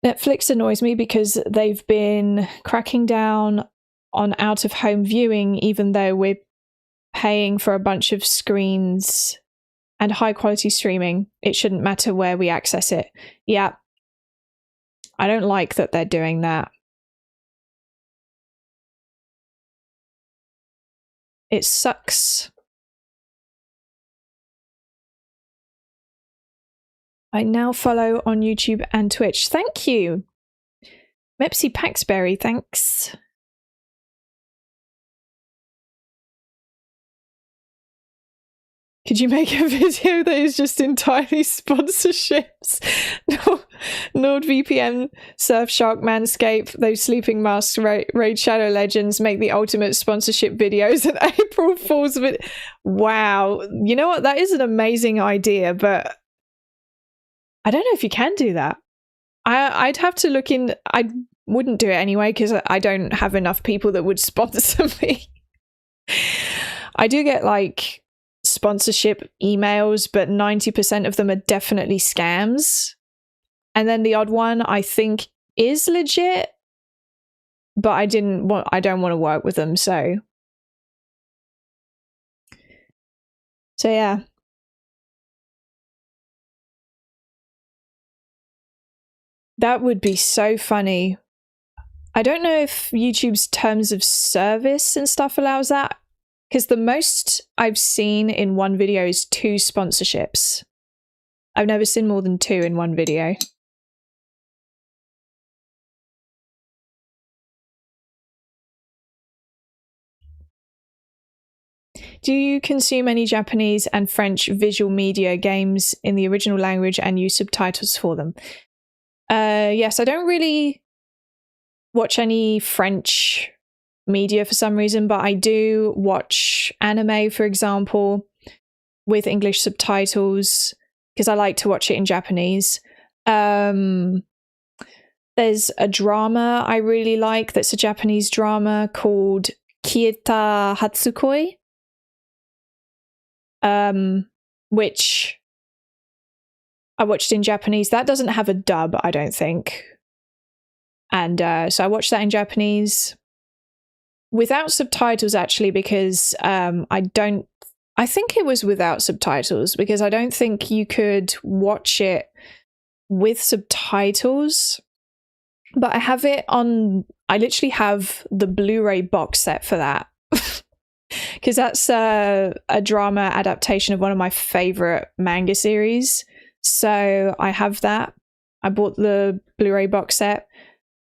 S1: Netflix annoys me because they've been cracking down on out-of-home viewing, even though we're paying for a bunch of screens and high-quality streaming. It shouldn't matter where we access it. Yeah, I don't like that they're doing that. It sucks. I now follow on YouTube and Twitch. Thank you. Mepsy Paxberry, thanks. Could you make a video that is just entirely sponsorships? NordVPN, Surfshark, Manscaped, those sleeping masks, Raid Shadow Legends make the ultimate sponsorship videos and April Fool's video. Wow. You know what? That is an amazing idea, but I don't know if you can do that. I'd have to look in. I wouldn't do it anyway because I don't have enough people that would sponsor me. I do get like sponsorship emails, but 90% of them are definitely scams. And then the odd one I think is legit, but I don't want to work with them, so yeah. That would be so funny. I don't know if YouTube's terms of service and stuff allows that, because the most I've seen in one video is 2 sponsorships. I've never seen more than 2 in one video. Do you consume any Japanese and French visual media games in the original language and use subtitles for them? Yes, I don't really watch any French media for some reason, but I do watch anime, for example, with English subtitles because I like to watch it in Japanese. There's a drama I really like that's a Japanese drama called Kieta Hatsukoi, which I watched in Japanese. That doesn't have a dub, I don't think. And so I watched that in Japanese without subtitles, actually, because I think it was without subtitles because I don't think you could watch it with subtitles. But I have it on, I literally have the Blu-ray box set for that. Because that's a drama adaptation of one of my favorite manga series. So I have that. I bought the Blu-ray box set,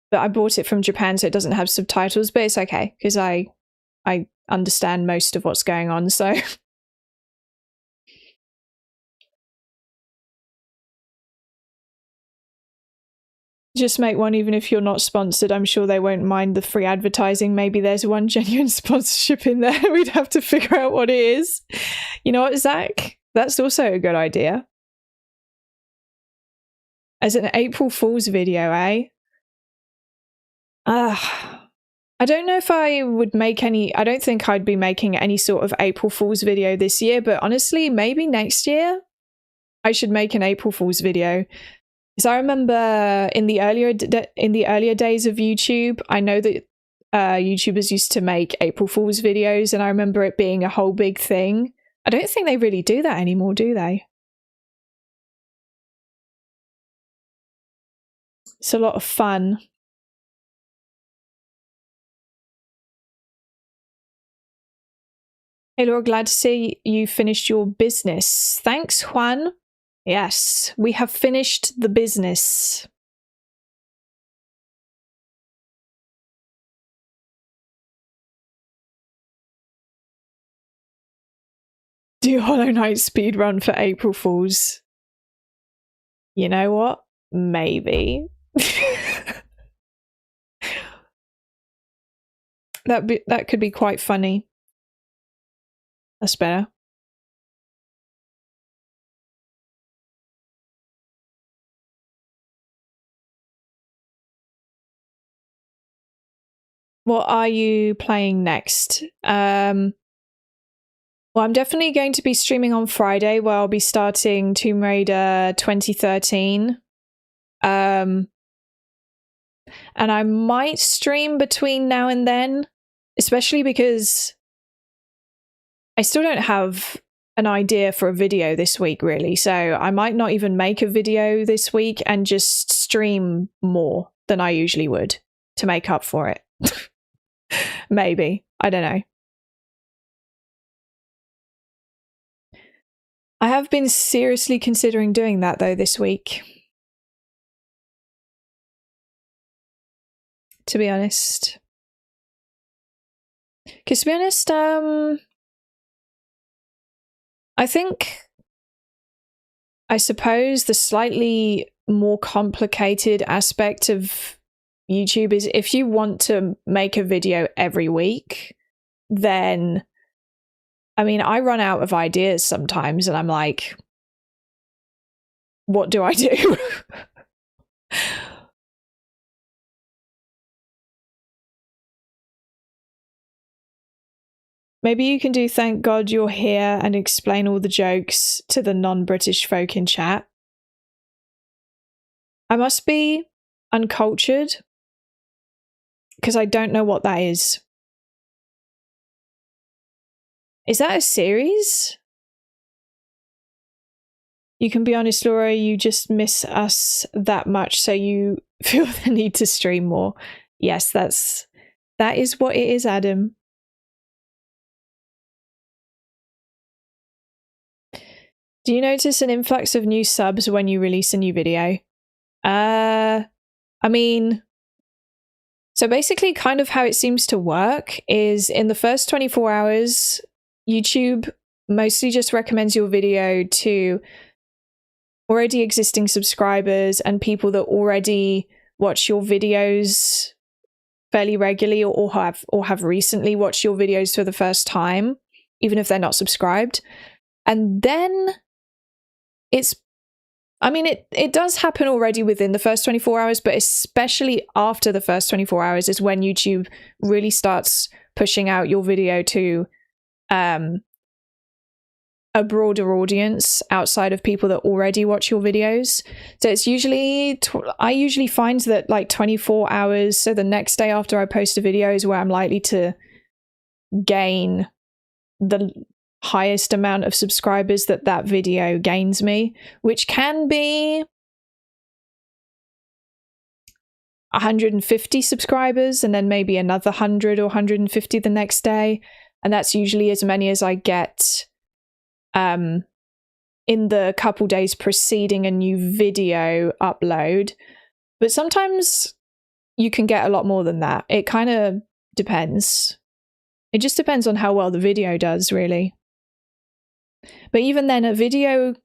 S1: but I bought it from Japan, so it doesn't have subtitles, but it's okay because I understand most of what's going on, so just make one even if you're not sponsored. I'm sure they won't mind the free advertising. Maybe there's one genuine sponsorship in there. We'd have to figure out what it is. You know what, Zach? That's also a good idea. As an April Fool's video, eh? I don't know if I would make any. I don't think I'd be making any sort of April Fool's video this year, but honestly, maybe next year I should make an April Fool's video. Because I remember in the earlier days of YouTube, I know that YouTubers used to make April Fool's videos, and I remember it being a whole big thing. I don't think they really do that anymore, do they? It's a lot of fun. Hey Laura, glad to see you finished your business. Thanks, Juan. Yes, we have finished the business. Do Hollow Knight speedrun for April Fools. You know what? Maybe. That could be quite funny. That's better. What are you playing next? Well, I'm definitely going to be streaming on Friday where I'll be starting Tomb Raider 2013. And I might stream between now and then, especially because I still don't have an idea for a video this week, really. So I might not even make a video this week and just stream more than I usually would to make up for it. Maybe. I don't know. I have been seriously considering doing that, though, this week. To be honest. Because to be honest, I think, I suppose the slightly more complicated aspect of YouTube is if you want to make a video every week, then, I mean, I run out of ideas sometimes and I'm like, what do I do? Maybe you can do Thank God You're Here and explain all the jokes to the non-British folk in chat. I must be uncultured because I don't know what that is. Is that a series? You can be honest, Laura, you just miss us that much, so you feel the need to stream more. Yes, that is what it is, Adam. Do you notice an influx of new subs when you release a new video? I mean, so basically kind of how it seems to work is in the first 24 hours, YouTube mostly just recommends your video to already existing subscribers and people that already watch your videos fairly regularly or have recently watched your videos for the first time, even if they're not subscribed. And then it does happen already within the first 24 hours, but especially after the first 24 hours is when YouTube really starts pushing out your video to a broader audience outside of people that already watch your videos. So it's usually, I usually find that like 24 hours, so the next day after I post a video is where I'm likely to gain the highest amount of subscribers that video gains me, which can be 150 subscribers and then maybe another 100 or 150 the next day. And that's usually as many as I get in the couple days preceding a new video upload. But sometimes you can get a lot more than that. It kind of depends. It just depends on how well the video does, really. But even then, a video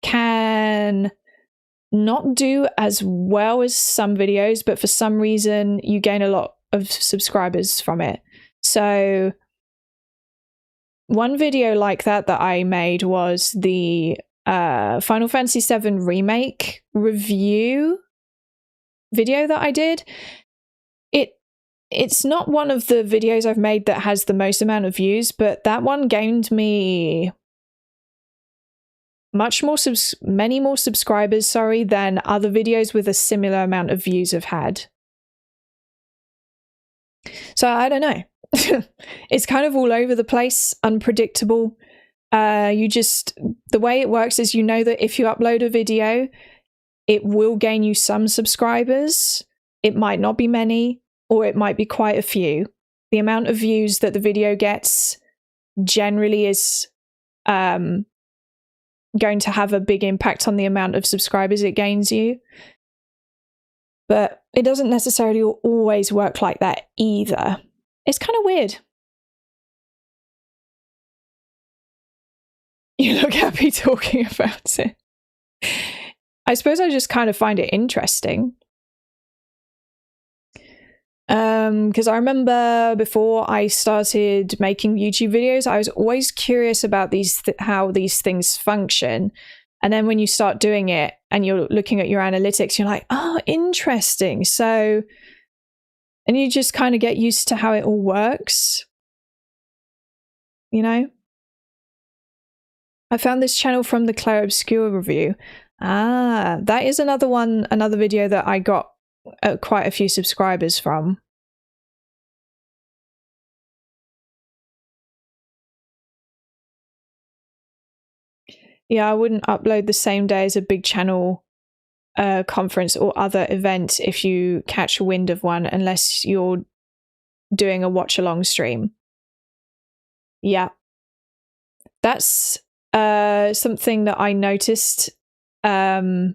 S1: can not do as well as some videos, but for some reason, you gain a lot of subscribers from it. So one video like that I made was the Final Fantasy VII Remake review video that I did. It's not one of the videos I've made that has the most amount of views, but that one gained me many more subscribers, than other videos with a similar amount of views have had. So I don't know. It's kind of all over the place, unpredictable. The way it works is you know that if you upload a video, it will gain you some subscribers. It might not be many, or it might be quite a few. The amount of views that the video gets generally is going to have a big impact on the amount of subscribers it gains you. But it doesn't necessarily always work like that either. It's kind of weird. You look happy talking about it. I suppose I just kind of find it interesting. Because I remember before I started making YouTube videos, I was always curious about how these things function. And then when you start doing it and you're looking at your analytics, you're like, oh, interesting. So And you just kind of get used to how it all works. You know? I found this channel from the Claire Obscure review. Ah, that is another one, another video that I got quite a few subscribers from. Yeah, I wouldn't upload the same day as a big channel conference or other event if you catch wind of one, unless you're doing a watch-along stream. Yeah. That's something that I noticed. Definitely,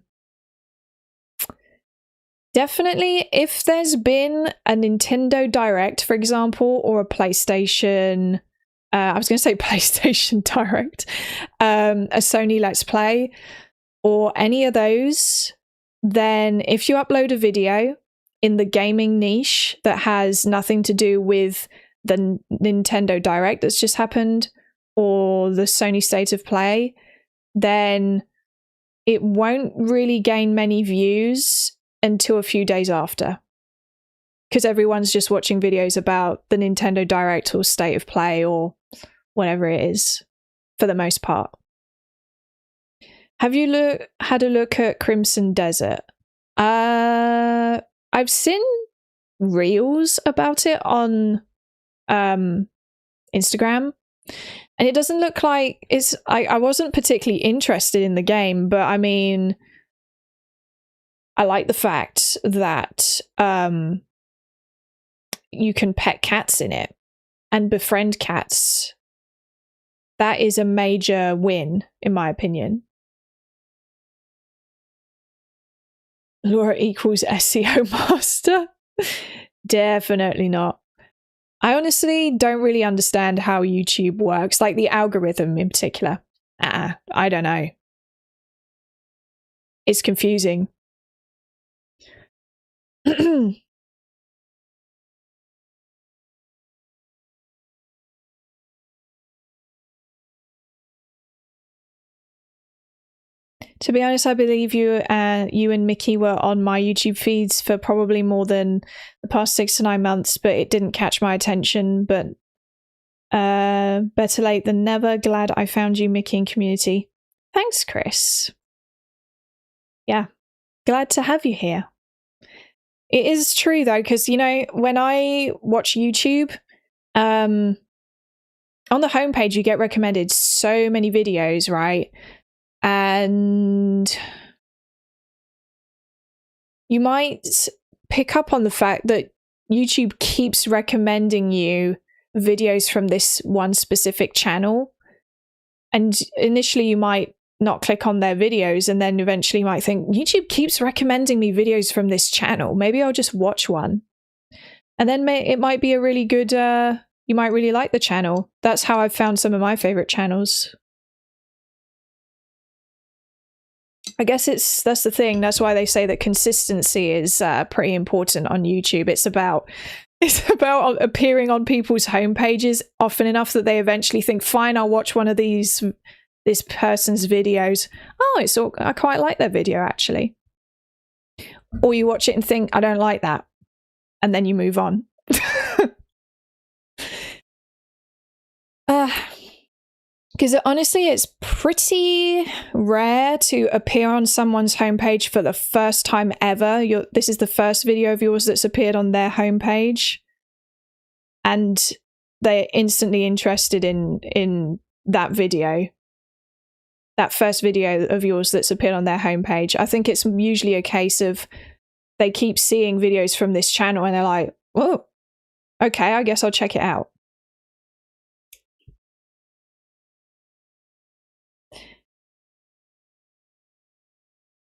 S1: if there's been a Nintendo Direct, for example, or a PlayStation, I was going to say PlayStation Direct, a Sony Let's Play, or any of those, then if you upload a video in the gaming niche that has nothing to do with the Nintendo Direct that's just happened, or the Sony State of Play, then it won't really gain many views until a few days after, because everyone's just watching videos about the Nintendo Direct or State of Play or whatever it is, for the most part. Have you had a look at Crimson Desert? I've seen reels about it on Instagram, and it doesn't look like it's... I wasn't particularly interested in the game, but I mean, I like the fact that you can pet cats in it and befriend cats. That is a major win, in my opinion. Laura equals SEO master? Definitely not. I honestly don't really understand how YouTube works, like the algorithm in particular. I don't know. It's confusing. To be honest, I believe you and Mickey were on my YouTube feeds for probably more than the past 6 to 9 months, but it didn't catch my attention. But better late than never. Glad I found you, Mickey, in community. Thanks, Chris. Yeah, glad to have you here. It is true, though, because, you know, when I watch YouTube, on the homepage, you get recommended so many videos, right? And you might pick up on the fact that YouTube keeps recommending you videos from this one specific channel. And initially you might not click on their videos, and then eventually you might think, YouTube keeps recommending me videos from this channel. Maybe I'll just watch one. And then it might be a really good, you might really like the channel. That's how I've found some of my favorite channels. I guess that's the thing. That's why they say that consistency is pretty important on YouTube. It's about appearing on people's homepages often enough that they eventually think, fine, I'll watch one of this person's videos. Oh, I quite like their video, actually. Or you watch it and think, I don't like that. And then you move on. Because honestly, it's pretty rare to appear on someone's homepage for the first time ever. This is the first video of yours that's appeared on their homepage, and they're instantly interested in that video. That first video of yours that's appeared on their homepage. I think it's usually a case of they keep seeing videos from this channel and they're like, oh, okay, I guess I'll check it out.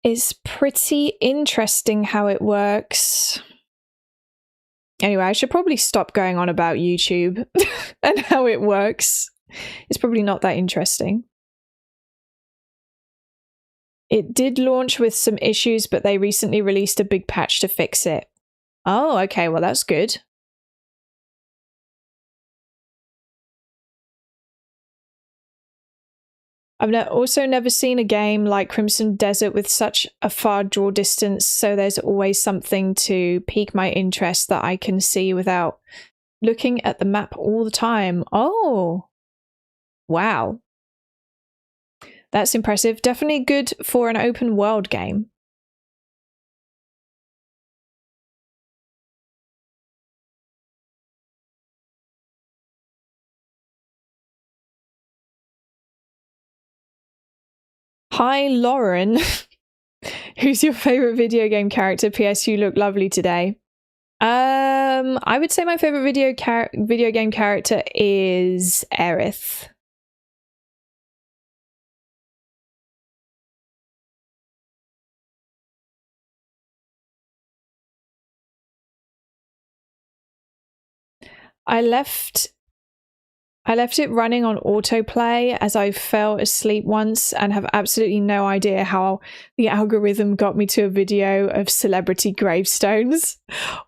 S1: It's pretty interesting how it works. Anyway, I should probably stop going on about YouTube and how it works. It's probably not that interesting. It did launch with some issues, but they recently released a big patch to fix it. Oh, okay, well that's good. I've also never seen a game like Crimson Desert with such a far draw distance, so there's always something to pique my interest that I can see without looking at the map all the time. Oh, wow. That's impressive. Definitely good for an open world game. Hi, Lauren. Who's your favorite video game character? PS, you look lovely today. I would say my favorite video game character is Aerith. I left it running on autoplay as I fell asleep once and have absolutely no idea how the algorithm got me to a video of celebrity gravestones.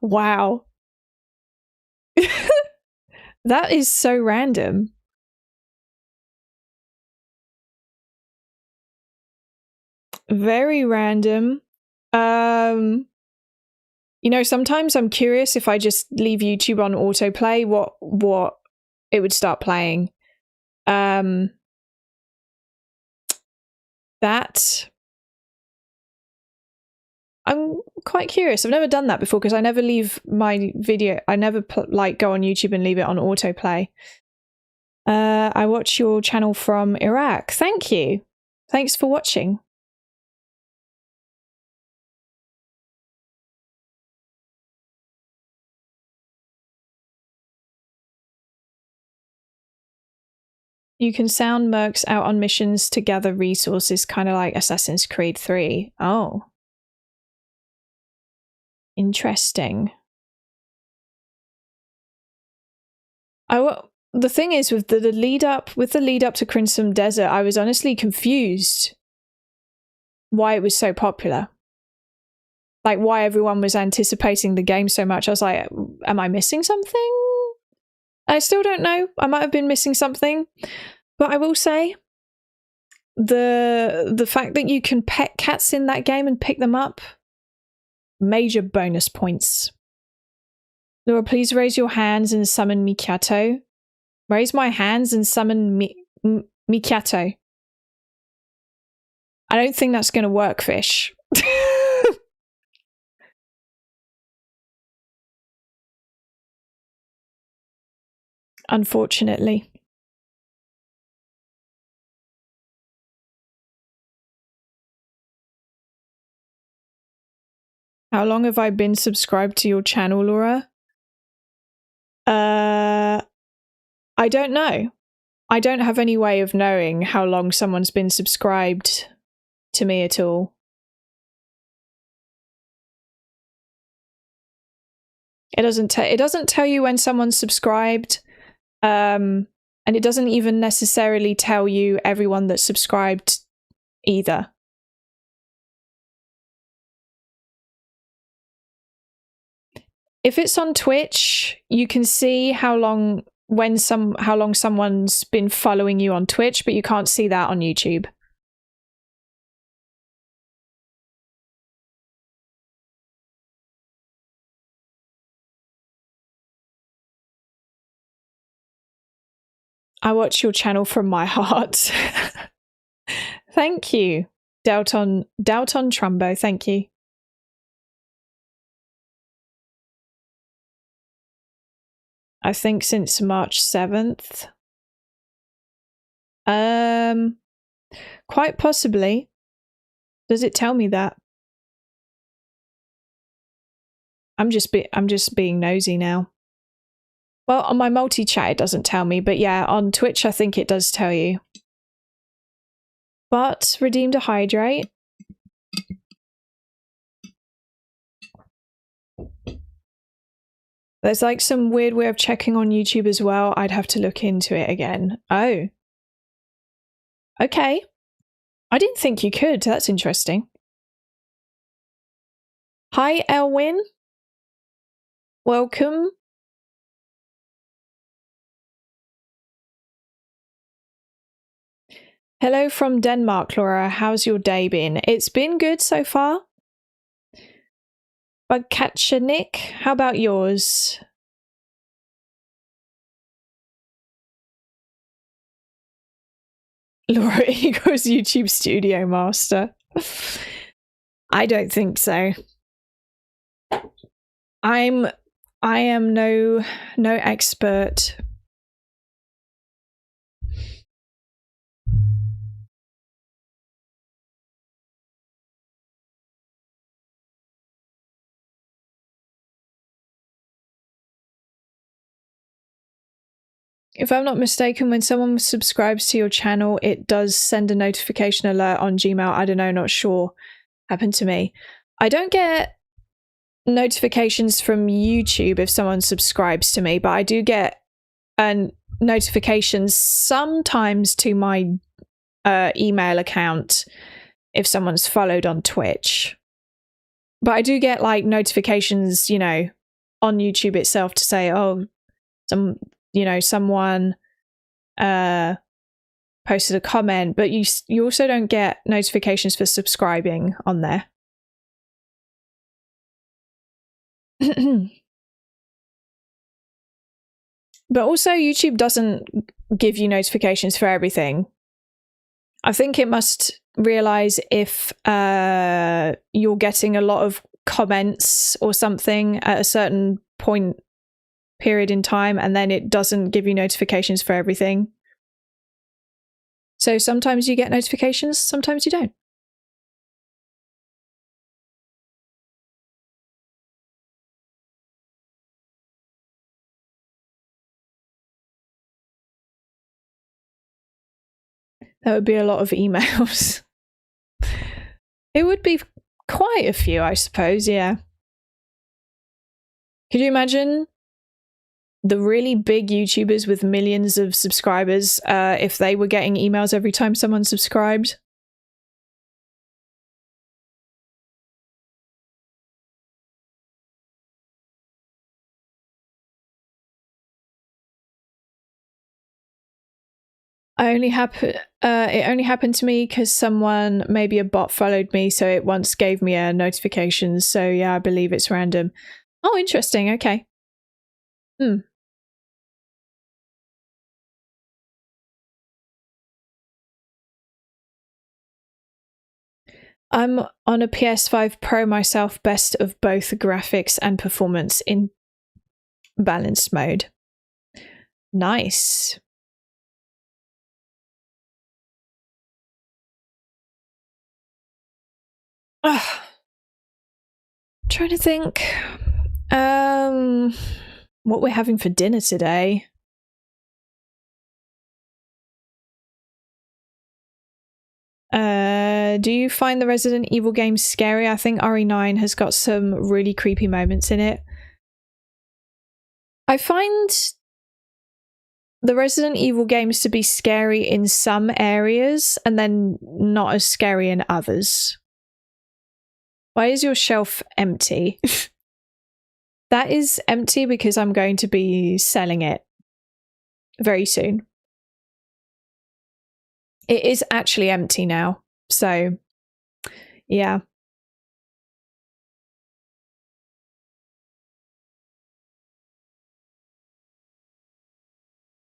S1: Wow. That is so random. Very random. You know, sometimes I'm curious if I just leave YouTube on autoplay, what it would start playing. That I'm quite curious. I've never done that before because I never leave my video. I never like go on YouTube and leave it on autoplay. I watch your channel from Iraq. Thank you. Thanks for watching. You can sound mercs out on missions to gather resources, kind of like Assassin's Creed 3. Oh. Interesting. The thing is, with the lead up to Crimson Desert, I was honestly confused why it was so popular. Like why everyone was anticipating the game so much. I was like, am I missing something? I still don't know. I might have been missing something. But I will say the fact that you can pet cats in that game and pick them up, major bonus points. Laura, please raise your hands and summon Mikyato. Raise my hands and summon Mikyato. I don't think that's going to work, Fish. Unfortunately. How long have I been subscribed to your channel, Laura? I don't know. I don't have any way of knowing how long someone's been subscribed to me at all. It doesn't tell you when someone's subscribed, and it doesn't even necessarily tell you everyone that's subscribed either. If it's on Twitch, you can see how long someone's been following you on Twitch, but you can't see that on YouTube. I watch your channel from my heart. Thank you. Dalton Trumbo, thank you. I think since March 7th. Quite possibly. Does it tell me that? I'm just being nosy now. Well, on my multi-chat it doesn't tell me, but yeah, on Twitch I think it does tell you. But redeemed a hydrate. There's like some weird way of checking on YouTube as well. I'd have to look into it again. Oh. Okay. I didn't think you could. That's interesting. Hi, Elwin. Welcome. Hello from Denmark, Laura. How's your day been? It's been good so far. Bugcatcher Nick, how about yours? Laura equals YouTube Studio Master. I don't think so. I am no expert. If I'm not mistaken, when someone subscribes to your channel, it does send a notification alert on Gmail. I don't know, not sure. Happened to me. I don't get notifications from YouTube if someone subscribes to me, but I do get notifications sometimes to my email account if someone's followed on Twitch. But I do get like notifications, you know, on YouTube itself to say, oh, someone posted a comment, but you also don't get notifications for subscribing on there. But also YouTube doesn't give you notifications for everything. I think it must realize if you're getting a lot of comments or something at a certain period in time, and then it doesn't give you notifications for everything. So sometimes you get notifications, sometimes you don't. That would be a lot of emails. It would be quite a few, I suppose, yeah. Could you imagine the really big YouTubers with millions of subscribers if they were getting emails every time someone subscribed? It only happened to me because maybe a bot followed me, so it once gave me a notification. So yeah, I believe it's random. Oh, interesting. Okay. I'm on a PS5 Pro myself, best of both graphics and performance in balanced mode. Nice. Trying to think what we're having for dinner today. Do you find the Resident Evil games scary? I think RE9 has got some really creepy moments in it. I find the Resident Evil games to be scary in some areas and then not as scary in others. Why is your shelf empty? That is empty because I'm going to be selling it very soon. It is actually empty now, so yeah.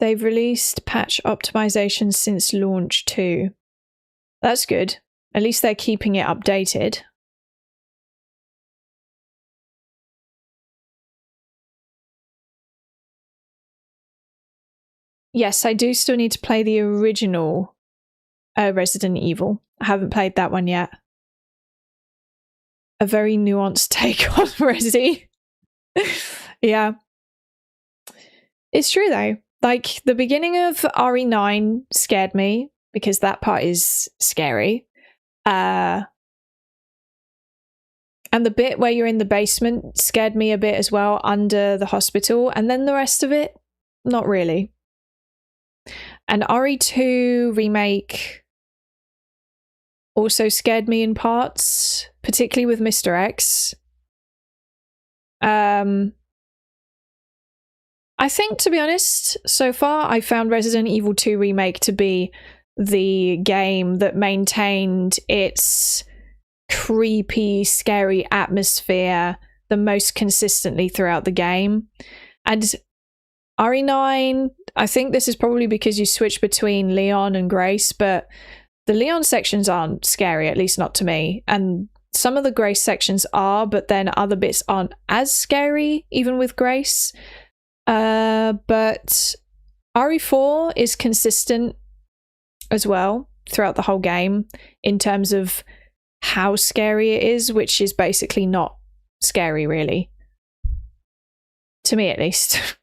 S1: They've released patch optimizations since launch too. That's good. At least they're keeping it updated. Yes, I do still need to play the original Resident Evil. I haven't played that one yet. A very nuanced take on Resi. Yeah. It's true though. Like, the beginning of RE9 scared me because that part is scary. And the bit where you're in the basement scared me a bit as well, under the hospital. And then the rest of it, not really. And RE2 Remake also scared me in parts, particularly with Mr. X. I think, to be honest, so far I found Resident Evil 2 Remake to be the game that maintained its creepy, scary atmosphere the most consistently throughout the game. And RE9, I think this is probably because you switch between Leon and Grace, but the Leon sections aren't scary, at least not to me. And some of the Grace sections are, but then other bits aren't as scary, even with Grace. But RE4 is consistent as well throughout the whole game in terms of how scary it is, which is basically not scary, really. To me, at least.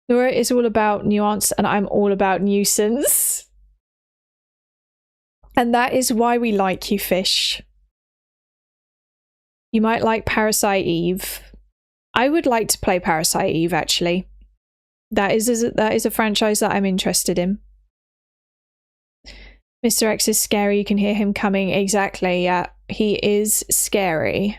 S1: Laura is all about nuance, and I'm all about nuisance. And that is why we like you, Fish. You might like Parasite Eve. I would like to play Parasite Eve, actually. That is a franchise that I'm interested in. Mr. X is scary. You can hear him coming. Exactly. Yeah, he is scary.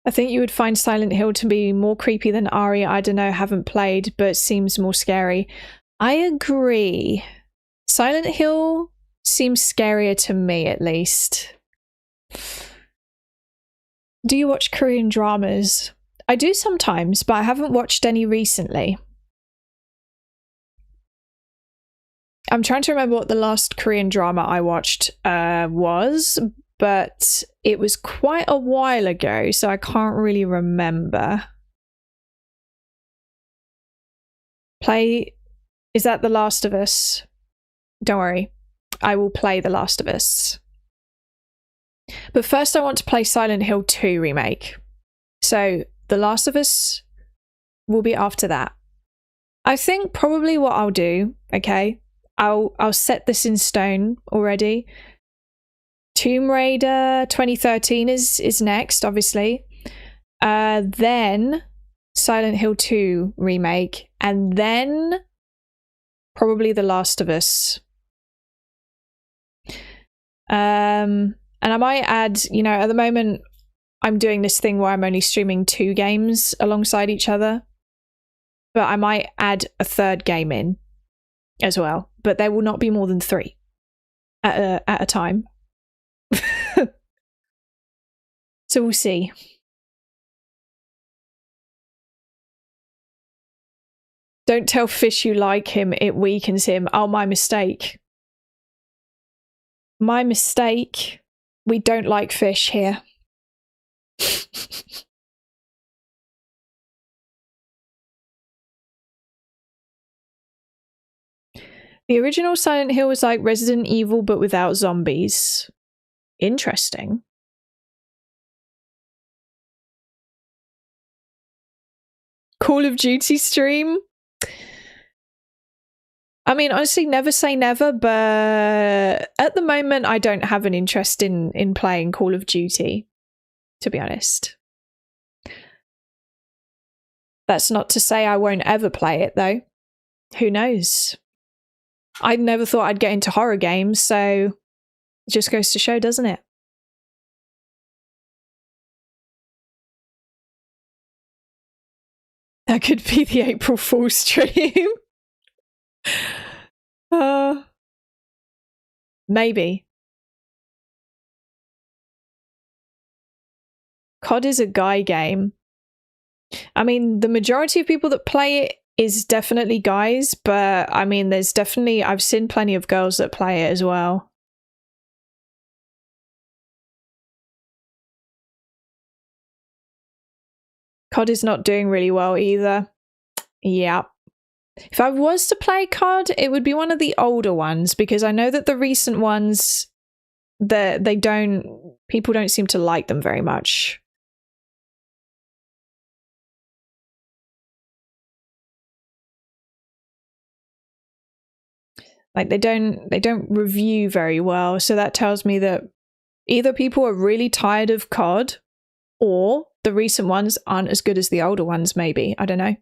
S1: I think you would find Silent Hill to be more creepy than Ari. I don't know, haven't played, but seems more scary. I agree. Silent Hill seems scarier to me, at least. Do you watch Korean dramas? I do sometimes, but I haven't watched any recently. I'm trying to remember what the last Korean drama I watched was, but it was quite a while ago, so I can't really remember. Is that The Last of Us? Don't worry, I will play The Last of Us. But first I want to play Silent Hill 2 Remake. So The Last of Us will be after that. I think probably what I'll do, okay, I'll set this in stone already. Tomb Raider 2013 is next, obviously. Then Silent Hill 2 Remake, and then probably The Last of Us. And I might add, you know, at the moment I'm doing this thing where I'm only streaming 2 games alongside each other, but I might add a third game in as well, but there will not be more than 3 at a time. So we'll see. Don't tell Fish you like him, it weakens him. Oh, my mistake. My mistake. We don't like Fish here. The original Silent Hill was like Resident Evil but without zombies. Interesting. Call of Duty stream? I mean, honestly, never say never, but at the moment I don't have an interest in playing Call of Duty, to be honest. That's not to say I won't ever play it, though. Who knows? I never thought I'd get into horror games, so it just goes to show, doesn't it? That could be the April Fool's stream. Maybe. COD is a guy game. I mean, the majority of people that play it is definitely guys, but I mean, there's definitely, I've seen plenty of girls that play it as well. COD is not doing really well either. Yeah. If I was to play COD, it would be one of the older ones, because I know that the recent ones, people don't seem to like them very much. Like they don't review very well, so that tells me that either people are really tired of COD, or the recent ones aren't as good as the older ones, maybe. I don't know.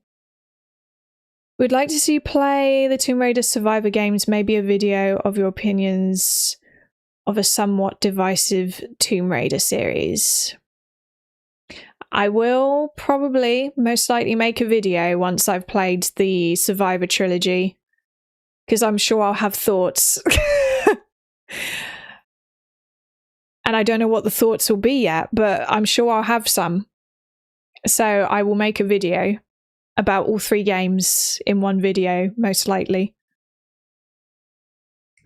S1: We'd like to see you play the Tomb Raider Survivor games, maybe a video of your opinions of a somewhat divisive Tomb Raider series. I will probably most likely make a video once I've played the Survivor trilogy, because I'm sure I'll have thoughts. And I don't know what the thoughts will be yet, but I'm sure I'll have some. So I will make a video about all 3 games in one video, most likely.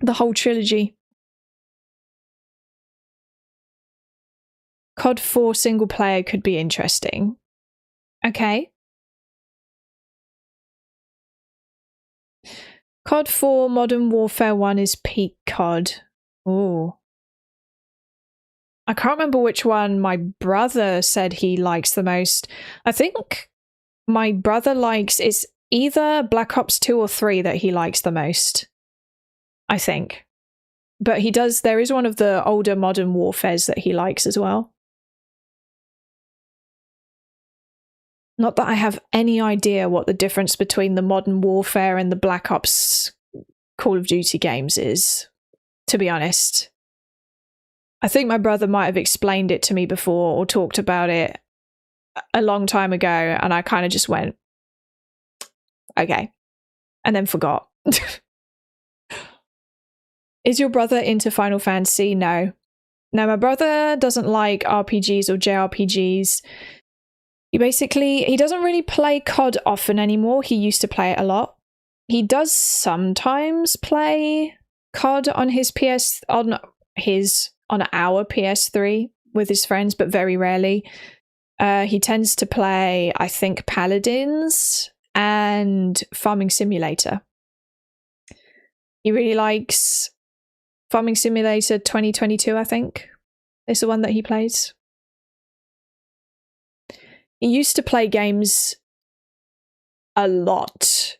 S1: The whole trilogy. COD 4 single player could be interesting. Okay. COD 4 Modern Warfare 1 is peak COD. Ooh. I can't remember which one my brother said he likes the most. I think my brother likes, it's either Black Ops 2 or 3 that he likes the most. I think. But he does, there is one of the older Modern Warfares that he likes as well. Not that I have any idea what the difference between the Modern Warfare and the Black Ops Call of Duty games is, to be honest. I think my brother might have explained it to me before or talked about it a long time ago, and I kind of just went, okay, and then forgot. Is your brother into Final Fantasy? No. No, my brother doesn't like RPGs or JRPGs. He doesn't really play COD often anymore. He used to play it a lot. He does sometimes play COD on his on our PS3 with his friends, but very rarely. He tends to play, I think, Paladins and Farming Simulator. He really likes Farming Simulator 2022, I think, is the one that he plays. He used to play games a lot.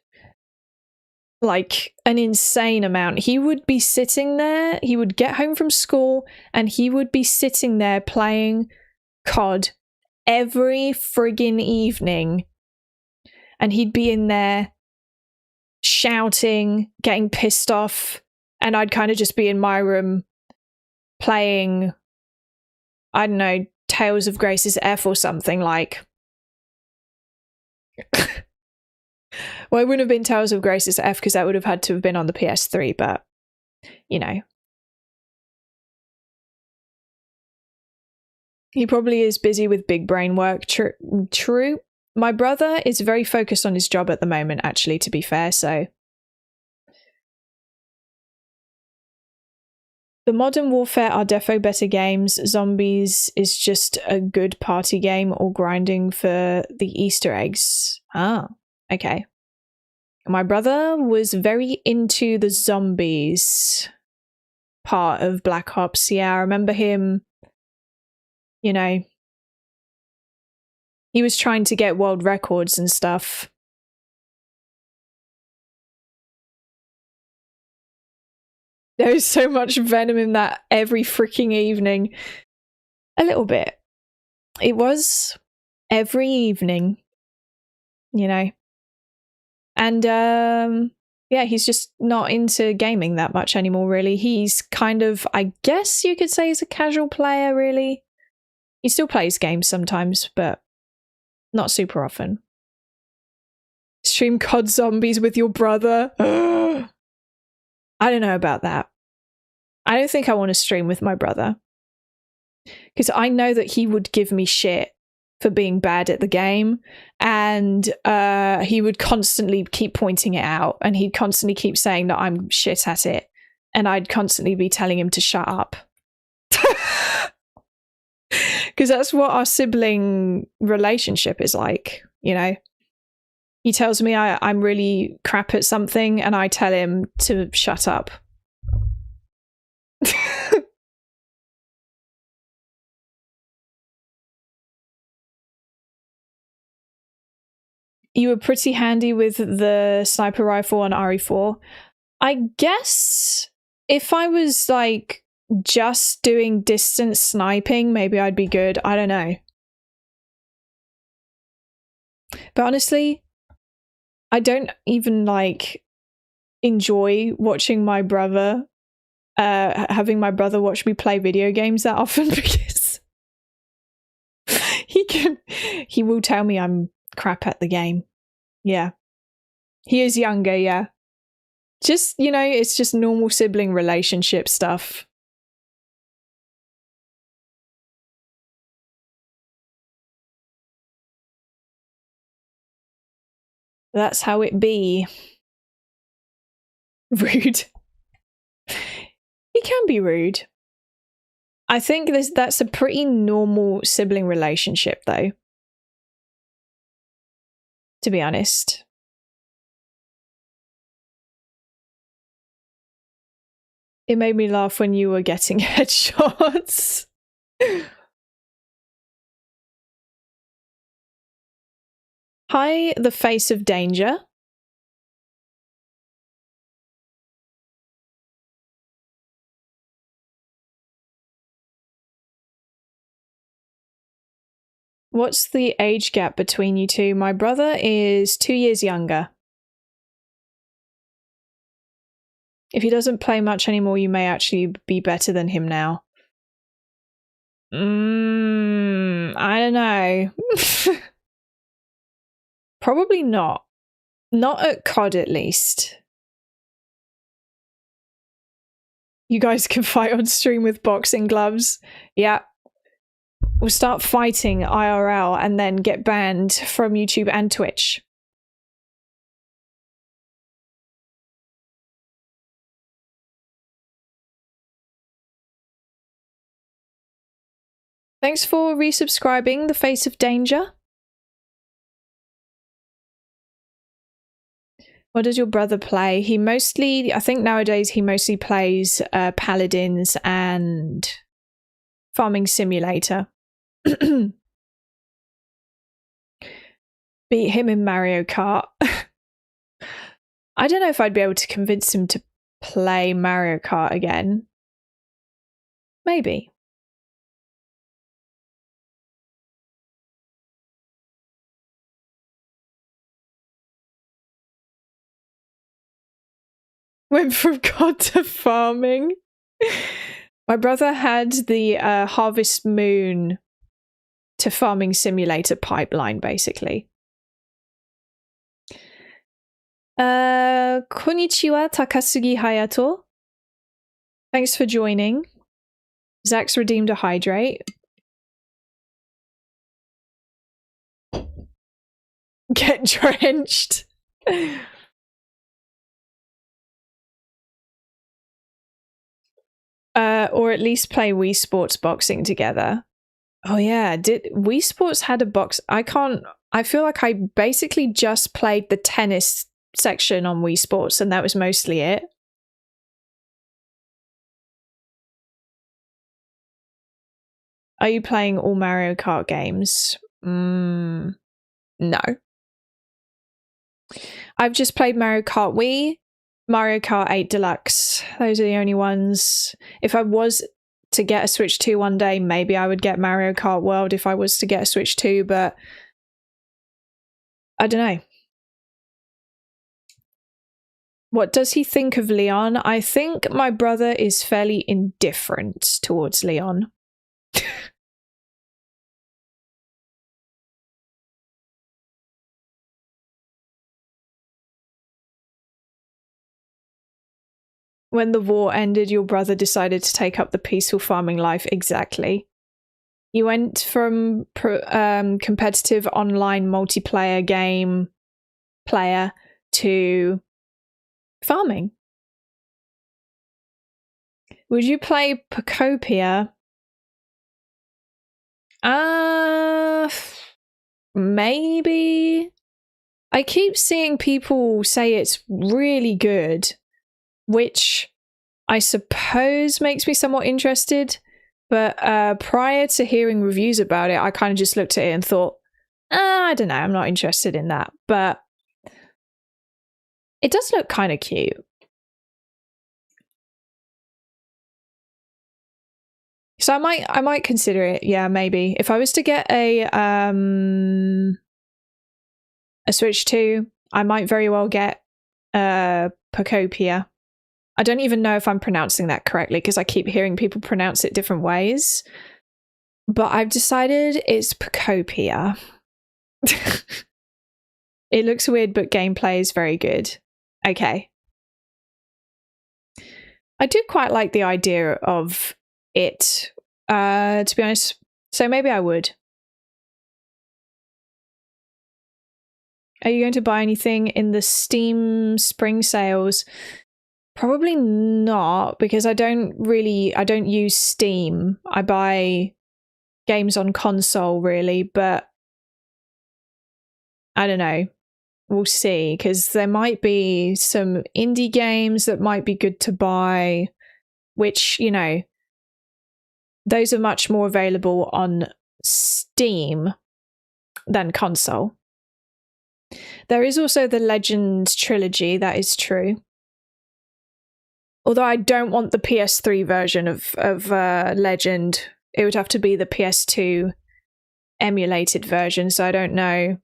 S1: Like, an insane amount. He would be sitting there, he would get home from school, and he would be sitting there playing COD every friggin' evening. And he'd be in there shouting, getting pissed off, and I'd kind of just be in my room playing, I don't know, Tales of Grace's F or something like. Well, it wouldn't have been Tales of Grace's F because that would have had to have been on the PS3, but, you know. He probably is busy with big brain work. True. My brother is very focused on his job at the moment, actually, to be fair, so. The Modern Warfare are defo better games. Zombies is just a good party game or grinding for the Easter eggs. Ah, okay. My brother was very into the zombies part of Black Ops. Yeah, I remember him, you know, he was trying to get world records and stuff. There is so much venom in that every freaking evening. A little bit. It was every evening, you know. And, yeah, he's just not into gaming that much anymore, really. He's kind of, I guess you could say he's a casual player, really. He still plays games sometimes, but not super often. Stream COD Zombies with your brother? I don't know about that. I don't think I want to stream with my brother. Because I know that he would give me shit for being bad at the game, and he would constantly keep pointing it out, and he'd constantly keep saying that I'm shit at it, and I'd constantly be telling him to shut up. Because that's what our sibling relationship is like, you know? He tells me I'm really crap at something, and I tell him to shut up. You were pretty handy with the sniper rifle on RE4. I guess if I was like just doing distance sniping, maybe I'd be good. I don't know. But honestly, I don't even like enjoy watching my brother, having my brother watch me play video games that often, because He will tell me I'm crap at the game. Yeah. He is younger, yeah. Just, you know, it's just normal sibling relationship stuff. That's how it be. Rude. He can be rude. I think that's a pretty normal sibling relationship, though. To be honest. It made me laugh when you were getting headshots. Hi, the face of danger. What's the age gap between you two? My brother is 2 years younger. If he doesn't play much anymore, you may actually be better than him now. I don't know. Probably not. Not at COD, at least. You guys can fight on stream with boxing gloves. Yeah. We'll start fighting IRL and then get banned from YouTube and Twitch. Thanks for resubscribing, the face of danger. What does your brother play? He mostly, I think nowadays he mostly plays Paladins and Farming Simulator. Beat him in Mario Kart. I don't know if I'd be able to convince him to play Mario Kart again. Maybe. Went from COD to farming. My brother had the Harvest Moon to Farming Simulator pipeline, basically. Konnichiwa, Takasugi Hayato. Thanks for joining. Zach's redeemed a hydrate. Get drenched. Or at least play Wii Sports Boxing together. Oh yeah, did Wii Sports had a box? I feel like I basically just played the tennis section on Wii Sports and that was mostly it. Are you playing all Mario Kart games? No. I've just played Mario Kart Wii, Mario Kart 8 Deluxe. Those are the only ones. If I was to get a Switch 2 one day, maybe I would get Mario Kart World if I was to get a Switch 2, but I don't know. What does he think of Leon? I think my brother is fairly indifferent towards Leon. When the war ended, your brother decided to take up the peaceful farming life. Exactly. You went from competitive online multiplayer game player to farming. Would you play Pocopia? Maybe. I keep seeing people say it's really good, which I suppose makes me somewhat interested. But prior to hearing reviews about it, I kind of just looked at it and thought, I don't know, I'm not interested in that. But it does look kind of cute. So I might consider it. Yeah, maybe. If I was to get a Switch 2, I might very well get Pocopia. I don't even know if I'm pronouncing that correctly because I keep hearing people pronounce it different ways. But I've decided it's Pocopia. It looks weird, but gameplay is very good. Okay. I do quite like the idea of it, to be honest. So maybe I would. Are you going to buy anything in the Steam spring sales? Probably not, because I don't use Steam. I buy games on console, really, but I don't know. We'll see, because there might be some indie games that might be good to buy, which, you know, those are much more available on Steam than console. There is also the Legend trilogy, that is true. Although I don't want the PS3 version of Legend. It would have to be the PS2 emulated version, so I don't know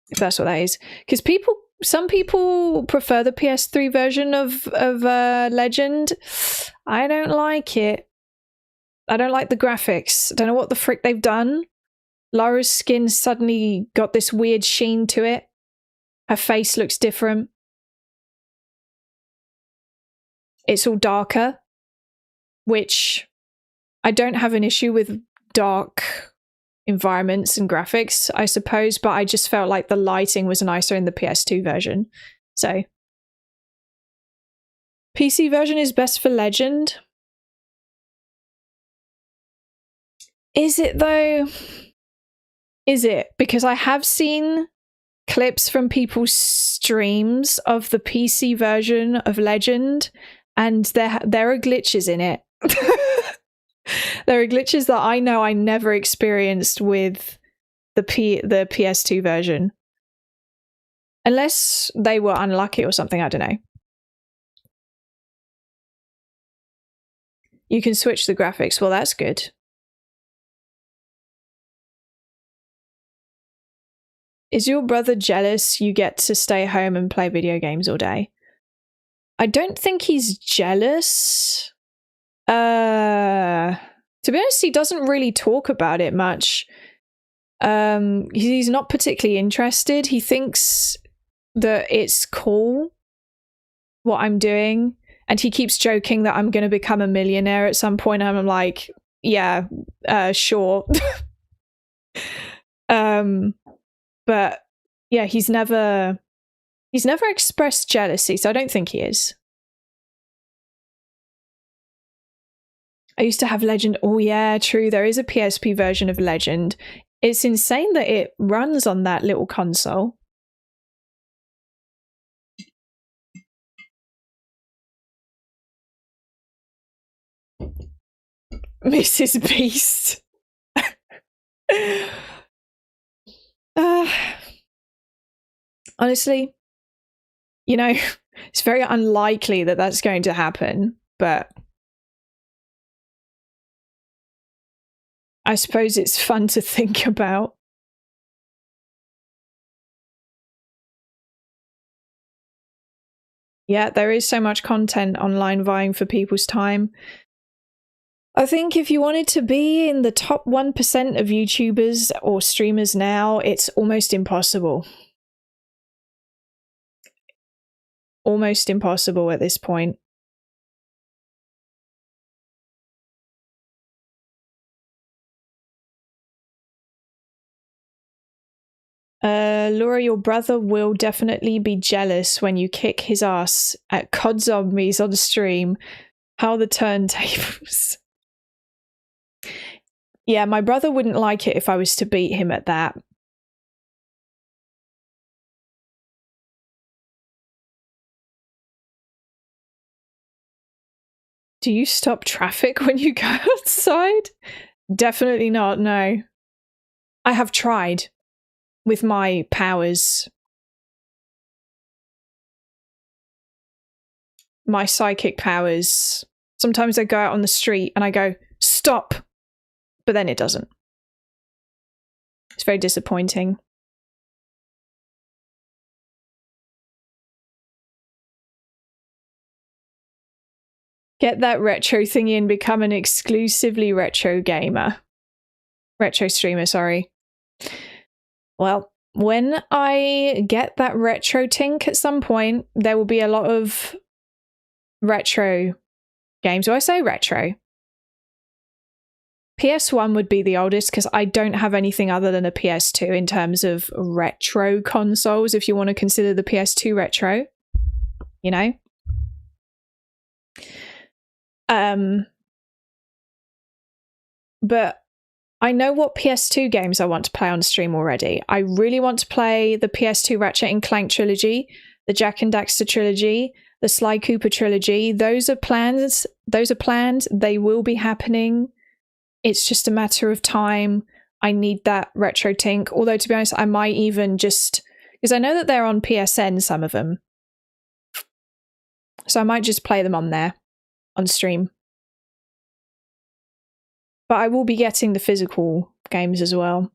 S1: if that's what that is. Because some people prefer the PS3 version of Legend. I don't like it. I don't like the graphics. I don't know what the frick they've done. Lara's skin suddenly got this weird sheen to it. Her face looks different. It's all darker, which I don't have an issue with dark environments and graphics, I suppose, but I just felt like the lighting was nicer in the PS2 version. So, PC version is best for Legend. Is it though? Is it? Because I have seen clips from people's streams of the PC version of Legend, and there are glitches in it. There are glitches that I know I never experienced with the PS2 version. Unless they were unlucky or something, I don't know. You can switch the graphics. Well, that's good. Is your brother jealous you get to stay home and play video games all day? I don't think he's jealous. To be honest, he doesn't really talk about it much. He's not particularly interested. He thinks that it's cool what I'm doing, and he keeps joking that I'm going to become a millionaire at some point. And I'm like, yeah, sure. But yeah, he's never expressed jealousy, so I don't think he is. I used to have Legend. Oh yeah, true. There is a PSP version of Legend. It's insane that it runs on that little console. Mrs. Beast. Honestly, you know, it's very unlikely that that's going to happen, but I suppose it's fun to think about. Yeah, there is so much content online vying for people's time. I think if you wanted to be in the top 1% of YouTubers or streamers now, it's almost impossible. Almost impossible at this point. Laura, your brother will definitely be jealous when you kick his ass at COD Zombies on stream. How the turntables. Yeah, my brother wouldn't like it if I was to beat him at that. Do you stop traffic when you go outside? Definitely not, no. I have tried with my powers. My psychic powers. Sometimes I go out on the street and I go, stop! But then it doesn't. It's very disappointing. Get that retro thingy and become an exclusively retro gamer. Retro streamer, sorry. Well, when I get that retro tink at some point, there will be a lot of retro games. Do I say retro? PS1 would be the oldest because I don't have anything other than a PS2 in terms of retro consoles, if you want to consider the PS2 retro, you know? But I know what PS2 games I want to play on stream already. I really want to play the PS2 Ratchet and Clank trilogy, the Jak and Daxter trilogy, the Sly Cooper trilogy. Those are plans. Those are planned. They will be happening. It's just a matter of time. I need that retro tink. Although, to be honest, I might even just... because I know that they're on PSN, some of them. So I might just play them on there, on stream. But I will be getting the physical games as well.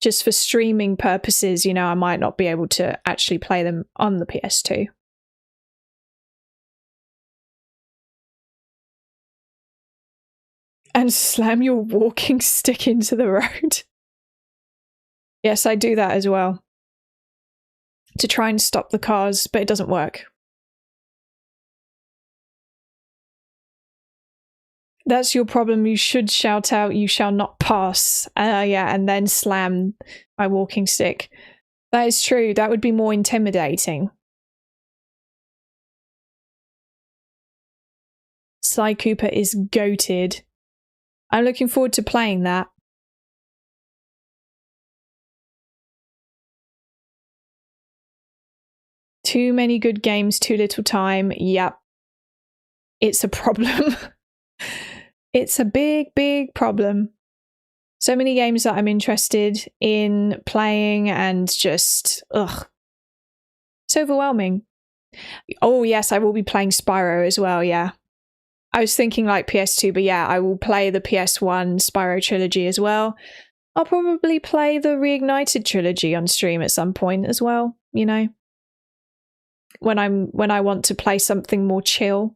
S1: Just for streaming purposes, you know, I might not be able to actually play them on the PS2. And slam your walking stick into the road. Yes, I do that as well. To try and stop the cars, but it doesn't work. That's your problem. You should shout out, "You shall not pass." Yeah, and then slam my walking stick. That is true. That would be more intimidating. Sly Cooper is goated. I'm looking forward to playing that. Too many good games, too little time. Yep. It's a problem. It's a big, big problem. So many games that I'm interested in playing and just, ugh. It's overwhelming. Oh yes, I will be playing Spyro as well, yeah. I was thinking like PS2, but yeah, I will play the PS1 Spyro trilogy as well. I'll probably play the Reignited trilogy on stream at some point as well, you know. When I want to play something more chill.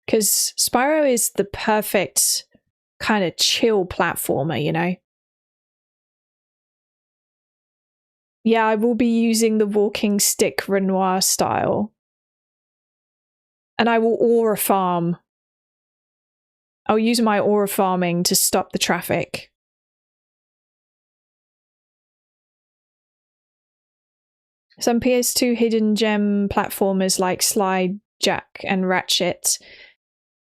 S1: Because Spyro is the perfect kind of chill platformer, you know. Yeah, I will be using the walking stick Renoir style. And I will aura farm. I'll use my aura farming to stop the traffic. Some PS2 hidden gem platformers like Slide, Jak, and Ratchet,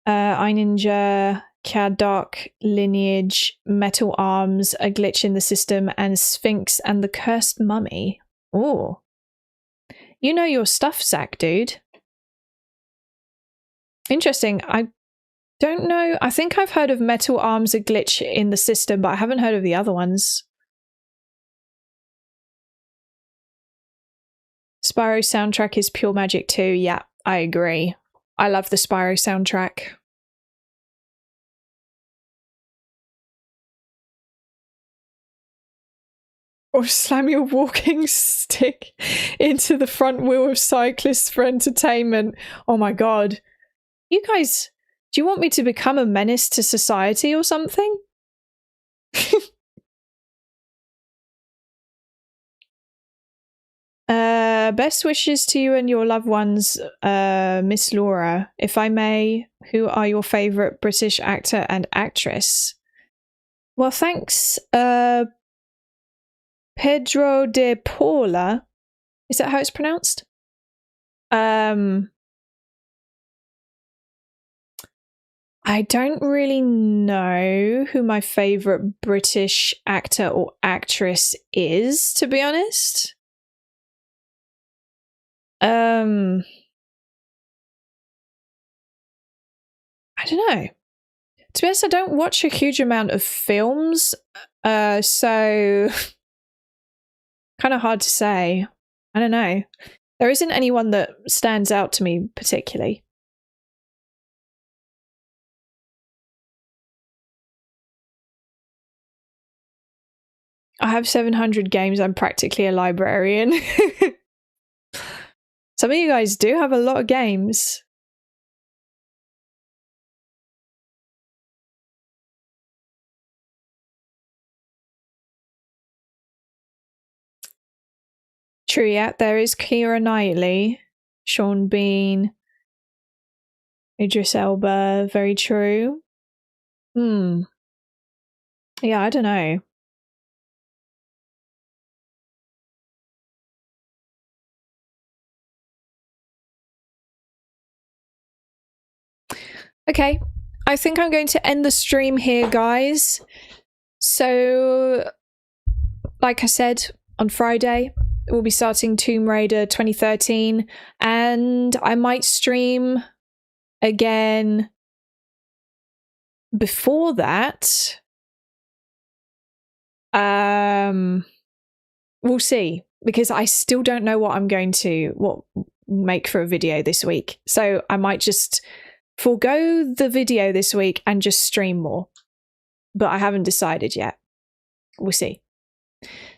S1: iNinja, Caddock, Lineage, Metal Arms, A Glitch in the System, and Sphinx and the Cursed Mummy. Ooh. You know your stuff, Zach, dude. Interesting. I don't know. I think I've heard of Metal Arms, A Glitch in the System, but I haven't heard of the other ones. Spyro soundtrack is pure magic too. Yeah, I agree. I love the Spyro soundtrack. Or slam your walking stick into the front wheel of cyclists for entertainment. Oh my god. You guys, do you want me to become a menace to society or something? Best wishes to you and your loved ones, Miss Laura. If I may, who are your favourite British actor and actress? Well, thanks, Pedro de Paula. Is that how it's pronounced? I don't really know who my favourite British actor or actress is, to be honest. I don't know. To be honest, I don't watch a huge amount of films, so kind of hard to say. I don't know. There isn't anyone that stands out to me particularly. I have 700 games. I'm practically a librarian. Some of you guys do have a lot of games. True, yeah, there is Keira Knightley, Sean Bean, Idris Elba, very true. Yeah, I don't know. Okay, I think I'm going to end the stream here, guys. So, like I said, on Friday, we'll be starting Tomb Raider 2013, and I might stream again before that. We'll see, because I still don't know what I'm going to make for a video this week. So I might just forego the video this week and just stream more. But I haven't decided yet. We'll see.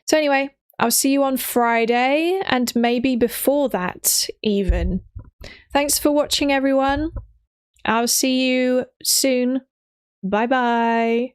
S1: So anyway, I'll see you on Friday, and maybe before that even. Thanks for watching, everyone. I'll see you soon. Bye-bye.